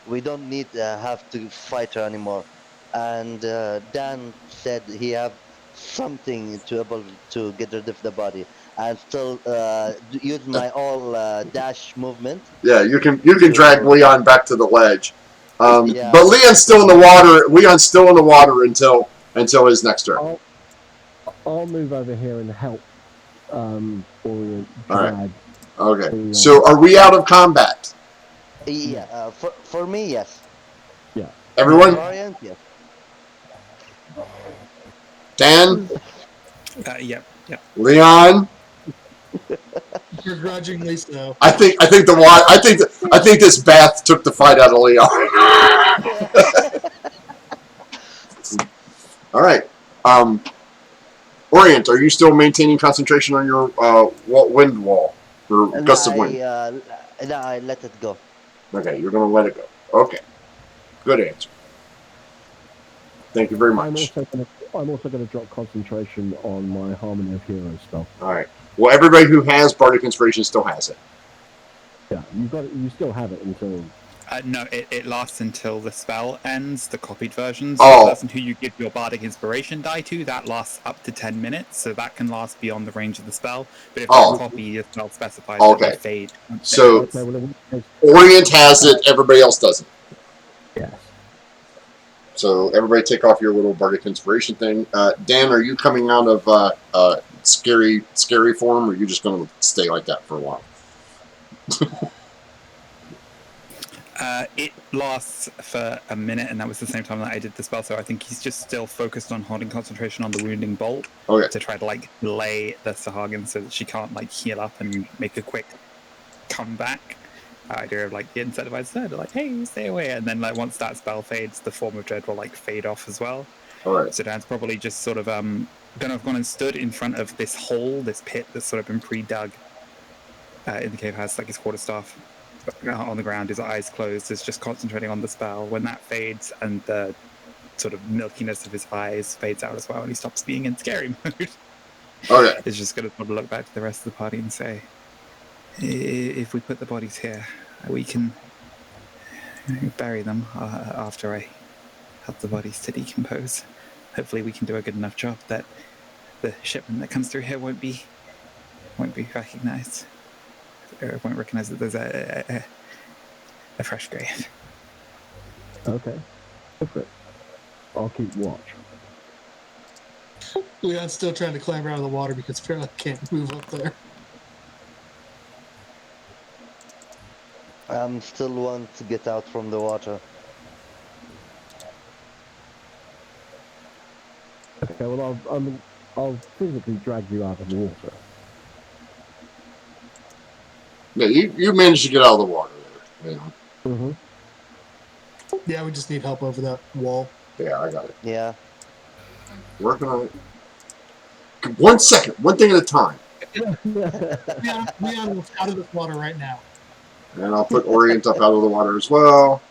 We don't need have to fight her anymore. And Dan said he have something to able to get rid of the body. And still use my all dash movement. Yeah, you can drag Leon back to the ledge. Yeah. But Leon's still in the water. Leon's still in the water until his next turn. I'll move over here and help Orient All drag. right. Okay. So are we out of combat? Yeah. For me, yes. Yeah. Everyone? Orient, yes. Dan? Yep. Leon? Begrudgingly so. I think this bath took the fight out of Leon. All right. Orient, are you still maintaining concentration on your wind wall or gust of wind? No, I let it go. Okay, you're going to let it go. Okay. Good answer. Thank you very much. I'm also going to drop concentration on my Harmony of Heroes spell. All right. Well, everybody who has Bardic Inspiration still has it. Yeah, you still have it until. No, it lasts until the spell ends, the copied versions. Oh. The person who you give your Bardic Inspiration die to, that lasts up to 10 minutes, so that can last beyond the range of the spell. But if you copy the spell specifies, it will fade. So, Orient has it, everybody else doesn't. Yes. So, everybody take off your little Bardic Inspiration thing. Dan, are you coming out of scary form, or are you just going to stay like that for a while? It lasts for a minute, and that was the same time that I did the spell. So I think he's just still focused on holding concentration on the wounding bolt Okay. to try to like lay the Sahagin so that she can't like heal up and make a quick comeback. Idea of like the incentivized third, like, hey, stay away, and then like once that spell fades, the form of dread will like fade off as well. All right. So Dan's probably just sort of gonna have gone and stood in front of this hole, this pit that's sort of been pre-dug in the cave house, like his quarterstaff on the ground, his eyes closed, is just concentrating on the spell. When that fades and the sort of milkiness of his eyes fades out as well, and he stops being in scary mode, Okay. is just going to sort of look back to the rest of the party and say, if we put the bodies here, we can bury them after I help the bodies to decompose. Hopefully we can do a good enough job that the shipment that comes through here won't be recognized. Or won't recognize that there's a fresh grave. Okay. Go for it. I'll keep watch. Leon's still trying to climb out of the water because apparently can't move up there. I'm still want to get out from the water. Okay, well, I'll physically drag you out of the water. Yeah, you managed to get out of the water there. Yeah. Mm-hmm. Yeah, we just need help over that wall. Yeah, I got it. Yeah. Working on it. 1 second. One thing at a time. Leon, out of the water right now. And I'll put Orient up out of the water as well.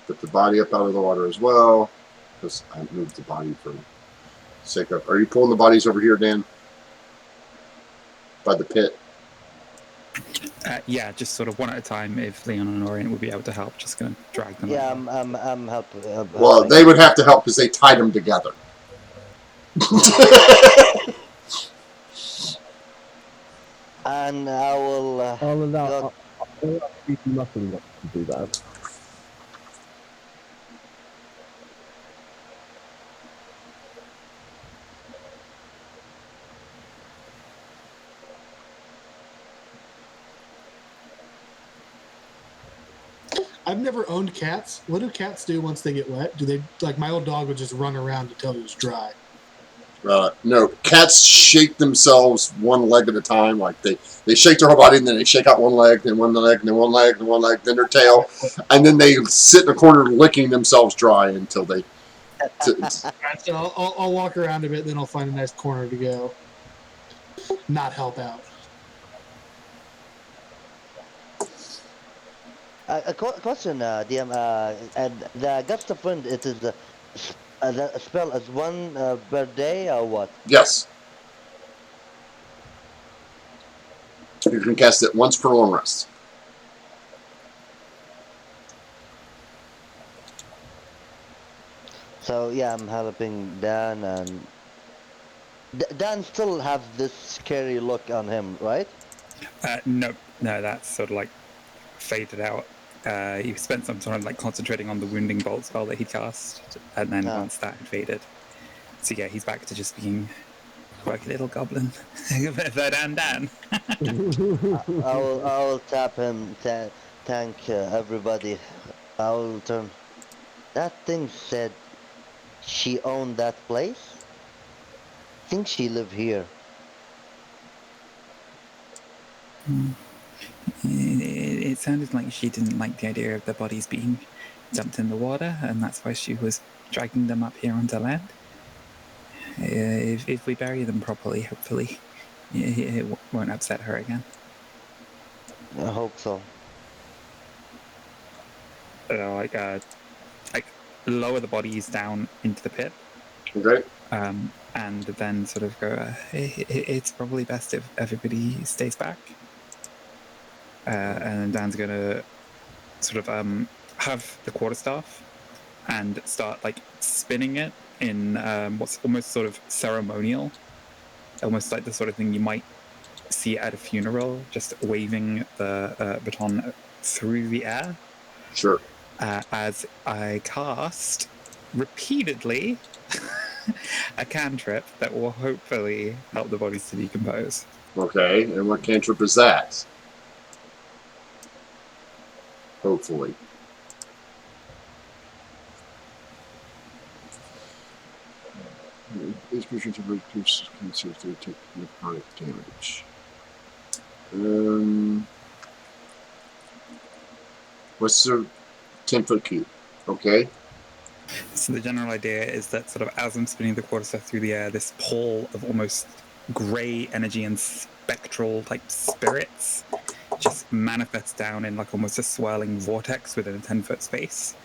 Put the body up out of the water as well. Because I moved the body for sake of. Are you pulling the bodies over here, Dan? By the pit? Yeah, just sort of one at a time. If Leon and Orient would be able to help, just going to drag them. Yeah, over. I'm helping. Well, they would have to help because they tied them together. And I will. I'll allow you nothing not to do that. I've never owned cats. What do cats do once they get wet? Do they, like, my old dog would just run around until it was dry. No, cats shake themselves one leg at a time. Like they shake their whole body, and then they shake out one leg, then one leg, then one leg, then one leg, then their tail, and then they sit in a corner licking themselves dry until they. Right, so I'll walk around a bit, then I'll find a nice corner to go. Not help out. A question, DM. And the gust of wind, it is the spell as one per day or what? Yes. You can cast it once per long rest. So yeah, I'm helping Dan, and Dan still have this scary look on him, right? No, that's sort of like faded out. He spent some time like concentrating on the wounding bolt spell that he cast, and then once that had faded, so yeah, he's back to just being quirky little goblin. Dan. I will tap him. Thank everybody. I will turn. That thing said she owned that place. I think she lived here. It sounded like she didn't like the idea of the bodies being dumped in the water, and that's why she was dragging them up here onto land. If we bury them properly, hopefully it won't upset her again. I hope so. Like lower the bodies down into the pit. Okay. And then sort of go, it's probably best if everybody stays back. And Dan's going to sort of have the quarterstaff and start like spinning it in what's almost sort of ceremonial, almost like the sort of thing you might see at a funeral, just waving the baton through the air. Sure. As I cast repeatedly a cantrip that will hopefully help the bodies to decompose. Okay, and what cantrip is that? Hopefully. this creature temporarily can see if they take necrotic damage. What's the 10-foot cube? Okay. So the general idea is that sort of as I'm spinning the quarterstaff through the air, this pall of almost grey energy and spectral type spirits just manifests down in like almost a swirling vortex within a 10-foot space,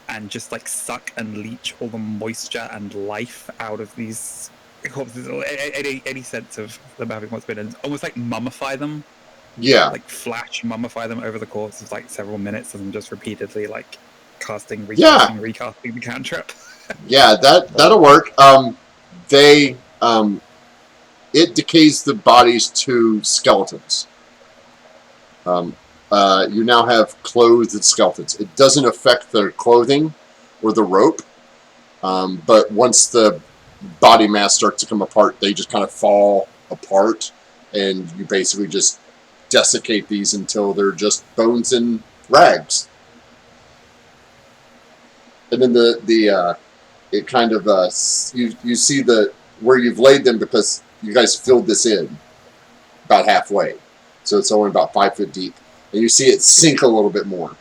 and just like suck and leach all the moisture and life out of these corpses. Any sense of them having what's been, and almost like mummify them, Yeah. like flash mummify them over the course of like several minutes, and just repeatedly like casting, recasting the cantrip. Yeah, that'll work. It decays the bodies to skeletons. You now have clothed skeletons. It doesn't affect their clothing or the rope, but once the body mass starts to come apart, they just kind of fall apart, and you basically just desiccate these until they're just bones and rags. And then it kind of you see where you've laid them, because you guys filled this in about halfway, so it's only about 5 foot deep, and you see it sink a little bit more.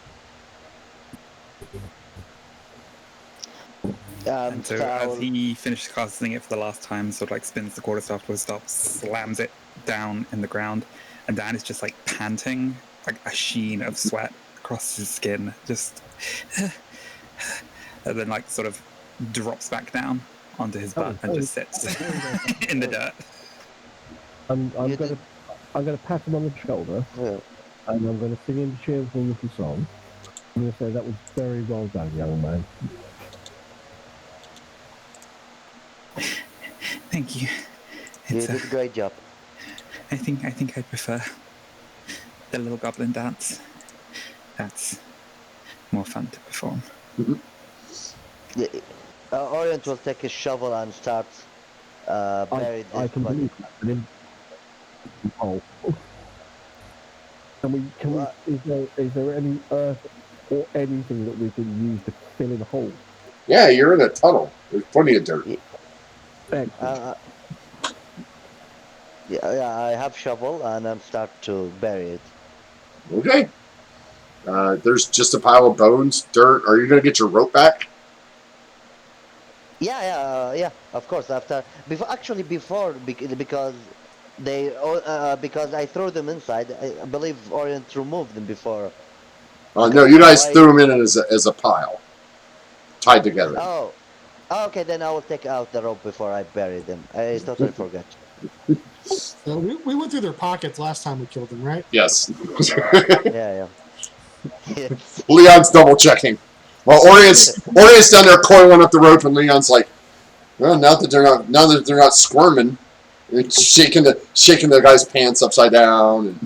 And so as he finishes casting it for the last time, sort of like spins the quarterstaff to a stop, slams it down in the ground, and Dan is just like panting, like a sheen of sweat across his skin, just and then like sort of drops back down onto his butt and just sits in the dirt. I'm gonna pat him on the shoulder, and I'm gonna sing him a cheerful little song. I'm gonna say that was very well done, young man. Thank you. You did a great job. I think I prefer the little goblin dance. That's more fun to perform. Yeah, Orient will take his shovel and start bury I this can body. believe that. Oh. Is there any earth or anything that we can use to fill in holes? Yeah, you're in a tunnel. There's plenty of dirt. Yeah, I have shovel and I'm start to bury it. Okay. There's just a pile of bones, dirt. Are you going to get your rope back? Yeah. Of course. Before because because I threw them inside. I believe Orient removed them before. No, you guys threw them in as a pile, tied together. Oh, okay. Then I will take out the rope before I bury them. I totally forgot. So we went through their pockets last time we killed them, right? Yes. Yeah. Yes. Leon's double checking. Well, Orient's down there coiling up the rope, and Leon's like, well, now that they're not squirming, it's shaking the guy's pants upside down, and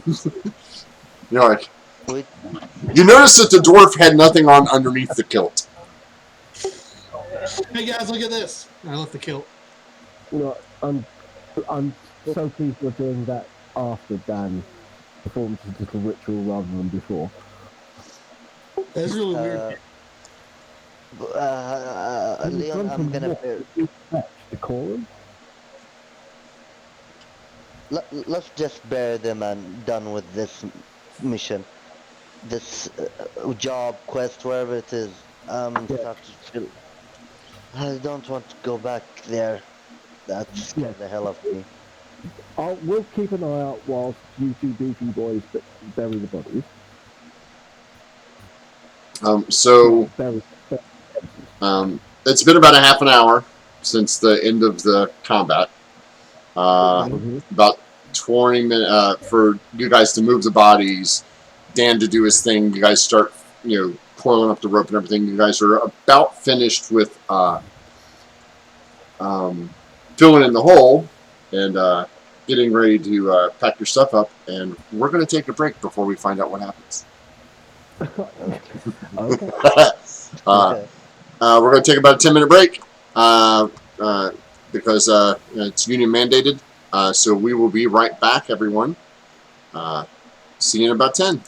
you're like, you notice that the dwarf had nothing on underneath the kilt. Hey guys, look at this! I left the kilt. No, I'm so pleased we're doing that after Dan performs his little ritual rather than before. That's really weird. Leon, I'm gonna. Decorum? Let's just bury them and done with this mission, this job, quest, wherever it is. Start to feel. I don't want to go back there. That scared the hell of me. We'll keep an eye out whilst you two beefy boys bury the bodies. It's been about a half an hour since the end of the combat. About 20 minutes for you guys to move the bodies, Dan to do his thing. You guys start, coiling up the rope and everything. You guys are about finished with filling in the hole and getting ready to pack your stuff up. And we're going to take a break before we find out what happens. We're going to take about a 10-minute break because it's union mandated. So we will be right back, everyone. See you in about 10.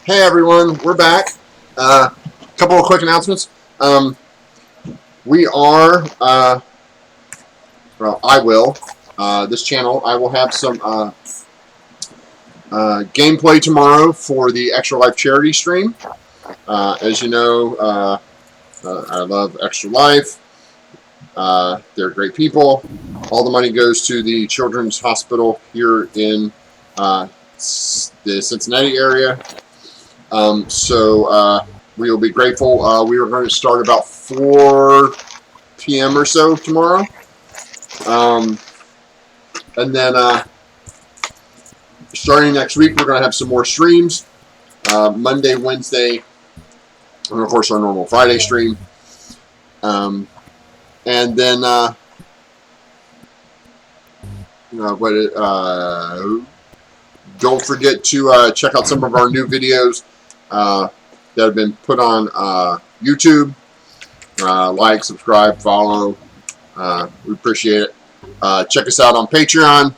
Hey everyone, we're back. Couple of quick announcements. We are, well, I will, this channel, I will have some gameplay tomorrow for the Extra Life charity stream. As you know, I love Extra Life. They're great people. All the money goes to the Children's Hospital here in the Cincinnati area. So we will be grateful. We are going to start about 4 p.m. or so tomorrow. And then starting next week, we're going to have some more streams. Monday, Wednesday, and of course our normal Friday stream. And then don't forget to check out some of our new videos that have been put on YouTube. Like, subscribe, follow. We appreciate it. Check us out on Patreon.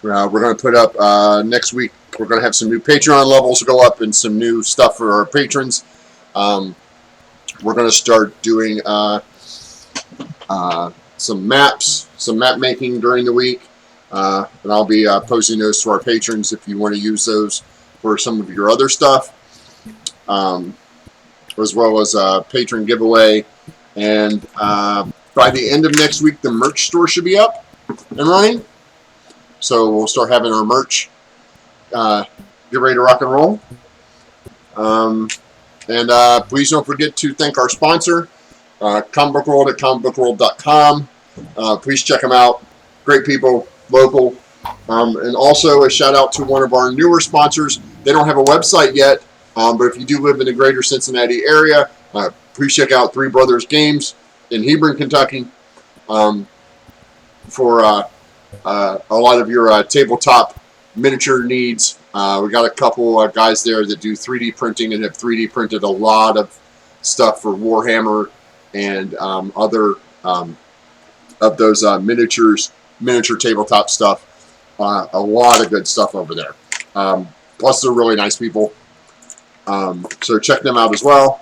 We're going to put up next week. We're going to have some new Patreon levels go up and some new stuff for our patrons. We're going to start doing some maps, some map making during the week. And I'll be posting those to our patrons if you want to use those for some of your other stuff. As well as a patron giveaway. And by the end of next week, the merch store should be up and running. So we'll start having our merch. Get ready to rock and roll. And please don't forget to thank our sponsor, Comic Book World at comicbookworld.com. Please check them out. Great people, local. And also a shout out to one of our newer sponsors. They don't have a website yet, but if you do live in the greater Cincinnati area, please check out Three Brothers Games in Hebron, Kentucky, for a lot of your tabletop miniature needs. We got a couple guys there that do 3D printing and have 3D printed a lot of stuff for Warhammer and other of those miniature tabletop stuff. A lot of good stuff over there. Plus, they're really nice people. So check them out as well.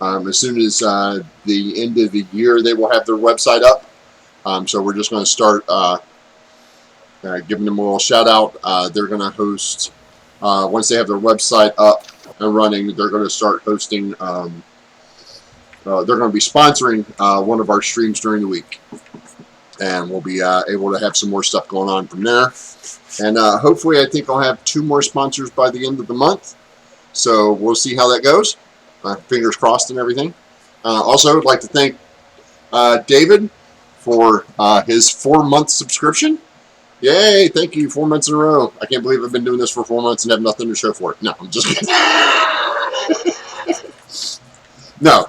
As soon as the end of the year, they will have their website up. So we're just going to start giving them a little shout out. They're going to host, once they have their website up and running, they're going to start hosting, they're going to be sponsoring one of our streams during the week. And we'll be able to have some more stuff going on from there. And hopefully, I think I'll have 2 more sponsors by the end of the month. So we'll see how that goes. Fingers crossed and everything. Also, I'd like to thank David for his 4-month subscription. Yay, thank you, 4 months in a row. I can't believe I've been doing this for 4 months and have nothing to show for it. No, I'm just kidding. No,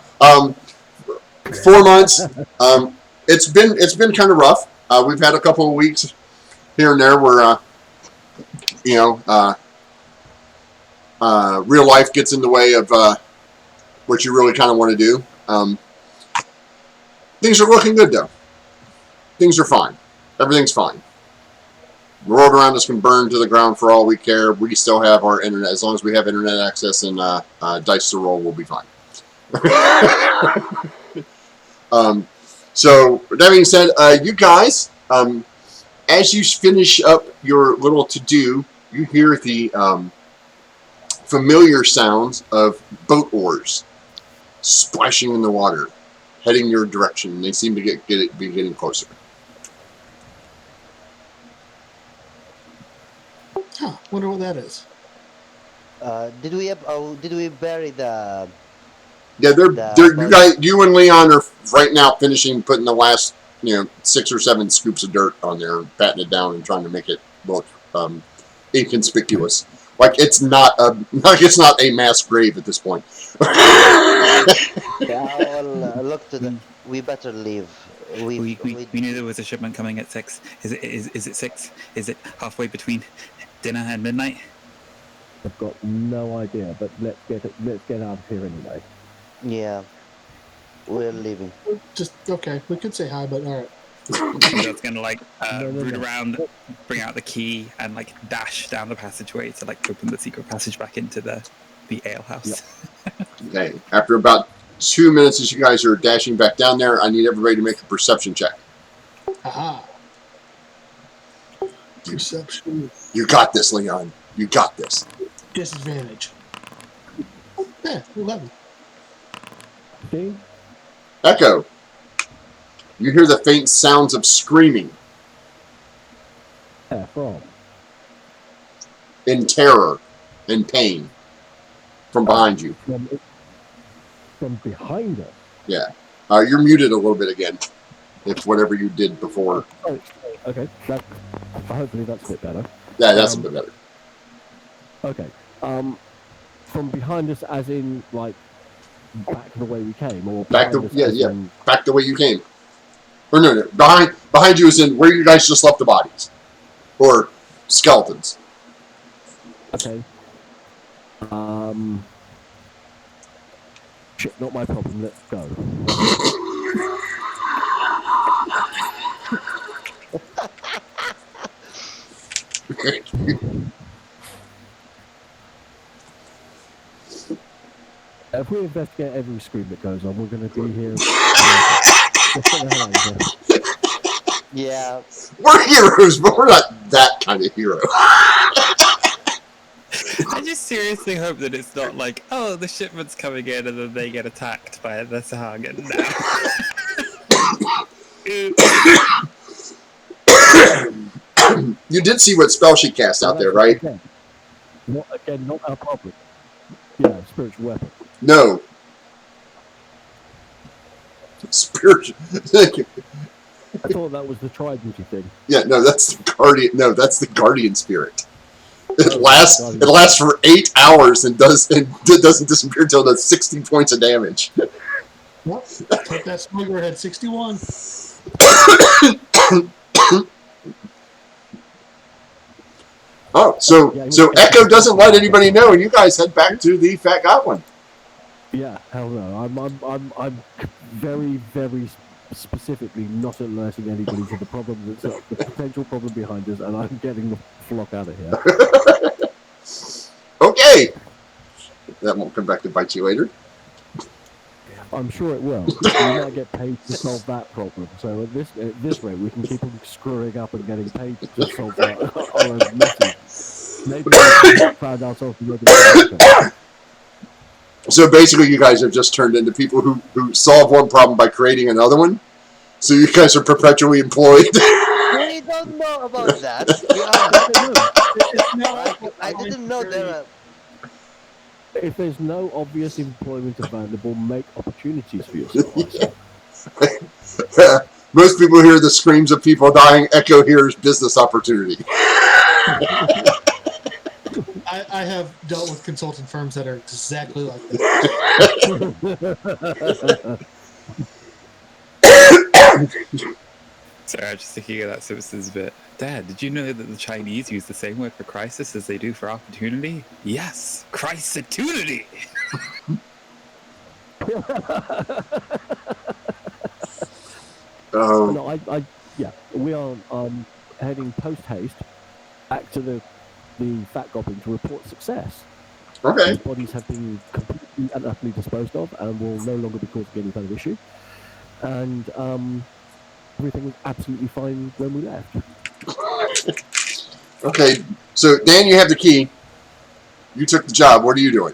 4 months. It's been kind of rough. We've had a couple of weeks here and there where, real life gets in the way of what you really kind of want to do. Things are looking good, though. Things are fine. Everything's fine. The world around us can burn to the ground for all we care. We still have our internet. As long as we have internet access and dice to roll, we'll be fine. So, with that being said, you guys, as you finish up your little to-do, you hear the familiar sounds of boat oars splashing in the water, heading your direction. They seem to be getting closer. Huh, wonder what that is. Did we bury the? Yeah, you and Leon are right now putting the last 6 or 7 scoops of dirt on there, and patting it down and trying to make it look inconspicuous. Like it's not a mass grave at this point. Yeah, well, look to the. We better leave. We knew there was a shipment coming at 6. Is it 6? Is it halfway between dinner and midnight? I've got no idea, but let's get out of here anyway. Yeah, we're leaving. Just okay. We could say hi, but all right. That's gonna like No. root around, bring out the key, and like dash down the passageway to like open the secret passage back into the alehouse. Yep. Okay. After about 2 minutes, as you guys are dashing back down there, I need everybody to make a perception check. Aha. Perception. You got this, Leon. You got this. Disadvantage. Yeah, 11. 15? Echo. You hear the faint sounds of screaming Yeah, from. in terror and pain from behind you. From behind us. Yeah. You're muted a little bit again. If whatever you did before. Oh, okay. Hopefully that's a bit better. Yeah, that's a bit better. Okay. From behind us, as in like back the way we came, or Back behind the us as in- back the way you came. Or no. Behind you is in where you guys just left the bodies. Or skeletons. Okay. Shit, not my problem. Let's go. If we investigate every scream that goes on, we're going to be here. Yeah. We're heroes, but we're not that kind of hero. I just seriously hope that it's not like, oh, the shipment's coming in and then they get attacked by the Sahagin. You did see what spell she cast out there, right? Not our problem. Yeah, spiritual weapon. No. Spiritual. I thought that was the trident thing. Yeah, no, that's the guardian. No, that's the guardian spirit. It lasts for 8 hours and doesn't disappear until it does 60 points of damage. What? Take that smuggler had 61. Oh, so Echo doesn't let anybody know, and you guys head back to the Fat Goblin. Yeah, hell no. I'm very, very specifically not alerting anybody to the problem that's the potential problem behind us, and I'm getting the flock out of here. Okay. That won't come back to bite you later. I'm sure it will. We might get paid to solve that problem. So at this rate, we can keep on screwing up and getting paid to solve our own messes. Maybe we found ourselves to look at. So basically, you guys have just turned into people who solve one problem by creating another one. So you guys are perpetually employed. We don't know about that. I didn't know there were... If there's no obvious employment available, make opportunities for yourself. Most people hear the screams of people dying. Echo hears business opportunity. I have dealt with consulting firms that are exactly like that. Sorry, I'm just thinking of that Simpsons bit. Dad, did you know that the Chinese use the same word for crisis as they do for opportunity? Yes, Christitude! No, we are heading post haste back to the Fat Goblin to report success. Okay. These bodies have been completely and utterly disposed of and will no longer be causing any kind of issue. And everything was absolutely fine when we left. Okay, so Dan, you have the key. You took the job. What are you doing?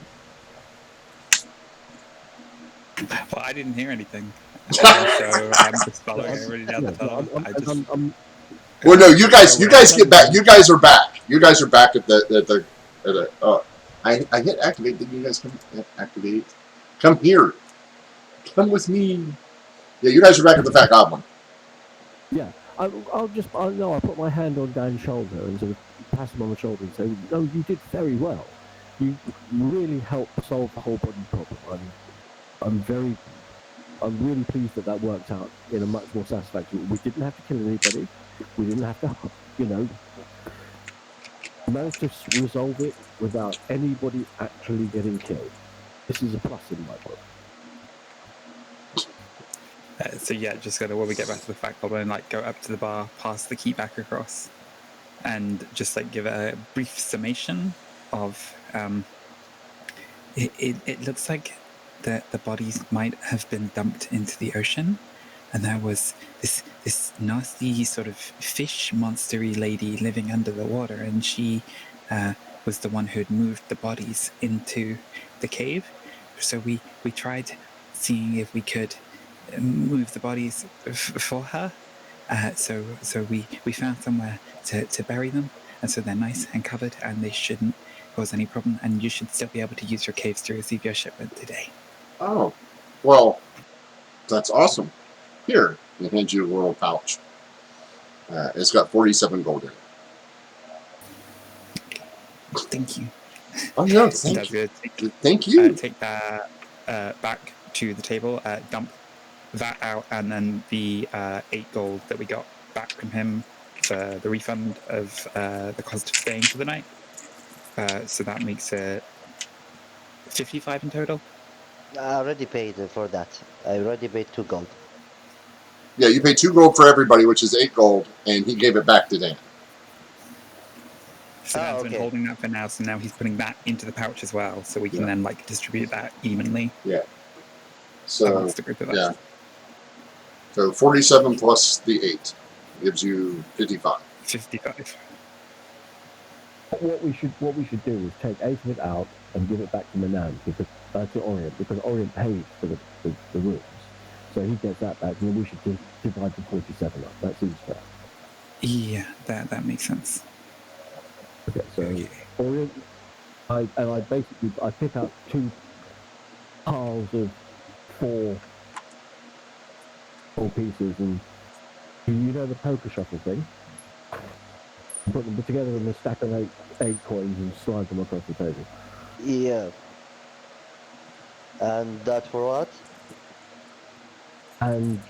Well, I didn't hear anything. So I'm just following everybody down the tunnel. Well, no, you guys get back. You guys are back. You guys are back at the. I hit activate. Did you guys come activate? Come here. Come with me. Yeah, you guys are back at the Fat Goblin. Yeah, I'll put my hand on Dan's shoulder and sort of pass him on the shoulder and say, "No, you did very well. You really helped solve the whole body problem. I'm really pleased that worked out in a much more satisfactory way. We didn't have to kill anybody. We didn't have to, managed to resolve it without anybody actually getting killed. This is a plus in my book." So yeah, just gonna when we get back to the Fat Goblin, like go up to the bar, pass the key back across, and just like give it a brief summation of. It looks like the bodies might have been dumped into the ocean, and there was this nasty sort of fish monstery lady living under the water, and she was the one who had moved the bodies into the cave. So we tried seeing if we could move the bodies for her. So we found somewhere to bury them, and so they're nice and covered, and they shouldn't cause any problem. And you should still be able to use your caves to receive your shipment today. Oh, well, that's awesome. Here, they hand you a little pouch. It's got 47 gold in it. Thank you. Oh, no, So that's good. Thank you. Take that back to the table. Dump that out, and then the 8 gold that we got back from him for the refund of the cost of staying for the night. So that makes it 55 in total. I already paid for that. I already paid 2 gold. Yeah, you pay 2 gold for everybody, which is 8 gold, and he gave it back to Dan. So Dan's been holding that for now, so now he's putting that into the pouch as well, so we can then like distribute that evenly. Yeah. So amongst the group of us. Yeah. So 47 plus the 8 gives you 55. 55. What we should do is take 8 of it out and give it back to Manan, because to Orient, because Orient pays for the rooms. So he gets that back, and then we should divide the 47 up. That seems fair. Yeah, that makes sense. Okay, so Orient, I pick up 2 piles of 4 pieces, and you know the poker shuffle thing? Put them together in a stack of 8 coins and slide them across the table. Yeah. And that for what? And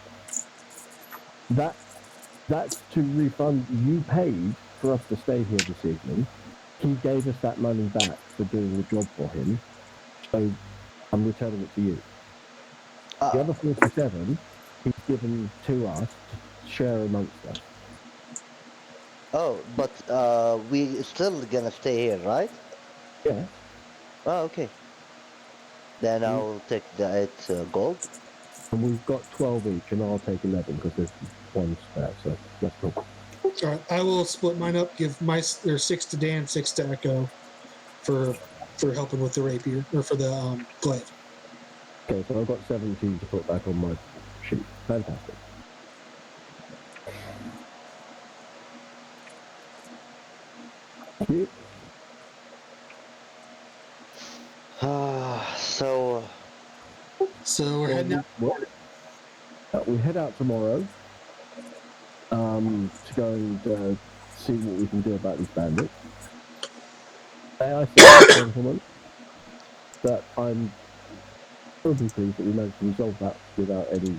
that's to refund. You paid for us to stay here this evening. He gave us that money back for doing the job for him. So I'm returning it to you. The other 47, he's given to us to share amongst us. Oh, but we still gonna stay here, right? Yeah. Oh, okay. Then I'll take the 8 gold. And we've got 12 each, and I'll take 11 because there's 1 spare. So that's cool. All right, I will split mine up. Give there's 6 to Dan, 6 to Echo, for helping with the rapier or for the glaive. Okay, so I've got 17 to put back on my sheet. Fantastic. Thank you. So we're heading out. We head out tomorrow to go and see what we can do about these bandits. May I say, gentlemen, that I'm probably pleased that we managed to resolve that without any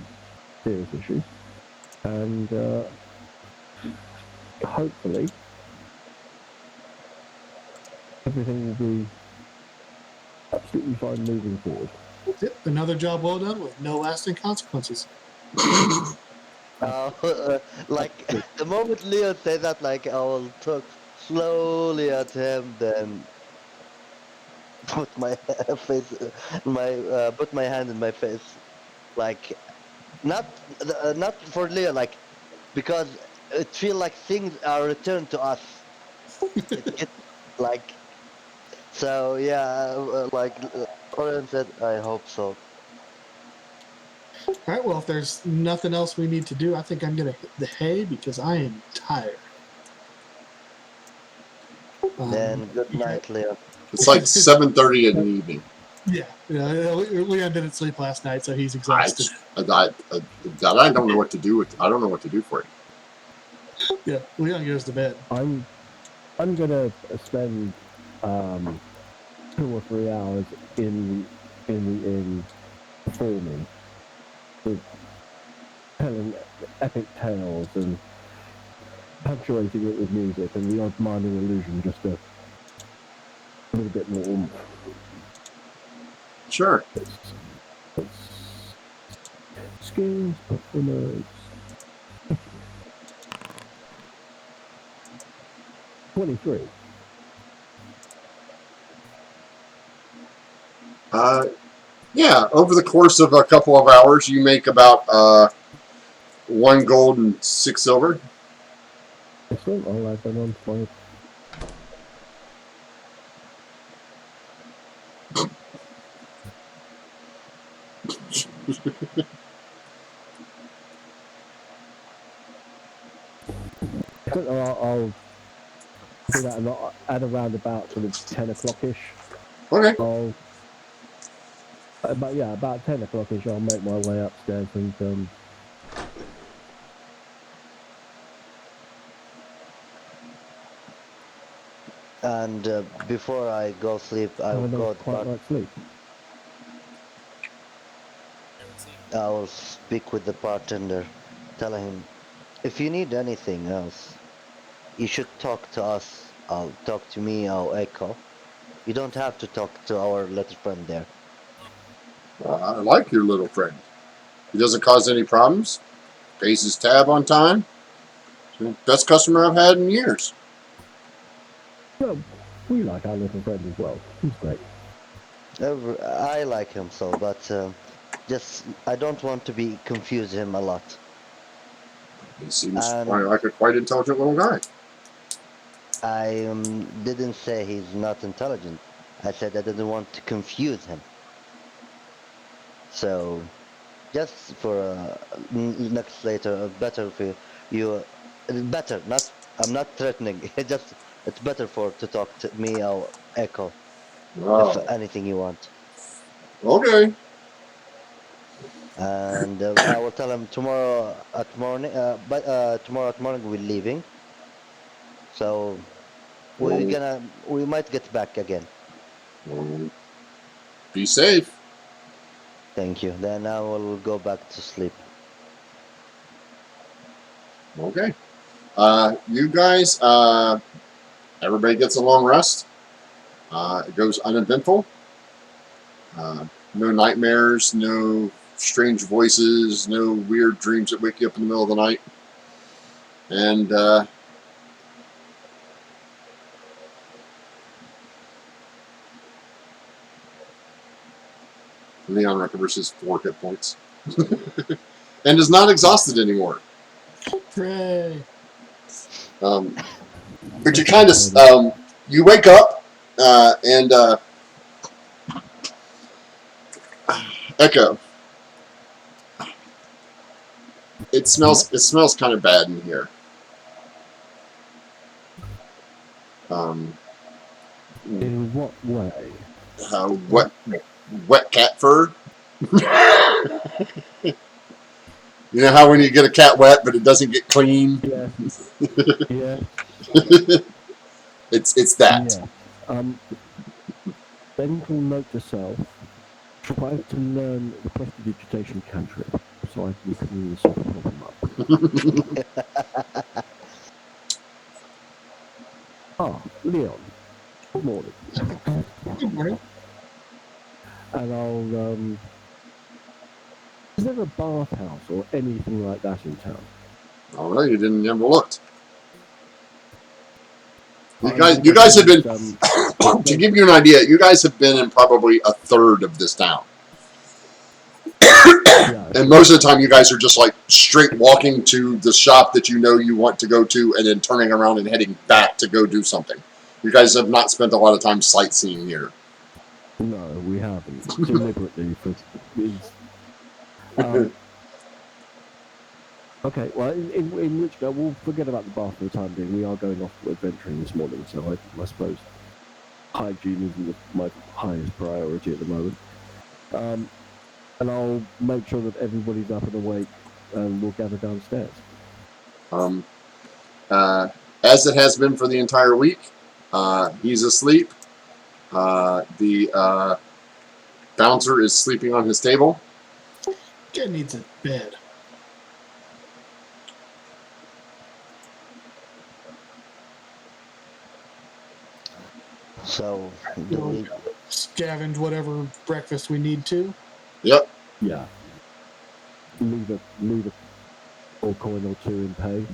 serious issues, and hopefully everything will be absolutely fine moving forward. Yep, another job well done with no lasting consequences. Like the moment Leon said that, like I will talk slowly at him, then put my face, put my hand in my face, like not for Leon, like because it feels like things are returned to us. It like so, yeah, like Orion said, I hope so. All right, well, if there's nothing else we need to do, I think I'm going to hit the hay because I am tired. Then good night, Leon. It's like 7:30 in the evening. Yeah, Leon didn't sleep last night, so he's exhausted. I don't know what to do with. I don't know what to do for it. Yeah, Leon goes to bed. I'm gonna spend 2 or 3 hours in the inn performing, with telling epic tales and punctuating it with music and the odd minor illusion, just a little bit more oomph. Sure. It's skills, performance. 23. Yeah, over the course of a couple of hours, you make about 1 gold and 6 silver. Excellent. I'll add that on to my. I'll do that a lot at around about sort of 10 o'clock-ish. Okay. About 10 o'clock-ish, I'll make my way upstairs and And before I go sleep, I will have a go. nice quiet night's sleep. I will speak with the bartender, tell him, if you need anything else, you should talk to us. I'll talk to me or Echo. You don't have to talk to our little friend there. I like your little friend. He doesn't cause any problems. Pays his tab on time. Best customer I've had in years. Well, we like our little friend as well. He's great. I like him so, but just I don't want to be confuse him a lot. He seems And like a quite intelligent little guy. I didn't say he's not intelligent. I said I didn't want to confuse him. So, just for next later, better for you. Better, not. I'm not threatening. It's better for to talk to me or Echo if Oh, anything you want. okay. And I will tell him tomorrow at morning. But tomorrow at morning we're leaving. So we might get back again. Be safe. Thank you. Then I will go back to sleep. Okay. You guys, everybody gets a long rest. It goes uneventful. No nightmares, no strange voices, no weird dreams that wake you up in the middle of the night. And Leon recovers his 4 hit points. And is not exhausted anymore. Hooray! But you kind of, you wake up and Echo. It smells kind of bad in here. In what way? Wet cat fur. You know how when you get a cat wet, but it doesn't get clean. Yeah. Yeah. It's that. Yeah. Mental note to self. Try to learn the prestidigitation cantrip so I can clean this problem up. Leon. Good morning. Good morning. And I'll is there a bathhouse or anything like that in town? Oh, well, you didn't ever looked. You guys have been, to give you an idea, you guys have been in probably a third of this town. And most of the time you guys are just like straight walking to the shop that you know you want to go to and then turning around and heading back to go do something. You guys have not spent a lot of time sightseeing here. No, we haven't. Deliberately. Okay, well, in which case, we'll forget about the bath for the time being. We are going off adventuring this morning, so I suppose hygiene isn't my highest priority at the moment. And I'll make sure that everybody's up and awake, and we'll gather downstairs. As it has been for the entire week, he's asleep. The bouncer is sleeping on his table. Kid needs a bed. So We'll scavenge whatever breakfast we need to. Yep. Yeah. leave a or coin or two in pay.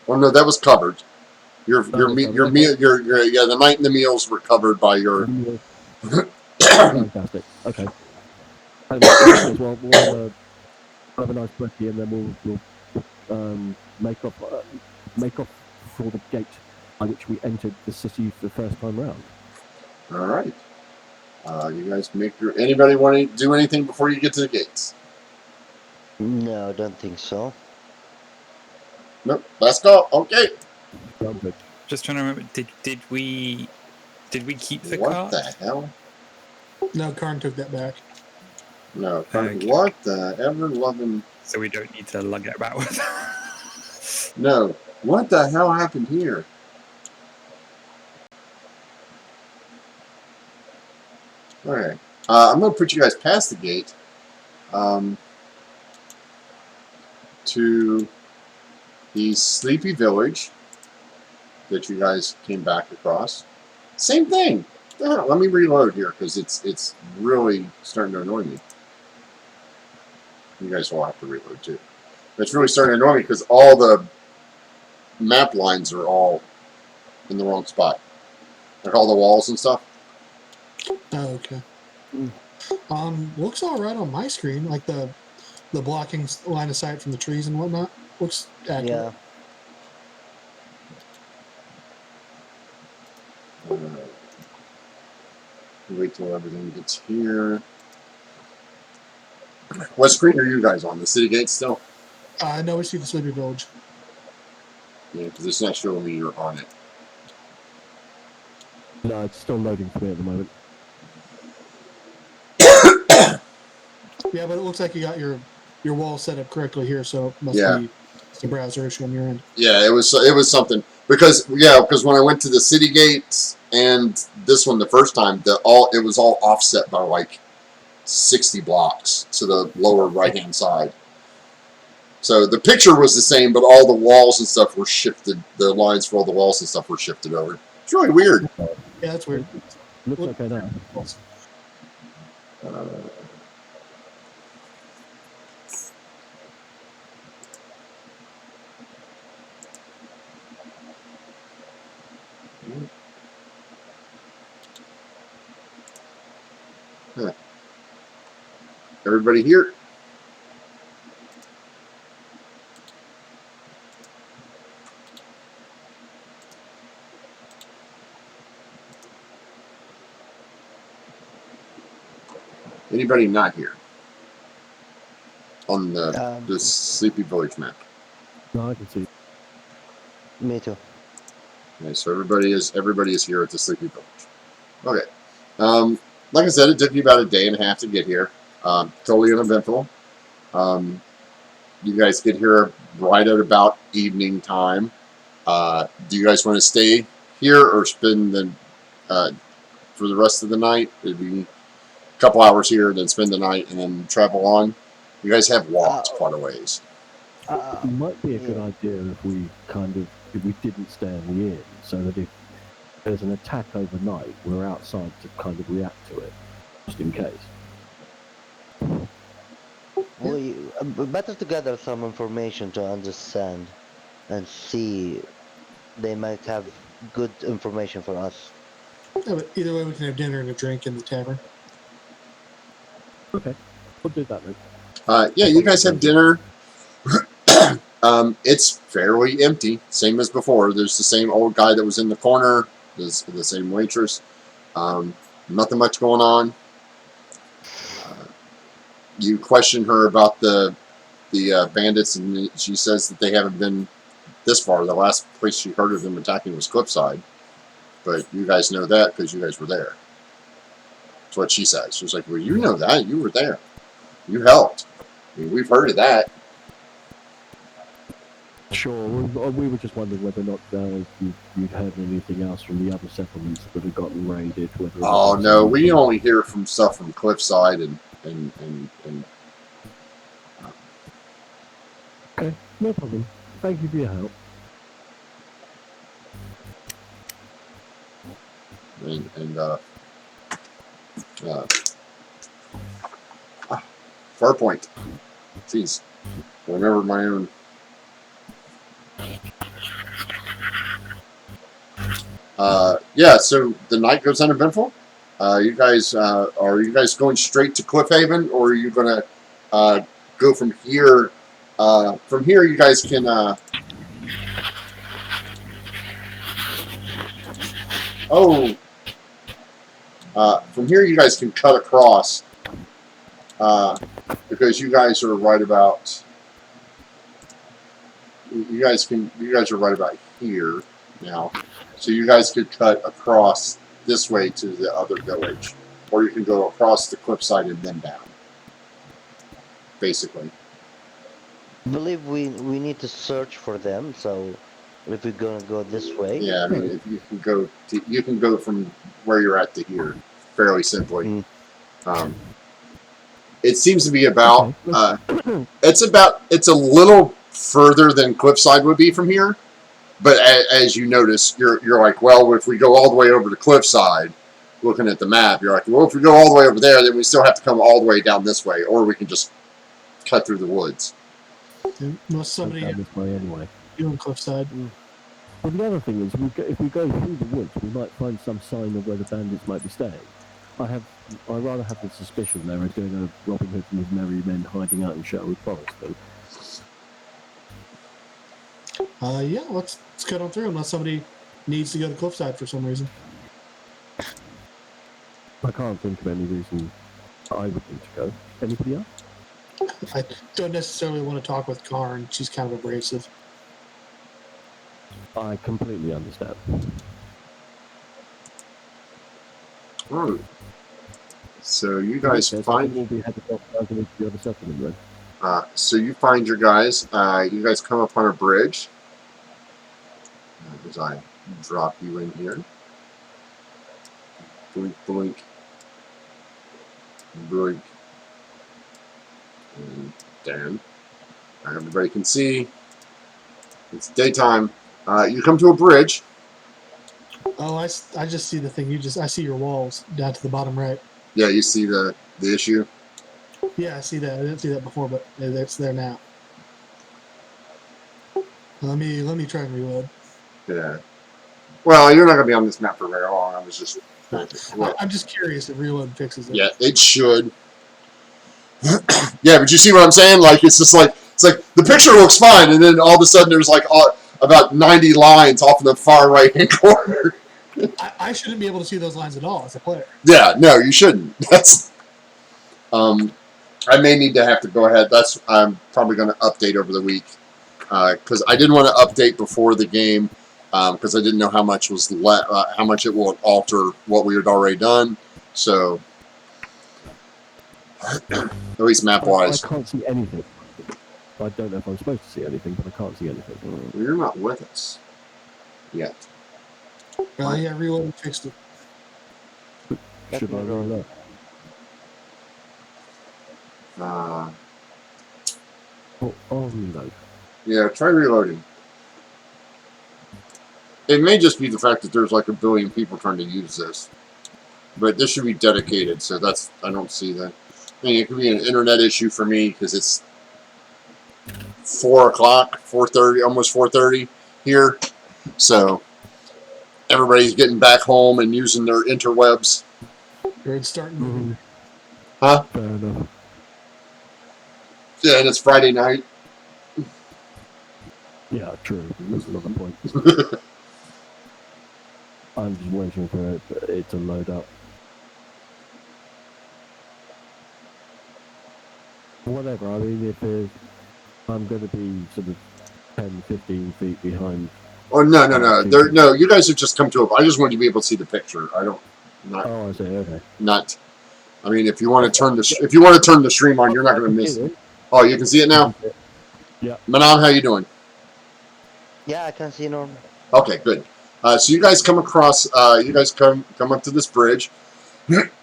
Oh no, that was covered. Your was covered, okay. meal yeah, the night and the meals were covered by your. Fantastic. Okay. And in that case, we'll have a nice brekkie, and then we'll make off for the gate by which we entered the city for the first time round. All right. You guys anybody want to do anything before you get to the gates? No, I don't think so. Nope. Let's go. Okay. Good. Just trying to remember. Did we keep the What cart? the hell? No, Karn took that back. No. Okay. What the ever loving? So we don't need to lug it about with us. No. What the hell happened here? All right. I'm going to put you guys past the gate to the sleepy village that you guys came back across. Same thing. Let me reload here because it's really starting to annoy me. You guys will have to reload too. It's really starting to annoy me because all the map lines are all in the wrong spot. Like all the walls and stuff. Oh, okay. Looks all right on my screen. Like the blocking line of sight from the trees and whatnot looks accurate. Yeah. Wait till everything gets here. What screen are you guys on? The city gate still? No, we see the Sleepy Village. Yeah, because it's not showing me you're on it. No, it's still loading for me at the moment. Yeah, but it looks like you got your wall set up correctly here, so it must Yeah. be the browser issue on your end. Yeah, it was something because when I went to the city gates and this one the first time, it was all offset by like 60 blocks to the lower right hand side. So the picture was the same, but all the walls and stuff were shifted. The lines for all the walls and stuff were shifted over. It's really weird. Yeah, that's weird. Looks okay now. Huh. Everybody here? Anybody not here? On the Sleepy Village map. No, I can see. Me too. Okay, so everybody is here at the Sleepy Village. Okay. Like I said, it took you about a day and a half to get here. Totally uneventful. You guys get here right at about evening time. Do you guys want to stay here or spend for the rest of the night? It'd be a couple hours here, then spend the night, and then travel on. You guys have walked quite a ways. It might be a good idea if we didn't stay in the inn, so that if there's an attack overnight, we're outside to kind of react to it, just in case. We better to gather some information to understand and see. They might have good information for us. Yeah, but either way, we can have dinner and a drink in the tavern. Okay, we'll do that then. Yeah, you guys have dinner. It's fairly empty, same as before. There's the same old guy that was in the corner. There's the same waitress. Nothing much going on. You question her about the bandits, and she says that they haven't been this far. The last place she heard of them attacking was Cliffside. But you guys know that because you guys were there. That's what she says. She's like, well, you know that. You were there. You helped. I mean, we've heard of that. Sure, we were just wondering whether or not you'd heard anything else from the other settlements that had gotten raided. Oh, no. We only hear from stuff from Cliffside and Okay, no problem. Thank you for your help. Farpoint. Jeez. I remember my own. Yeah, so the night goes uneventful. You guys, are you guys going straight to Cliffhaven, or are you going to go from here? From here, you guys can. From here, you guys can cut across because you guys are right about. You guys are right about here now, so you guys could cut across this way to the other village, or you can go across the cliffside and then down. Basically, I believe we need to search for them. So if we're gonna go this way, yeah. I mean, if you can go from where you're at to here fairly simply. It seems to be about. It's a little further than Cliffside would be from here, but as you notice, you're like, well, if we go all the way over to Cliffside, looking at the map, you're like, well, if we go all the way over there, then we still have to come all the way down this way, or we can just cut through the woods. Unless somebody Down this way anyway. doing cliffside. Well, the other thing is, if we go through the woods, we might find some sign of where the bandits might be staying. I rather have the suspicion there is going to Robin Hood and his merry men hiding out in Sherwood Forest. Though. Yeah, let's cut on through unless somebody needs to go to cliffside for some reason. I can't think of any reason I would need to go. Anybody else? I don't necessarily want to talk with Karn. She's kind of abrasive. I completely understand. Alright. So you guys find. We'll be headed off down to the other settlement then. So you find your guys. You guys come up on a bridge. As I drop you in here. Blink, blink. Blink. And down. Everybody can see. It's daytime. You come to a bridge. Oh, I just see the thing. I see your walls down to the bottom right. Yeah, you see the issue. Yeah, I see that. I didn't see that before, but it's there now. Let me try and reload. Yeah. Well, you're not gonna be on this map for very long. I was just. I'm just curious if reload fixes it. Yeah, it should. Yeah, but you see what I'm saying? Like it's like the picture looks fine, and then all of a sudden there's like about 90 lines off in the far right hand corner. I shouldn't be able to see those lines at all as a player. Yeah, no, you shouldn't. That's. I may need to have to go ahead. I'm probably going to update over the week because I didn't want to update before the game because I didn't know how much was how much it will alter what we had already done. So. At least map-wise. I can't see anything. I don't know if I'm supposed to see anything, but I can't see anything. Well, you're not with us yet. Yeah, reload fixed it. Should I reload? Reload. Yeah, try reloading. It may just be the fact that there's like a billion people trying to use this. But this should be dedicated, so I don't see that. I mean, it could be an internet issue for me because it's 4 o'clock, 4:30, almost 4:30 here. So everybody's getting back home and using their interwebs. It's starting. Huh? Fair enough. Yeah, and it's Friday night. Yeah, true. That's another point. I'm just waiting for it to load up. Whatever, I mean, if I'm going to be sort of 10, 15 feet behind. Oh, no. No, you guys have just come to I just wanted to be able to see the picture. I see, okay. Not, I mean, if you want to turn the stream on, you're not going to miss it. Oh, you can see it now? Yeah. Manan, how you doing? yeah, I can see normal. Okay, good. So you guys come across, come up to this bridge. The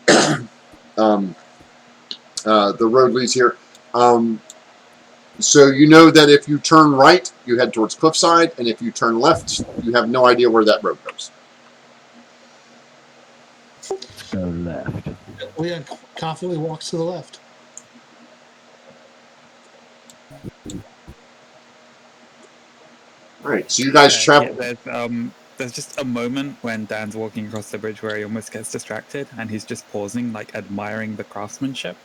road leads here. So you know that if you turn right, you head towards Cliffside, and if you turn left, you have no idea where that road goes. Go left. Leon confidently walks to the left. All right, so you guys travel. There's just a moment when Dan's walking across the bridge where he almost gets distracted, and he's just pausing, like admiring the craftsmanship.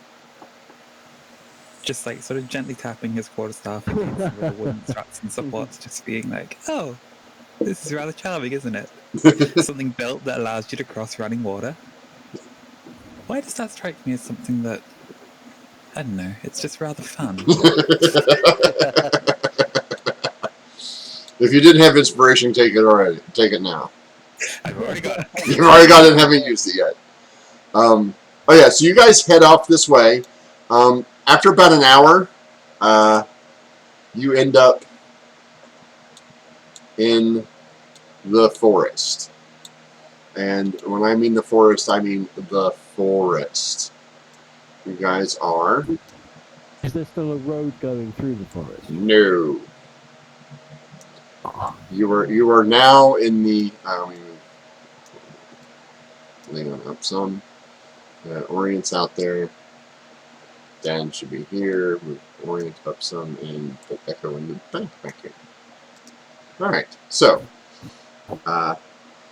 Just like sort of gently tapping his quarterstaff against the little wooden struts and supports, just being like, "Oh, this is rather charming, isn't it? Something built that allows you to cross running water." Why does that strike me as something that, I don't know, it's just rather fun. If you didn't have inspiration, take it already. Take it now. I've already got it. You've already got it and haven't used it yet. Oh yeah, so you guys head off this way. After about an hour, you end up in the forest. And when I mean the forest, I mean the forest. You guys are... Is there still a road going through the forest? No. You are now in the... Hang on up some. Orient's out there. Dan should be here. Move Orient up some and put Echo in the back here. Alright, so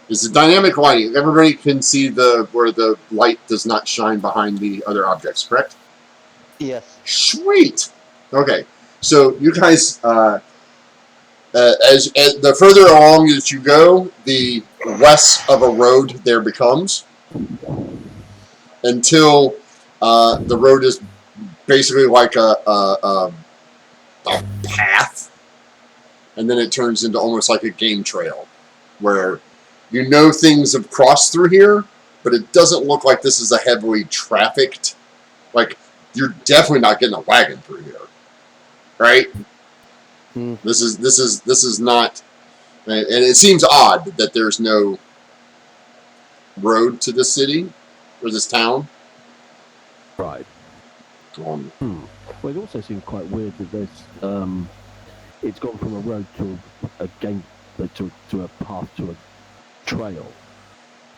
it's a dynamic lighting. Everybody can see where the light does not shine behind the other objects, correct? Yes. Sweet! Okay, so you guys, as the further along that you go, the less of a road there becomes, until the road is basically like a path, and then it turns into almost like a game trail, where you know things have crossed through here, but it doesn't look like this is a heavily trafficked. Like, you're definitely not getting a wagon through here, right? Mm. This is not, and it seems odd that there's no road to this city or this town. Right. Well, it also seems quite weird that there's it's gone from a road to a game to a path to a trail.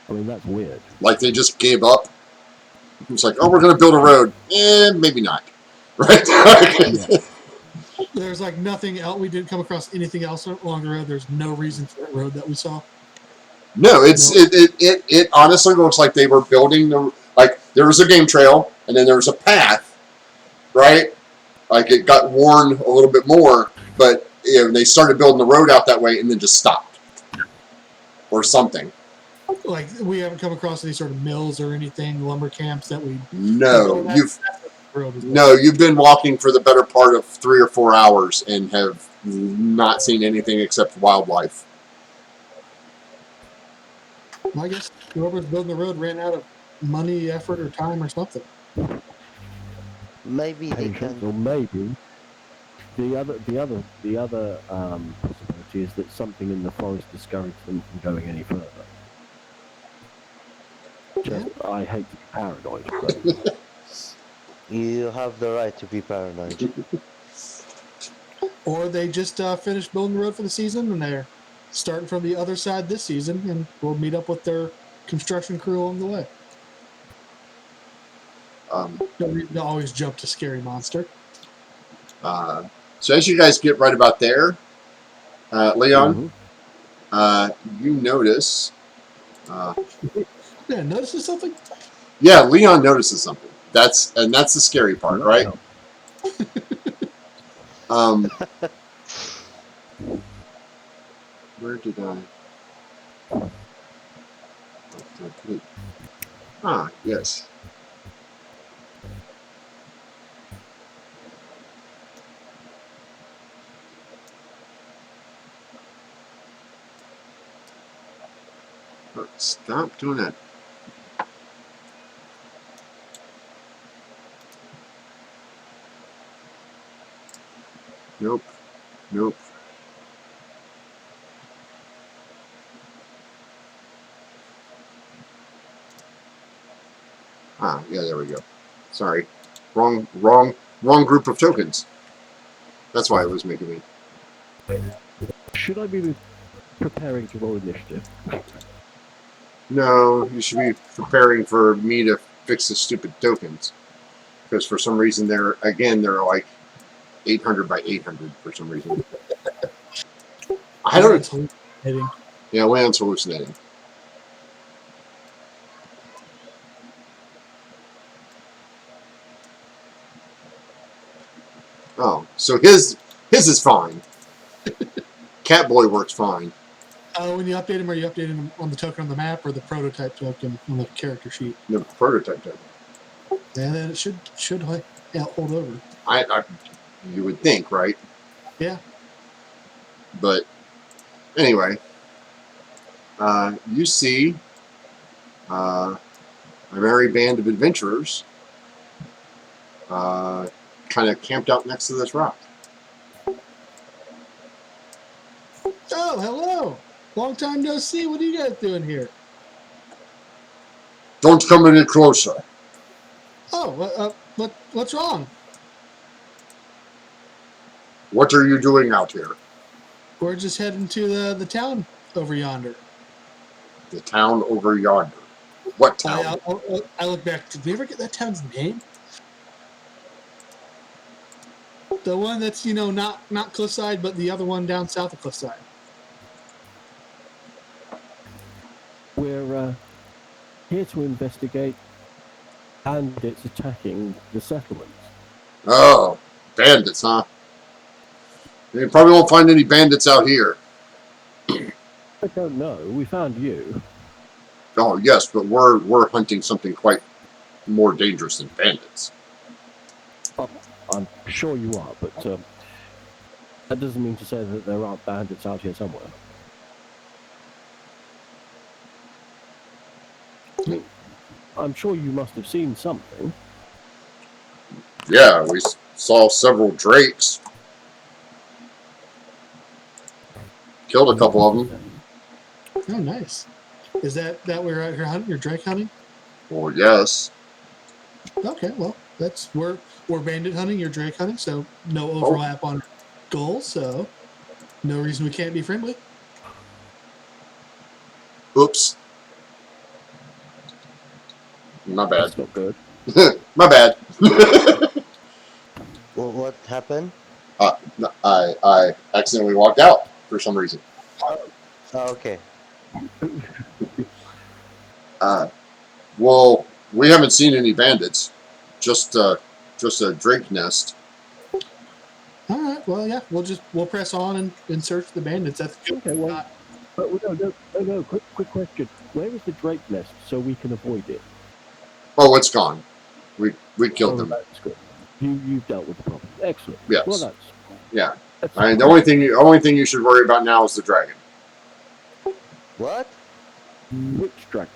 I mean, that's weird. Like they just gave up. It's like, oh, we're going to build a road. Maybe not. Right? Yeah. There's like nothing else. We didn't come across anything else along the road. There's no reason for that road that we saw. No, it honestly looks like they were building there was a game trail and then there was a path, right? Like it got worn a little bit more, but they started building the road out that way and then just stopped or something. Like we haven't come across any sort of mills or anything, lumber camps that we. No, you've been walking for the better part of 3 or 4 hours and have not seen anything except wildlife. Well, I guess whoever's building the road ran out of money, effort, or time or something. Maybe they Patience, can. or maybe the other possibility is that something in the forest discouraged them from going any further. I hate to be paranoid, but You have the right to be paranoid. Or they just finished building the road for the season and they're starting from the other side this season, and we'll meet up with their construction crew along the way. Don't need to always jump to scary monster. So as you guys get right about there, Leon, you notice. Yeah, notices something? Yeah, Leon notices something. That's the scary part, right? Where did I? Ah, yes. Stop doing that. Nope. Nope. Ah, yeah, there we go. Sorry. Wrong group of tokens. That's why it was making me. Should I be preparing to roll initiative? No, you should be preparing for me to fix the stupid tokens. Because for some reason they're like 800 by 800 for some reason. I don't. Leon's hallucinating. Yeah, Leon's hallucinating. Oh, so his is fine. Catboy works fine. When you update him, are you updating him on the token on the map or the prototype token on the character sheet? The prototype type. And then it should hold over. I you would think, right? Yeah. But anyway, you see a merry band of adventurers kind of camped out next to this rock. Oh, hello! Long time no see. What are you guys doing here? Don't come any closer. Oh, what's wrong? What are you doing out here? We're just heading to the town over yonder. The town over yonder. What town? I look back. Did we ever get that town's name? The one that's not Cliffside, but the other one down south of Cliffside. We're here to investigate bandits attacking the settlements. Oh, bandits, huh? You probably won't find any bandits out here. I don't know. We found you. Oh, yes, but we're hunting something quite more dangerous than bandits. I'm sure you are, but that doesn't mean to say that there aren't bandits out here somewhere. I mean, I'm sure you must have seen something. Yeah, we saw several drakes. Killed a couple of them. Oh, nice. Is that we're out here hunting or drake hunting? Well, yes. Okay, well we're bandit hunting, you're drake hunting, so no overlap on goals, so no reason we can't be friendly. Oops. My bad. That's not good. My bad. Well, what happened? I accidentally walked out for some reason. Oh, okay. Well, we haven't seen any bandits. Just a drake nest. All right, well yeah, we'll press on and search the bandits. That's good. Okay, well, no. Quick question. Where is the drake nest so we can avoid it? Oh, it's gone. We killed them. That's good. You've dealt with the problem. Excellent. Yes. Well, Yeah. that's I mean, the only thing you should worry about now is the dragon. What? Which dragon?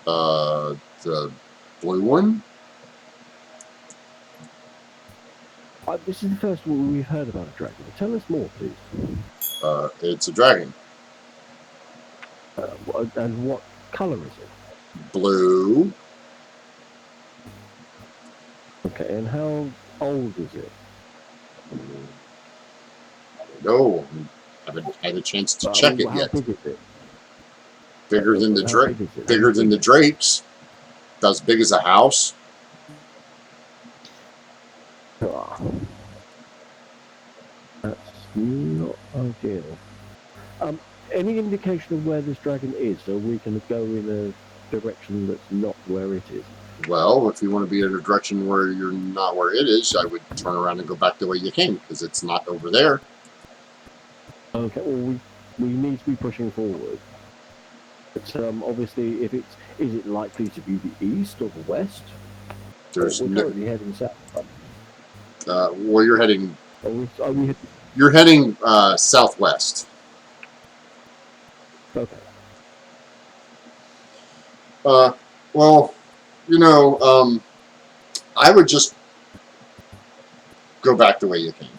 The blue one. This is the first one we've heard about a dragon. Tell us more, please. It's a dragon. And what colour is it? Blue. Okay, and how old is it? No, I haven't had a chance to check it how yet. big is it? Bigger than the How drake. big is it? Bigger than the drakes. About as big as a house. Ah. That's not ideal. Any indication of where this dragon is, so we can go in a direction that's not where it is? Well, if you want to be in a direction where you're not where it is, I would turn around and go back the way you came, because it's not over there. Okay, well, we need to be pushing forward. But obviously, is it likely to be the east or the west? There's We're no. currently heading south. Well, you're heading. Are we You're heading southwest. okay. Well, I would just go back the way you came.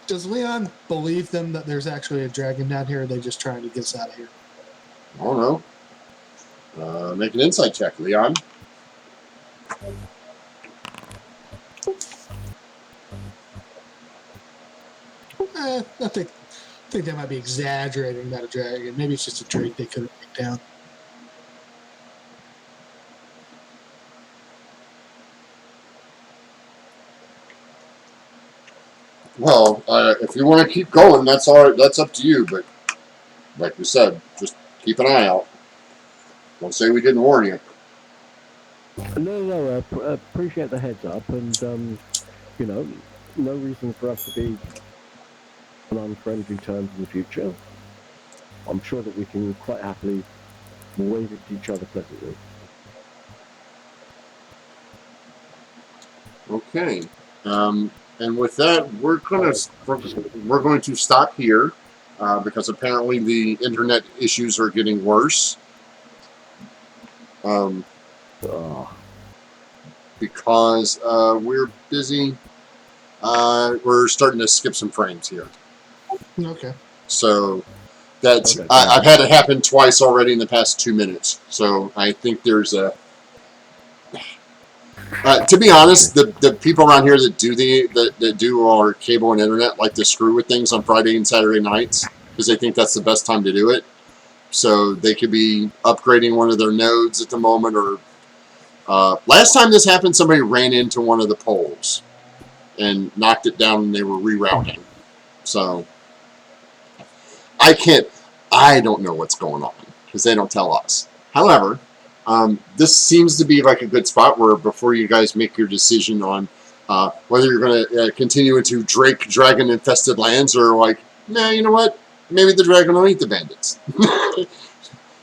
Does Leon believe them that there's actually a dragon down here, or are they just trying to get us out of here? I don't know. Make an insight check, Leon. I think they might be exaggerating about a dragon. Maybe it's just a drake they couldn't take down. Well, if you want to keep going, that's all right. That's up to you. But like we said, just keep an eye out. Don't say we didn't warn you. No. Appreciate the heads up, and you know, no reason for us to be on unfriendly terms in the future. I'm sure that we can quite happily wave at each other pleasantly. Okay. And with that, we're going to stop here because apparently the internet issues are getting worse. Because we're busy. We're starting to skip some frames here. Okay. So that's Okay. I've had it happen twice already in the past 2 minutes. So I think there's a. To be honest, the people around here that do our cable and internet like to screw with things on Friday and Saturday nights because they think that's the best time to do it. So they could be upgrading one of their nodes at the moment, or last time this happened, somebody ran into one of the poles and knocked it down, and they were rerouting. So I don't know what's going on because they don't tell us. However, this seems to be like a good spot where before you guys make your decision on whether you're going to continue into dragon-infested lands or like, nah, you know what? Maybe the dragon will eat the bandits.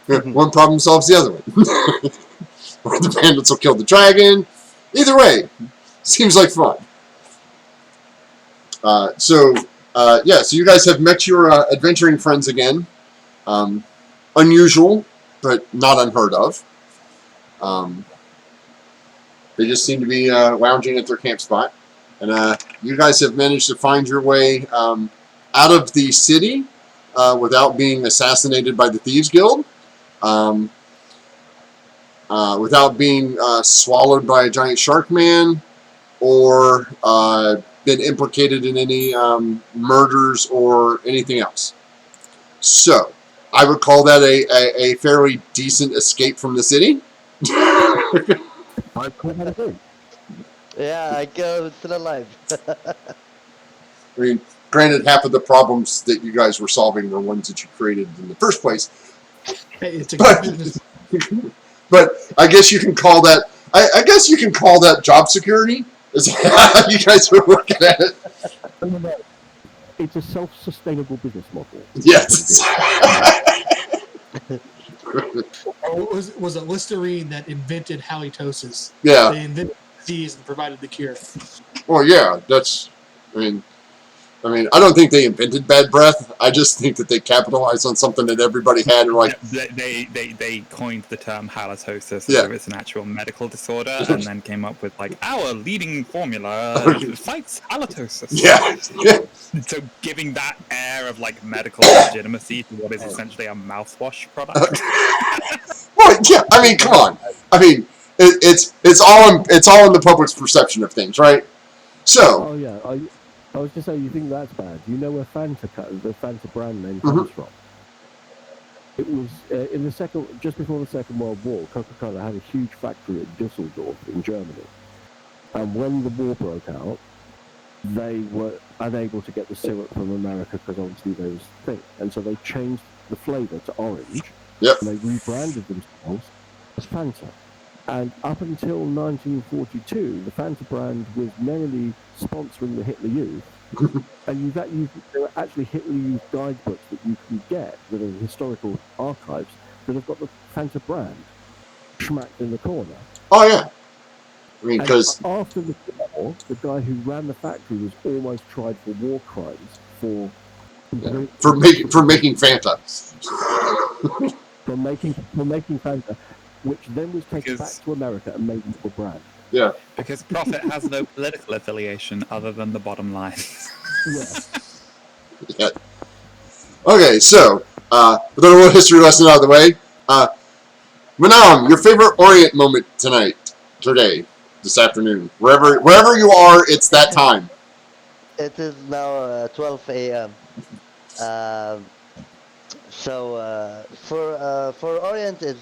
One problem solves the other one. Or the bandits will kill the dragon. Either way, seems like fun. So you guys have met your adventuring friends again. Unusual, but not unheard of. They just seem to be lounging at their camp spot. And you guys have managed to find your way out of the city without being assassinated by the Thieves Guild, without being swallowed by a giant shark man, or been implicated in any murders or anything else. So, I would call that a fairly decent escape from the city. I call that a good. Yeah, I go still alive. I mean, granted, half of the problems that you guys were solving were ones that you created in the first place. Hey, it's a But, good business. but I guess you can call that. I guess you can call that job security. Is how you guys were looking at it. It's a self-sustainable business model. Yes. Oh, was it Listerine that invented halitosis? Yeah. They invented the disease and provided the cure. Well, yeah. That's. I mean, I don't think they invented bad breath. I just think that they capitalized on something that everybody had, and like They coined the term halitosis, Yeah. so it's an actual medical disorder, and then came up with like our leading formula fights halitosis. yeah. So giving that air of like medical legitimacy to what is essentially a mouthwash product. Well, yeah. I mean, come on. I mean, it's all in the public's perception of things, right? So. Oh yeah, I was just saying, you think that's bad? You know where the Fanta brand name comes from? It was just before the Second World War. Coca-Cola had a huge factory at Düsseldorf in Germany, and when the war broke out, they were unable to get the syrup from America because obviously there was thing, and so they changed the flavour to orange. Yep. And they rebranded themselves as Fanta. And up until 1942, the Fanta brand was merely sponsoring the Hitler Youth. And there are actually Hitler Youth guidebooks that you can get that are historical archives that have got the Fanta brand smacked in the corner. Oh yeah. I mean, And because after the war, the guy who ran the factory was almost tried for war crimes for making Fanta. for making Fanta, which then was taken back to America and made into a brand. Yeah. Because profit has no political affiliation other than the bottom line. Yeah. Okay, so with a little history lesson out of the way, Manam, your favorite Orient moment today, this afternoon, wherever you are, it's that time. It is now 12 a.m. So for Orient is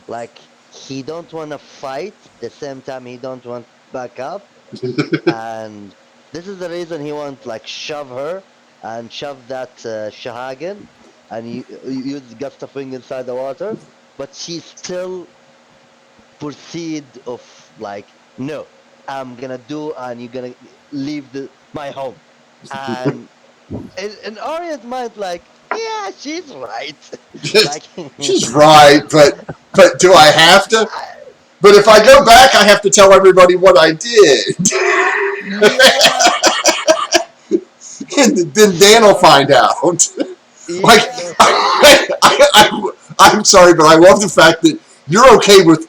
like he don't want to fight, the same time he don't want back up, and This is the reason he wants like shove her and shove that Shahagan and use gust of wing inside the water, but she still proceed of like no, I'm gonna do and you're gonna leave my home, and in Orient mind like yeah she's right, like She's right, but do I have to? But if I go back, I have to tell everybody what I did. yeah. And then Dan will find out. Like, Yeah. I'm sorry, but I love the fact that you're okay with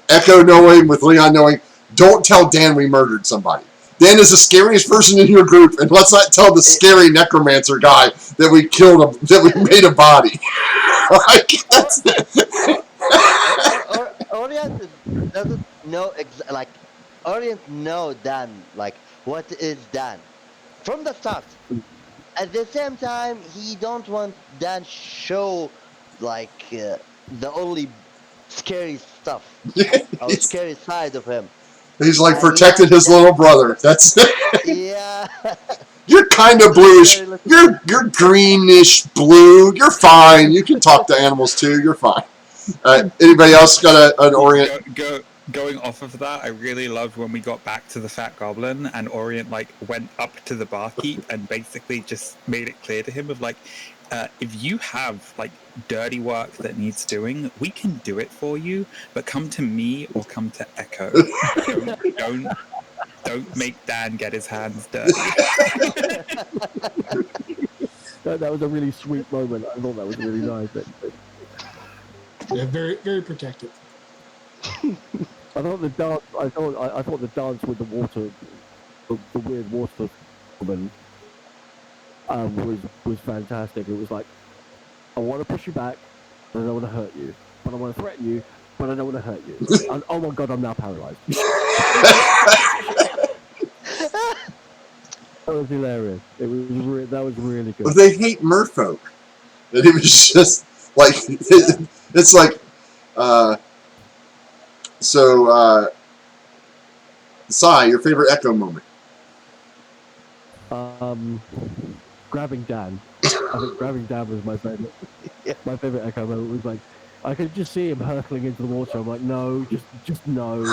Echo knowing, with Leon knowing. Don't tell Dan we murdered somebody. Dan is the scariest person in your group, and let's not tell the scary necromancer guy that we killed him, that we made a body. Like, that's Orient doesn't know like Orient know Dan like what is Dan from the start. At the same time, he don't want Dan show like the only scary stuff or scary side of him. he's like And he protecting wants his little brother. That's yeah. you're kind of bluish. You're greenish blue. You're fine. You can talk to animals too. You're fine. Anybody else got an Orient? Going off of that, I really loved when we got back to the Fat Goblin and Orient like went up to the barkeep and basically just made it clear to him of like, if you have like dirty work that needs doing, we can do it for you, but come to me or come to Echo. Don't make Dan get his hands dirty. That was a really sweet moment. I thought that was really nice. Yeah, very, very protective. I thought the dance. I thought the dance with the water, the weird water woman, was fantastic. It was like, I want to push you back, but I don't want to hurt you. But I want to threaten you, but I don't want to hurt you. And, oh my god, I'm now paralyzed. That was hilarious. That was really good. Well, they hate merfolk, and it was just like it's like. Sai, your favorite Echo moment? Grabbing Dan. I think grabbing Dan was my favorite. Yeah. My favorite Echo moment was like, I could just see him hurtling into the water. I'm like, no, just no.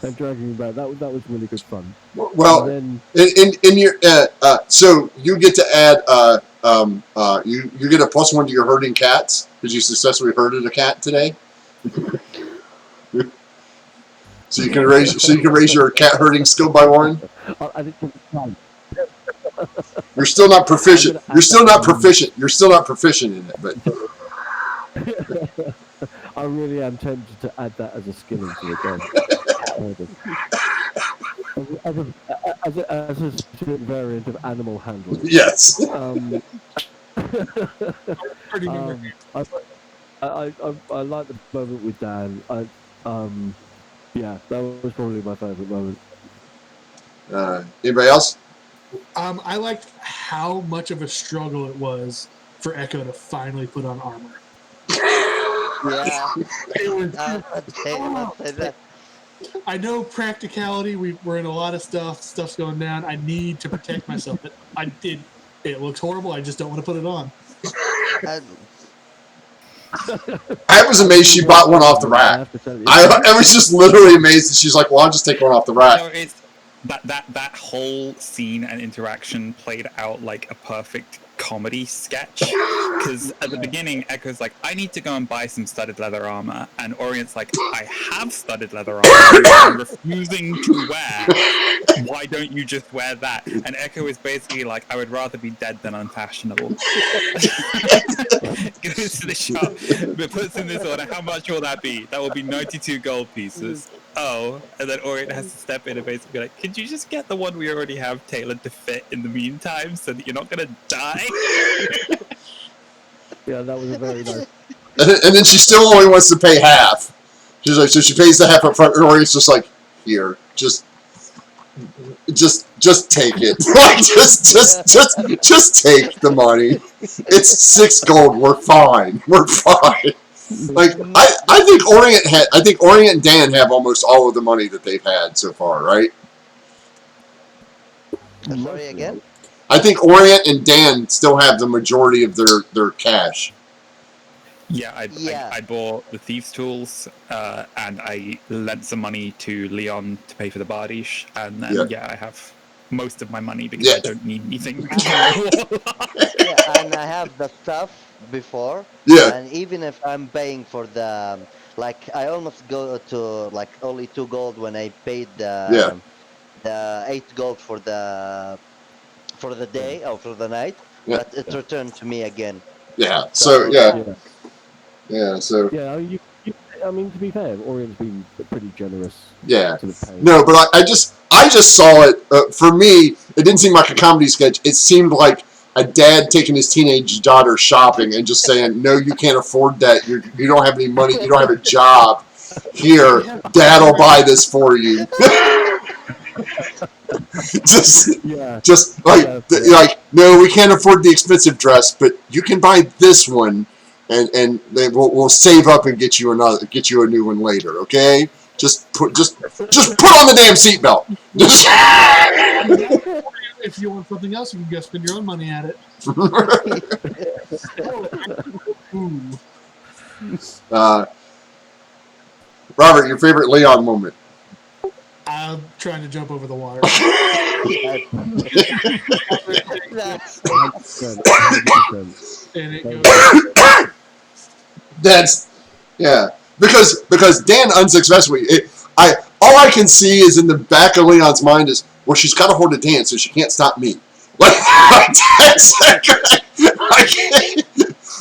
And dragging him back. That was really good fun. Well, and then, in your so you get to add you get a +1 to your herding cats because you successfully herded a cat today. So you can raise your cat herding skill by 1. I think You're still not proficient. You're still not proficient. You're still not proficient in it, but I really am tempted to add that as a skill into the game. As a specific variant of animal handling. yes. Pretty I like the moment with Dan. Yeah, that was probably my favourite moment. Anybody else? I liked how much of a struggle it was for Echo to finally put on armor. Yeah. It was, I'll say that. I know practicality. We're in a lot of stuff's going down. I need to protect myself, but it looks horrible. I just don't want to put it on. I was amazed she bought one off the rack. I was just literally amazed that she's like, well, I'll just take one off the rack. No, it's that whole scene and interaction played out like a perfect comedy sketch. Because at the beginning, Echo's like, I need to go and buy some studded leather armor, and Orient's like, I have studded leather armor I'm refusing to wear. Why don't you just wear that? And Echo is basically like, I would rather be dead than unfashionable. Goes to the shop, but puts in this order. How much will that be? That will be 92 gold pieces. Oh, and then Orient has to step in and basically be like, could you just get the one we already have tailored to fit in the meantime so that you're not going to die? Yeah, that was a very nice. And then she still only wants to pay half. She's like, so she pays the half up front, and Orient's just like, here, just take it. Like, just take the money. It's 6 gold. We're fine. We're fine. Like I think Orient and Dan have almost all of the money that they've had so far, right? Sorry again? I think Orient and Dan still have the majority of their cash. Yeah, Yeah. I bought the thieves' tools, and I lent some money to Leon to pay for the bardish, and then I have most of my money because I don't need anything. Yeah, and I have the stuff before. Yeah. And even if I'm paying for the, like, I almost go to like only 2 gold when I paid the 8 gold for the day or for the night, but it returned to me again. Yeah. So So So I mean, to be fair, Orient's been pretty generous. yeah. To the paying. No, but I just saw it. For me, it didn't seem like a comedy sketch. It seemed like a dad taking his teenage daughter shopping and just saying, "No, you can't afford that. You don't have any money. You don't have a job. Here, Dad'll buy this for you." just like no, we can't afford the expensive dress, but you can buy this one, and we'll save up and get you a new one later. Okay, just put on the damn seatbelt. If you want something else, you can go spend your own money at it. Robert, your favorite Leon moment? I'm trying to jump over the water. And it goes. That's because Dan unsuccessfully. All I can see is in the back of Leon's mind is, well, she's got to hold a dance, so she can't stop me. Like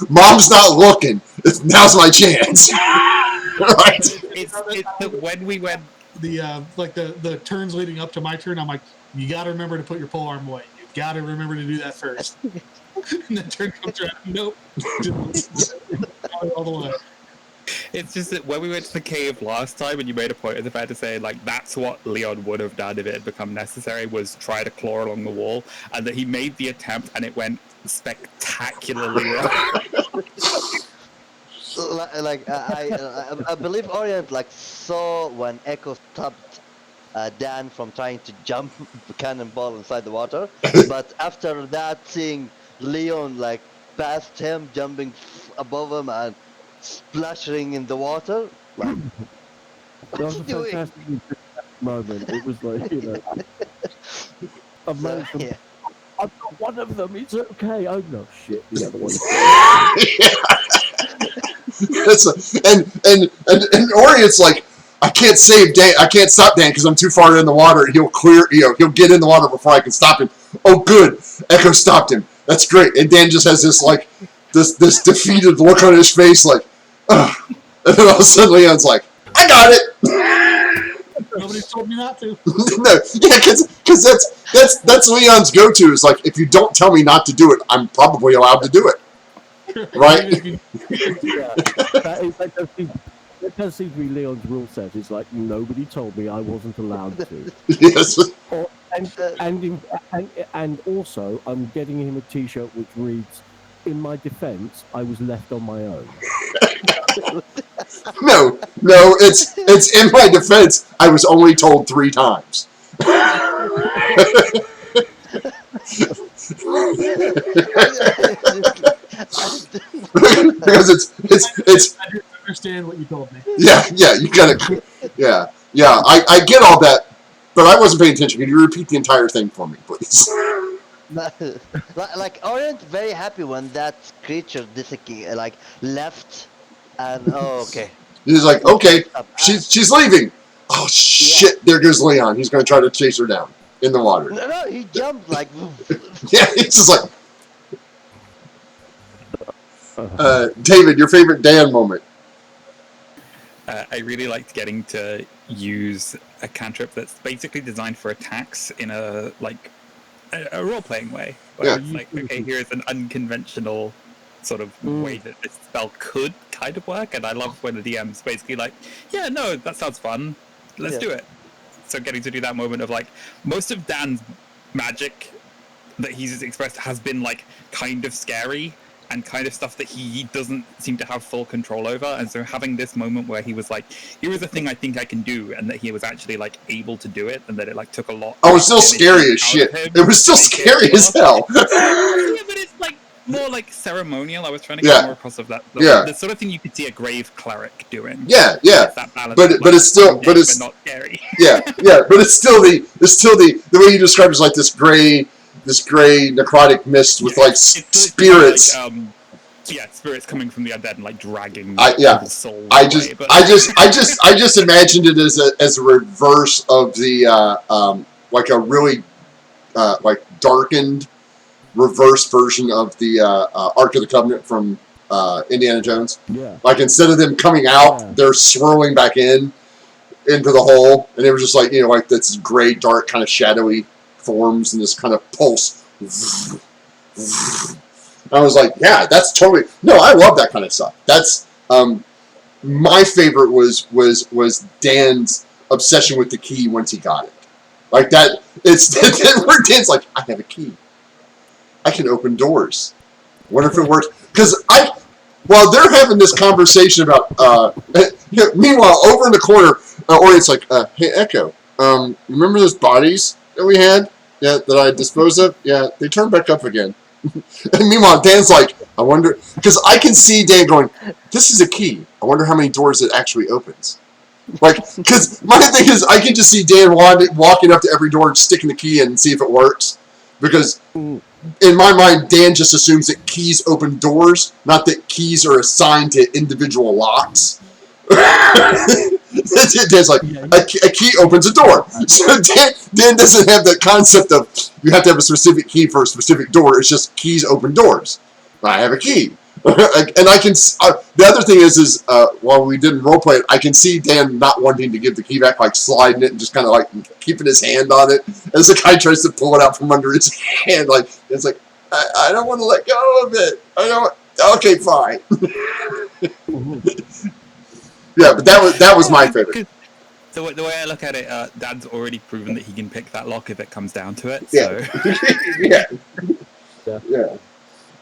Mom's not looking. Now's my chance. Right? It's when we went the turns leading up to my turn, I'm like, you got to remember to put your pole arm away. You got to remember to do that first. And the turn comes around. Nope. All the way. It's just that when we went to the cave last time, and you made a point of the fact to say, like, that's what Leon would have done if it had become necessary, was try to claw along the wall, and that he made the attempt, and it went spectacularly wrong. I believe Orient saw when Echo stopped Dan from trying to jump cannonball inside the water, but after that, seeing Leon past him, jumping above him and splashing in the water, that was a fantastic moment. It was like, I've managed to. I've got one of them. It's okay. Oh no, shit! The other one. And Orient's like, I can't save Dan. I can't stop Dan because I'm too far in the water. He'll he'll get in the water before I can stop him. Oh, good. Echo stopped him. That's great. And Dan just has this defeated look on his face, like, ugh. And then all of a sudden Leon's like, I got it. Nobody's told me not to. No, yeah, because that's Leon's go-to. Is like, if you don't tell me not to do it, I'm probably allowed to do it. Right? That does seem to be Leon's rule set. It's like, nobody told me I wasn't allowed to. Yes. And also, I'm getting him a T-shirt which reads, "In my defense, I was left on my own." No, it's in my defense, I was only told 3 times. Because it's I didn't understand what you told me. Yeah, you gotta, yeah. I get all that, but I wasn't paying attention. Can you repeat the entire thing for me, please? Orient very happy when that creature left, and okay. He's like, okay, she's leaving. Oh shit! There goes Leon. He's gonna try to chase her down in the water. No, he jumped Yeah, he's just like. David, your favorite Dan moment? I really liked getting to use a cantrip that's basically designed for attacks in a role-playing way. Where it's like, okay, here's an unconventional sort of way that this spell could kind of work, and I love when the DM's basically like, yeah, no, that sounds fun, let's do it. So getting to do that moment of most of Dan's magic that he's expressed has been kind of scary, and kind of stuff that he doesn't seem to have full control over. And so having this moment where he was like, here is a thing I think I can do, and that he was actually like able to do it, and that it like took a lot. Oh, it's still scary as shit. It was still scary as hell. Yeah, but it's like more like ceremonial. I was trying to get more across of that. The sort of thing you could see a grave cleric doing. Yeah. That balance but it's still not scary. yeah, but it's still the way you describe it is like this gray necrotic mist with like spirits. Spirits coming from the undead and like dragging people's souls I just imagined it as a reverse of the like a really like darkened reverse version of the Ark of the Covenant from Indiana Jones. Yeah. Like instead of them coming out, they're swirling back into the hole, and it was just like like this gray, dark, kind of shadowy forms and this kind of pulse. I was like, yeah, that's totally I love that kind of stuff. That's my favorite was Dan's obsession with the key once he got it. Like that, it's where Dan's like, I have a key. I can open doors. Wonder if it works. Because while they're having this conversation about, meanwhile, over in the corner, Orient's like, hey, Echo, remember those bodies that we had? Yeah, that I disposed of? Yeah, they turned back up again. And meanwhile, Dan's like, I wonder, because I can see Dan going, this is a key. I wonder how many doors it actually opens. Like, because my thing is, I can just see Dan walking up to every door and sticking the key in and see if it works. Because in my mind, Dan just assumes that keys open doors, not that keys are assigned to individual locks. Dan's like, a key opens a door. So Dan doesn't have that concept of you have to have a specific key for a specific door. It's just keys open doors. I have a key. And I can. The other thing is while we didn't roleplay it, I can see Dan not wanting to give the key back, like sliding it and just kind of like keeping his hand on it as the guy tries to pull it out from under his hand. Like it's like I don't want to let go of it. I don't. Okay, fine. Yeah, but that was my favorite. The way I look at it, Dad's already proven that he can pick that lock if it comes down to it. So. Yeah.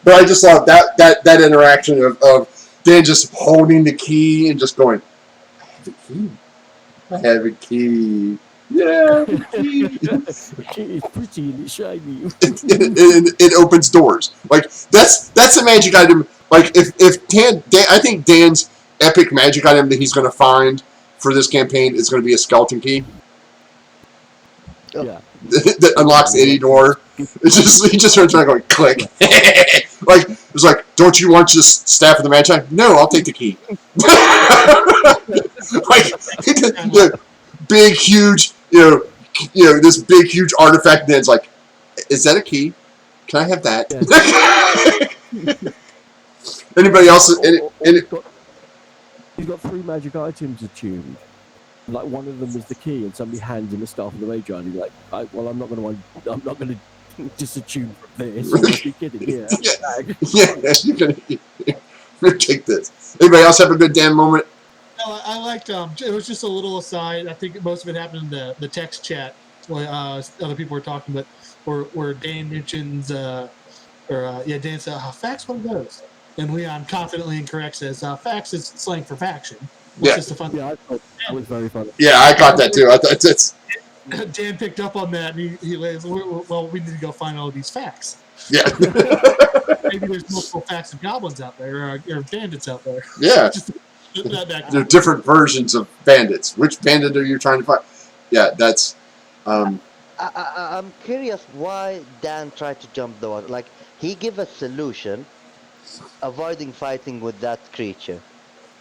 But I just thought that interaction of Dan just holding the key and just going, I have a key. Yeah, I have a key. It's pretty and it's shiny. It opens doors. Like that's a magic item. Like if Dan, I think Dan's epic magic item that he's going to find for this campaign is going to be a skeleton key. Yeah. That unlocks any door. He just turns around going click. Like it's like, don't you want just staff of the Magi? No, I'll take the key. Like the big huge this big huge artifact. And then it's like, is that a key? Can I have that? Yeah. Anybody else? He's got 3 magic items attuned. Like one of them is the key, and somebody hands him a staff of the Magi, and he's like, I'm not going to disattune from this. You must be kidding. Yeah. You're gonna take this. Anybody else have a good Dan moment? No, I liked. It was just a little aside. I think most of it happened in the text chat where other people were talking, but where Dan mentions, Dan said, "Facts, what are those?" And Leon confidently incorrects says, "Facts is slang for faction." Which is the fun. Yeah, I thought that was very funny. Yeah, I got that too. I thought it's. Dan picked up on that, and he lays, well, we need to go find all of these facts. Yeah. Maybe there's multiple facts of goblins out there, or bandits out there. Yeah. There are different versions of bandits. Which bandit are you trying to find? Yeah, that's. I'm curious why Dan tried to jump the water. Like, he gave a solution, avoiding fighting with that creature.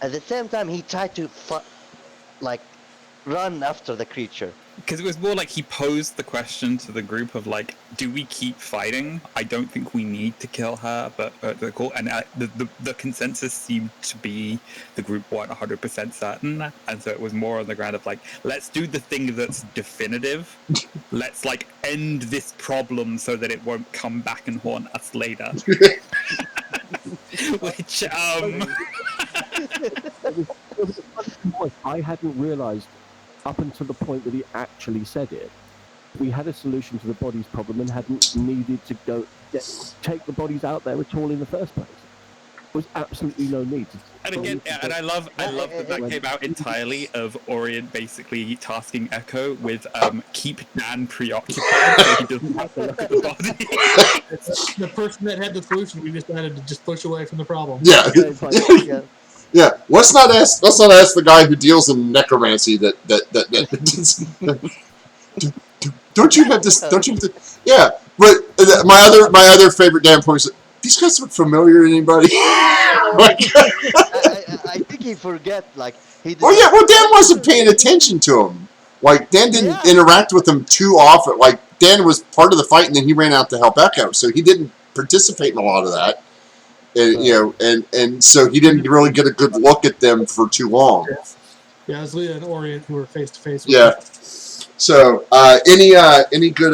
At the same time, he tried to, run after the creature. Because it was more like he posed the question to the group of like, do we keep fighting? I don't think we need to kill her, but the consensus seemed to be the group weren't 100% certain, and so it was more on the ground of like, let's do the thing that's definitive. Let's like end this problem so that it won't come back and haunt us later. Which I hadn't realised up until the point that he actually said it. We had a solution to the bodies problem and hadn't needed to go take the bodies out there at all in the first place. was absolutely no need to. And again, and I love that came out entirely of Orient basically tasking Echo with keep Dan preoccupied so he doesn't have to look at the body. The person that had the solution, we decided to just push away from the problem. Yeah. It's like, Yeah. Yeah. Let's not ask the guy who deals in necromancy that don't you have this? Don't you have to? Yeah. But my other favorite damn point is these guys look familiar to anybody. I think he forget like he. Oh yeah, well Dan wasn't paying attention to him. Like Dan didn't interact with him too often. Like Dan was part of the fight, and then he ran out to help Echo, so he didn't participate in a lot of that. And, you know, and so he didn't really get a good look at them for too long. Yeah, it was Leah and Orient who were face to face. Yeah. So any good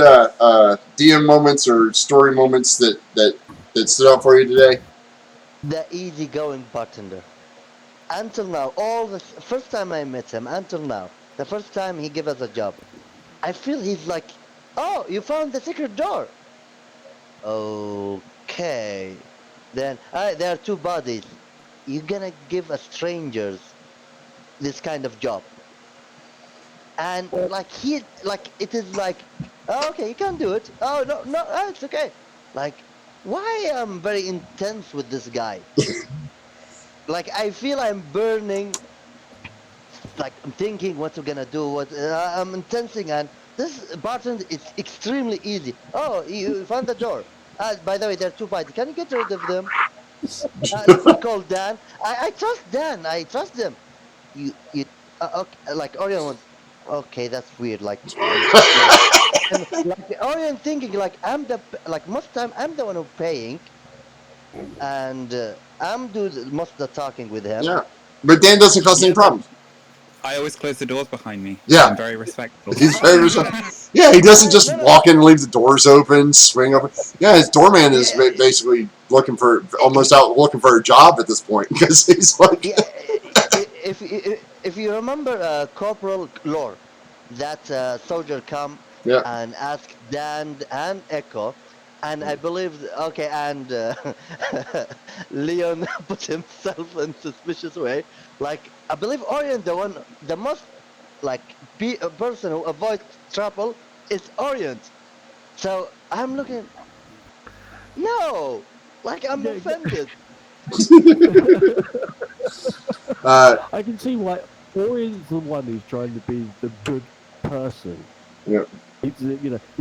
DM moments or story moments that stood out for you today? The easygoing bartender. Until now, first time I met him, until now, the first time he gave us a job, I feel he's like, oh, you found the secret door. Okay. Then there are two bodies. You're gonna give a strangers this kind of job. And like it is like, oh, okay, you can do it. Oh no, it's okay. Like, why I'm very intense with this guy? Like I feel I'm burning. Like I'm thinking what we're gonna do. I'm intensing, and this bartender is extremely easy. Oh, you found the door. By the way, there are two bodies. Can you get rid of them? Let me call Dan. I trust Dan. I trust him. You okay, like Orion. Okay, that's weird. Like Orion thinking like most time I'm the one who's paying, and I'm doing most of the talking with him. Yeah, but Dan doesn't cause any problems. I always close the doors behind me. Yeah. I'm very respectful. He's very respectful. Yeah, he doesn't just walk in and leave the doors open, swing open. Yeah, his doorman is basically looking for a job at this point because he's like. Yeah, if you remember Corporal Lore, that soldier come and ask Dan and Echo, and I believe and Leon put himself in suspicious way. Like I believe Orient the most like a person who avoids trouble is Orient. So I'm looking. No, like I'm offended. I can see why Orion's the one who's trying to be the good person. Yeah. He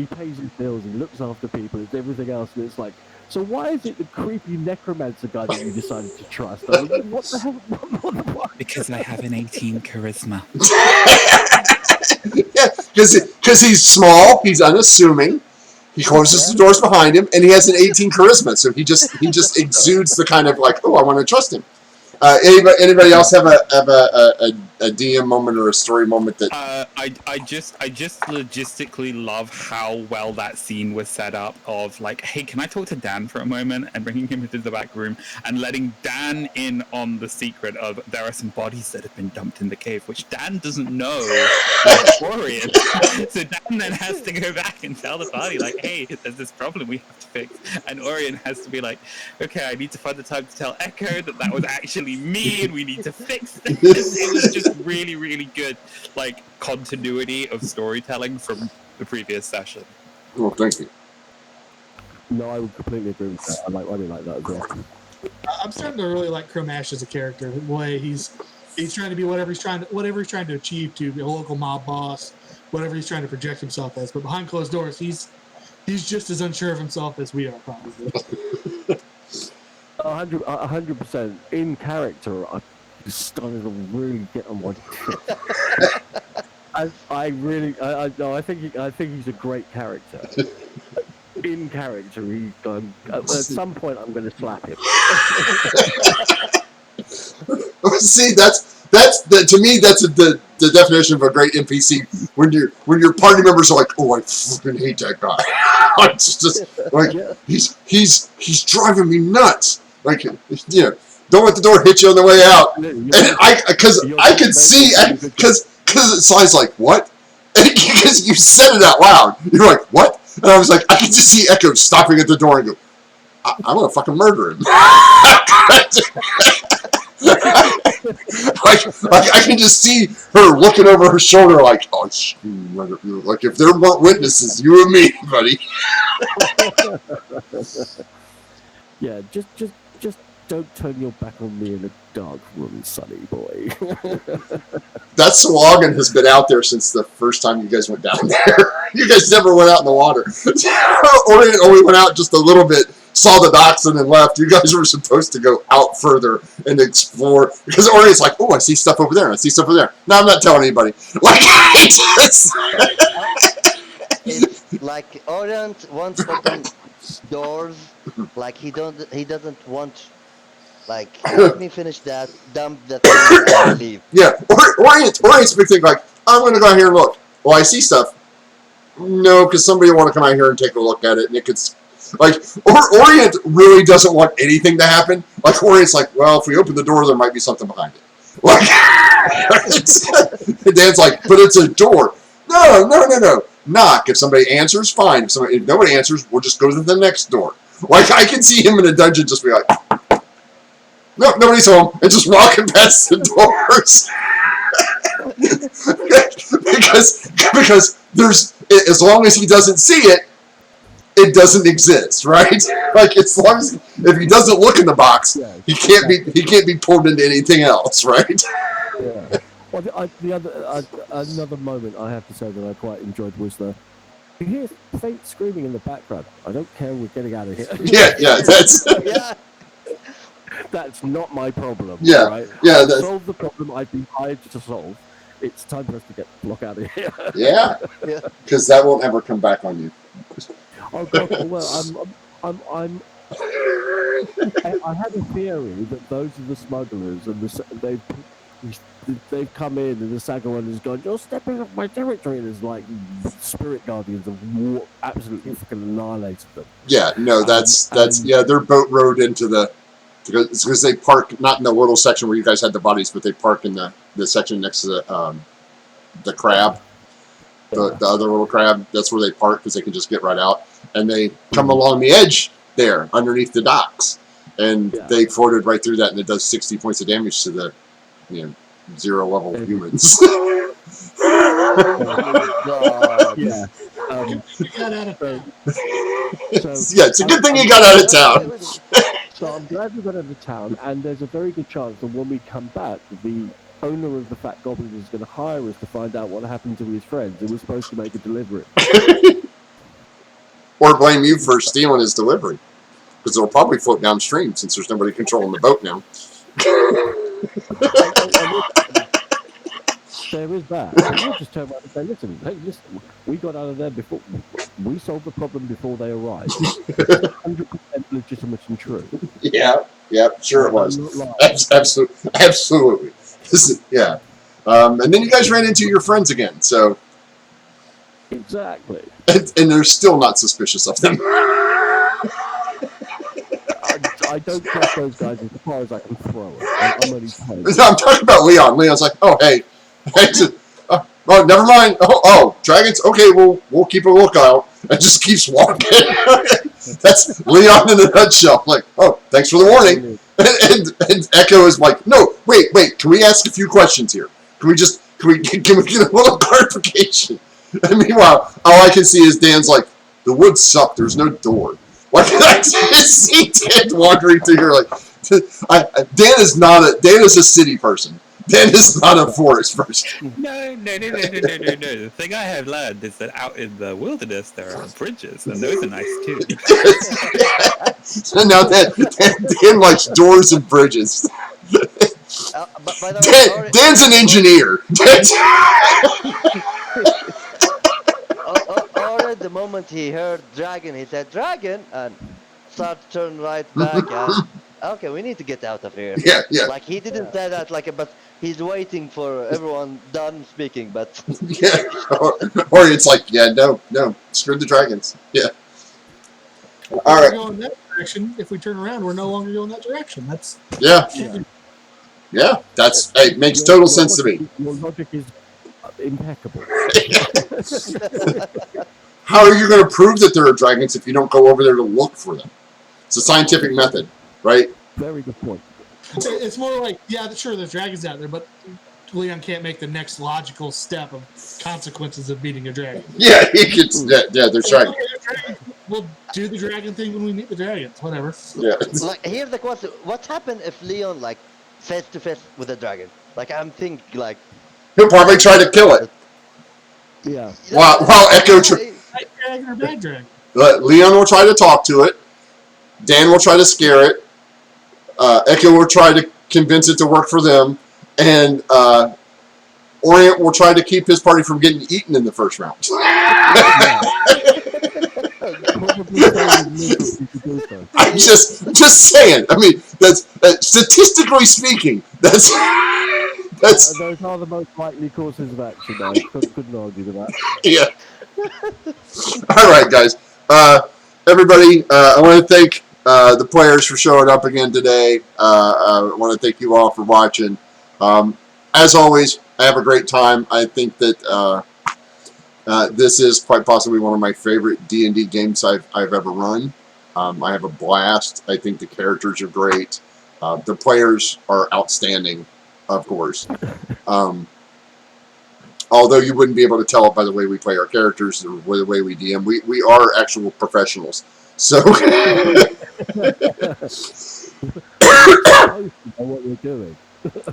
pays his bills, he looks after people, it's everything else, and it's like, so why is it the creepy necromancer guy that you decided to trust? I mean, what the hell? What? Because I have an 18 charisma. Yeah, because he's small, he's unassuming, he closes the doors behind him, and he has an 18 charisma, so he just exudes the kind of like, oh, I want to trust him. Anybody else have a DM moment or a story moment that? I just logistically love how well that scene was set up. Of like, hey, can I talk to Dan for a moment, and bringing him into the back room and letting Dan in on the secret of there are some bodies that have been dumped in the cave, which Dan doesn't know. Orient. So Dan then has to go back and tell the party like, hey, there's this problem we have to fix, and Orient has to be like, okay, I need to find the time to tell Echo that was actually me and we need to fix this. It was just really, really good, like, continuity of storytelling from the previous session. Oh, thank you. No, I would completely agree with that. I really like that as well. I'm starting to really like Cromash as a character. The way he's trying to be whatever he's trying to achieve to be a local mob boss, whatever he's trying to project himself as. But behind closed doors, he's just as unsure of himself as we are, probably. 100% in character. I'm starting to really get on my shit. I think he's a great character. In character, at some point I'm going to slap him. See, to me that's the definition of a great NPC. When your party members are like, oh, I fucking hate that guy. It's just like he's driving me nuts. Like, don't let the door hit you on the way out. And I could see because it sounds like what? Because you said it out loud. You're like, what? And I was like, I could just see Echo stopping at the door and go, I'm gonna fucking murder him. like I can just see her looking over her shoulder, like, oh, like if there weren't witnesses, you and me, buddy. Yeah, just don't turn your back on me in a dark room, sonny boy. That Swagan has been out there since the first time you guys went down there. You guys never went out in the water. Orient only went out just a little bit, saw the docks, and then left. You guys were supposed to go out further and explore, because Orient's like, oh, I see stuff over there. I see stuff over there. No, I'm not telling anybody. Like, It's like Orient wants to open doors. Like he doesn't want. Like, let me finish that. Dump the thing and leave. Yeah, Orient's big thing, like, I'm going to go out here and look. Well, I see stuff. No, because somebody will want to come out here and take a look at it, and it could, like, Orient really doesn't want anything to happen. Like, Orient's like, well, if we open the door, there might be something behind it. Like, Dan's like, but it's a door. No. Knock. If somebody answers, fine. If nobody answers, we'll just go to the next door. Like, I can see him in a dungeon just be like, no, nobody's home, and just walking past the doors. because there's, as long as he doesn't see it, it doesn't exist, right? Like, as long as, if he doesn't look in the box, he can't be pulled into anything else, right? Yeah. Well, another moment I have to say that I quite enjoyed was you hear faint screaming in the background. I don't care, we're getting out of here. Yeah, that's Yeah. That's not my problem. Yeah, right? yeah, I've solved the problem I've been hired to solve. It's time for us to get the block out of here. yeah, because that won't ever come back on you. Oh God! Well, I had a theory that those are the smugglers, and they've come in, and the Sagawan has gone, "You're stepping off my territory," and there's like spirit guardians of war, absolutely fucking annihilated them. Yeah, no, that's their boat rode into the. Because they park not in the little section where you guys had the bodies, but they park in the section next to the crab, the other little crab. That's where they park because they can just get right out, and they come along the edge there underneath the docks, and they floated right through that, and it does 60 points of damage to the 0 level humans. Yeah. Yeah, it's a good thing you got out of town. So I'm glad we got out of town, and there's a very good chance that when we come back, the owner of the Fat Goblin is going to hire us to find out what happened to his friends who were supposed to make a delivery. Or blame you for stealing his delivery. Because it'll probably float downstream since there's nobody controlling the boat now. There is that. We'll just turn around and say, listen, we got out of there before, we solved the problem before they arrived. 100% legitimate and true. Yeah, sure it was. Absolutely. Yeah. And then you guys ran into your friends again, so. Exactly. And they're still not suspicious of them. I don't trust those guys as far as I can throw it. I'm only playing. I'm talking about Leon. Leon's like, oh, hey. Oh, never mind. Oh, dragons? Okay, we'll keep a lookout. And just keeps walking. That's Leon in a nutshell. Like, oh, thanks for the warning. And Echo is like, no, wait. Can we ask a few questions here? Can we get a little clarification? And meanwhile, all I can see is Dan's like, the woods suck. There's no door. Like, I just see Dan wandering through here. Like, Dan is a city person. Dan is not a forest person. No. The thing I have learned is that out in the wilderness there are bridges, and those are nice too. So now Dan likes doors and bridges. By the way, Dan's an engineer. Or the moment he heard dragon, he said dragon, and started to turn right back. And okay, we need to get out of here. Yeah. Like he didn't say that, but he's waiting for everyone done speaking. But yeah, or it's like, no, screw the dragons. Yeah. All right. Going that direction. If we turn around, we're no longer going that direction. That's yeah. That's it makes total sense to me. Your logic is impeccable. How are you going to prove that there are dragons if you don't go over there to look for them? It's a scientific method, right? Very good point. It's more like, yeah, sure, there's dragons out there, but Leon can't make the next logical step of consequences of beating a dragon. Yeah, he gets. Yeah, they're trying. We'll do the dragon thing when we meet the dragons. Whatever. Yeah. Like, here's the question: what happened if Leon like face to face with a dragon? Like, I'm thinking like. He'll probably try to kill it. Yeah. While Echo. Bad dragon or bad dragon? Leon will try to talk to it. Dan will try to scare it. Echo will try to convince it to work for them. And Orient will try to keep his party from getting eaten in the first round. I'm just saying. I mean, that's statistically speaking, that's those are the most likely courses of action. Though couldn't argue with that. Yeah. All right, guys. Everybody, I want to thank the players for showing up again today. I want to thank you all for watching. As always, I have a great time. I think that this is quite possibly one of my favorite D&D games I've ever run. I have a blast. I think the characters are great. The players are outstanding, of course. Although you wouldn't be able to tell it by the way we play our characters or the way we DM. We are actual professionals. So what we're doing.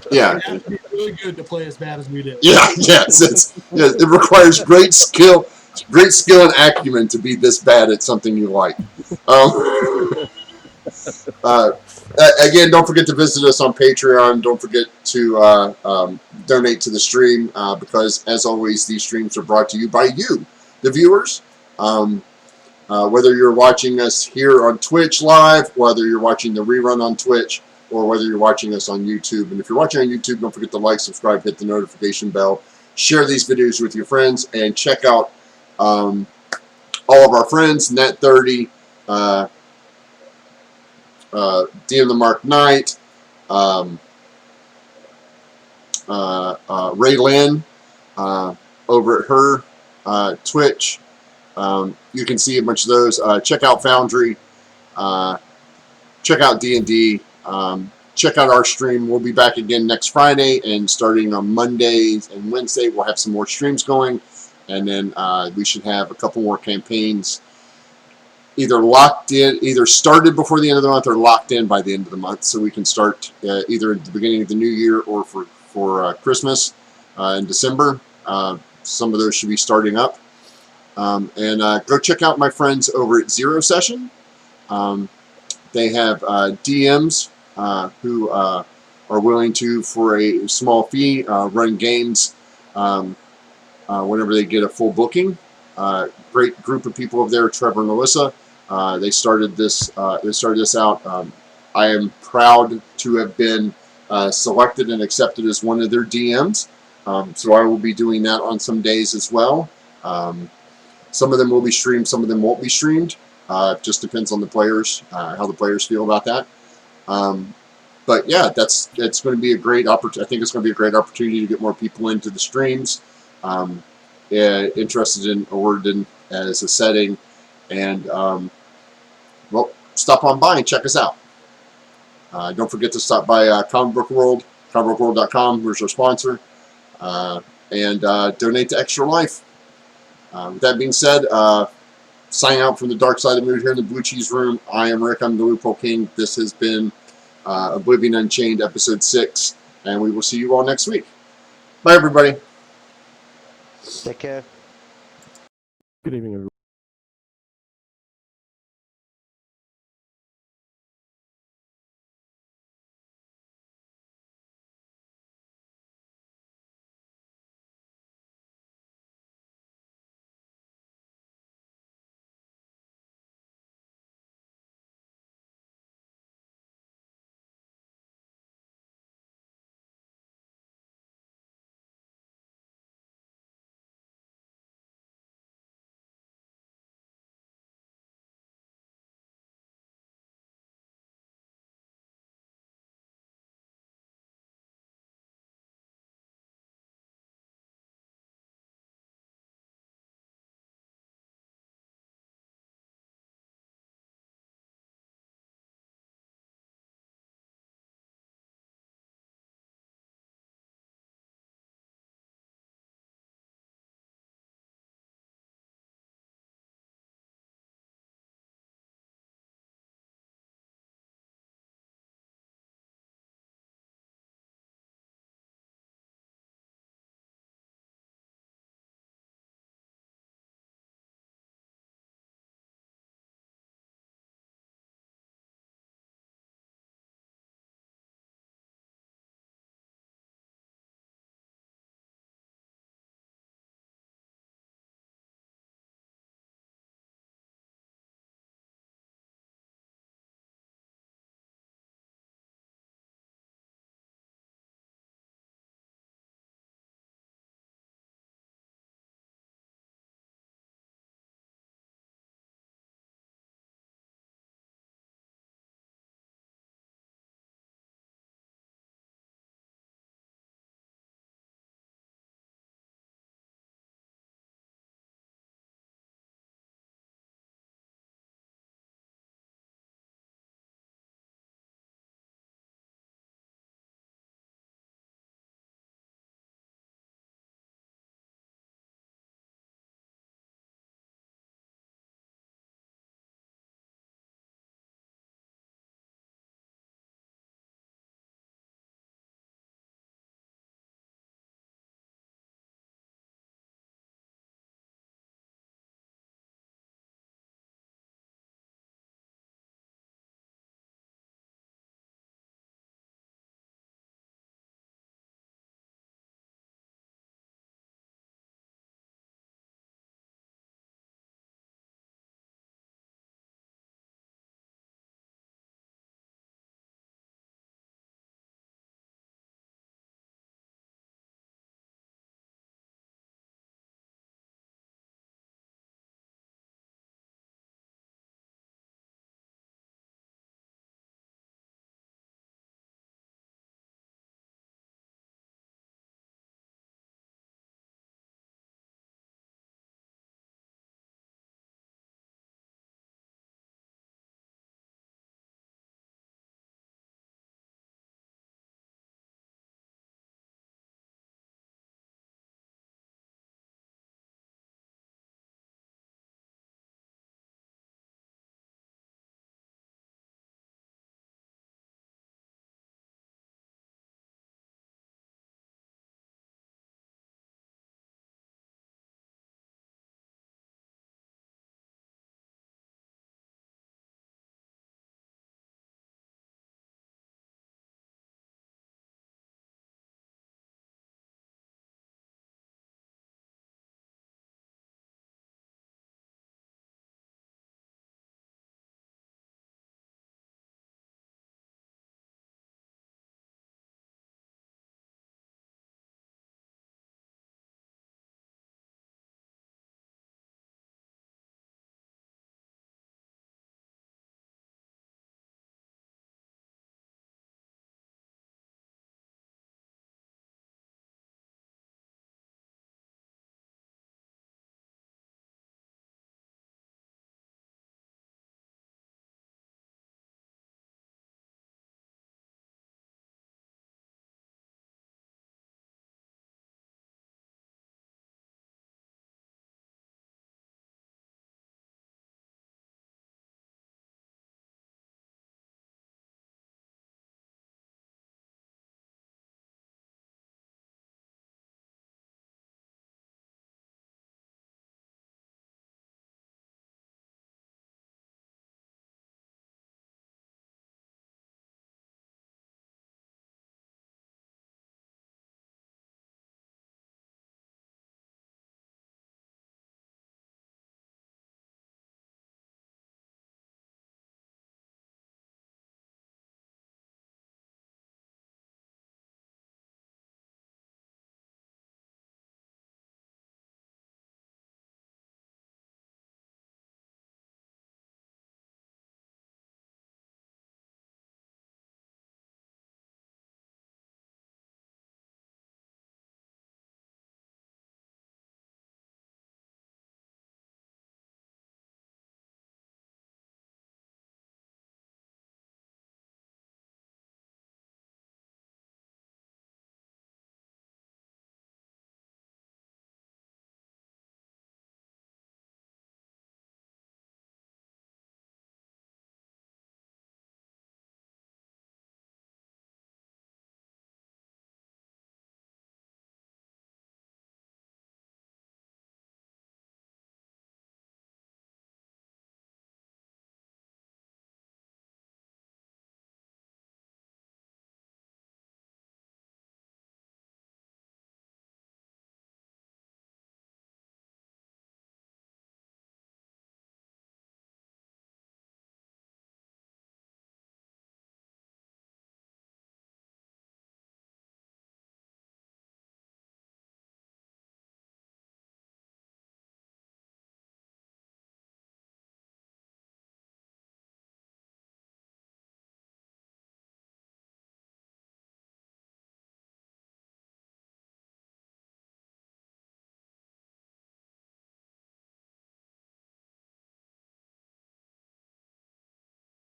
Yeah. It's really good to play as bad as we do. Yeah, yes. It requires great skill and acumen to be this bad at something you like. Again, don't forget to visit us on Patreon. Don't forget to donate to the stream because, as always, these streams are brought to you by you, the viewers. Whether you're watching us here on Twitch live, whether you're watching the rerun on Twitch, or whether you're watching us on YouTube. And if you're watching on YouTube, don't forget to like, subscribe, hit the notification bell, share these videos with your friends, and check out all of our friends, Net30, DM the Mark Knight, Ray Lynn over at her Twitch. You can see a bunch of those. Check out Foundry. Check out D&D. Check out our stream. We'll be back again next Friday, and starting on Mondays and Wednesday, we'll have some more streams going, and then we should have a couple more campaigns either locked in, either started before the end of the month or locked in by the end of the month, so we can start either at the beginning of the new year or for Christmas in December. Some of those should be starting up. And go check out my friends over at Zero Session. They have DMs who are willing to, for a small fee, run games whenever they get a full booking. Great group of people over there, Trevor and Alyssa. They started this out. I am proud to have been selected and accepted as one of their DMs. So I will be doing that on some days as well. Some of them will be streamed, some of them won't be streamed. It just depends on the players, how the players feel about that. But yeah, it's going to be a great opportunity. I think it's going to be a great opportunity to get more people into the streams, interested in Orden as a setting, and well, stop on by and check us out. Don't forget to stop by Comic Book World, comicbookworld.com, where's our sponsor, and donate to Extra Life. With that being said, signing out from the dark side of the moon here in the Blue Cheese Room. I am Rick. I'm the Loophole King. This has been Oblivion Unchained, Episode 6, and we will see you all next week. Bye, everybody. Take care. Good evening, everyone.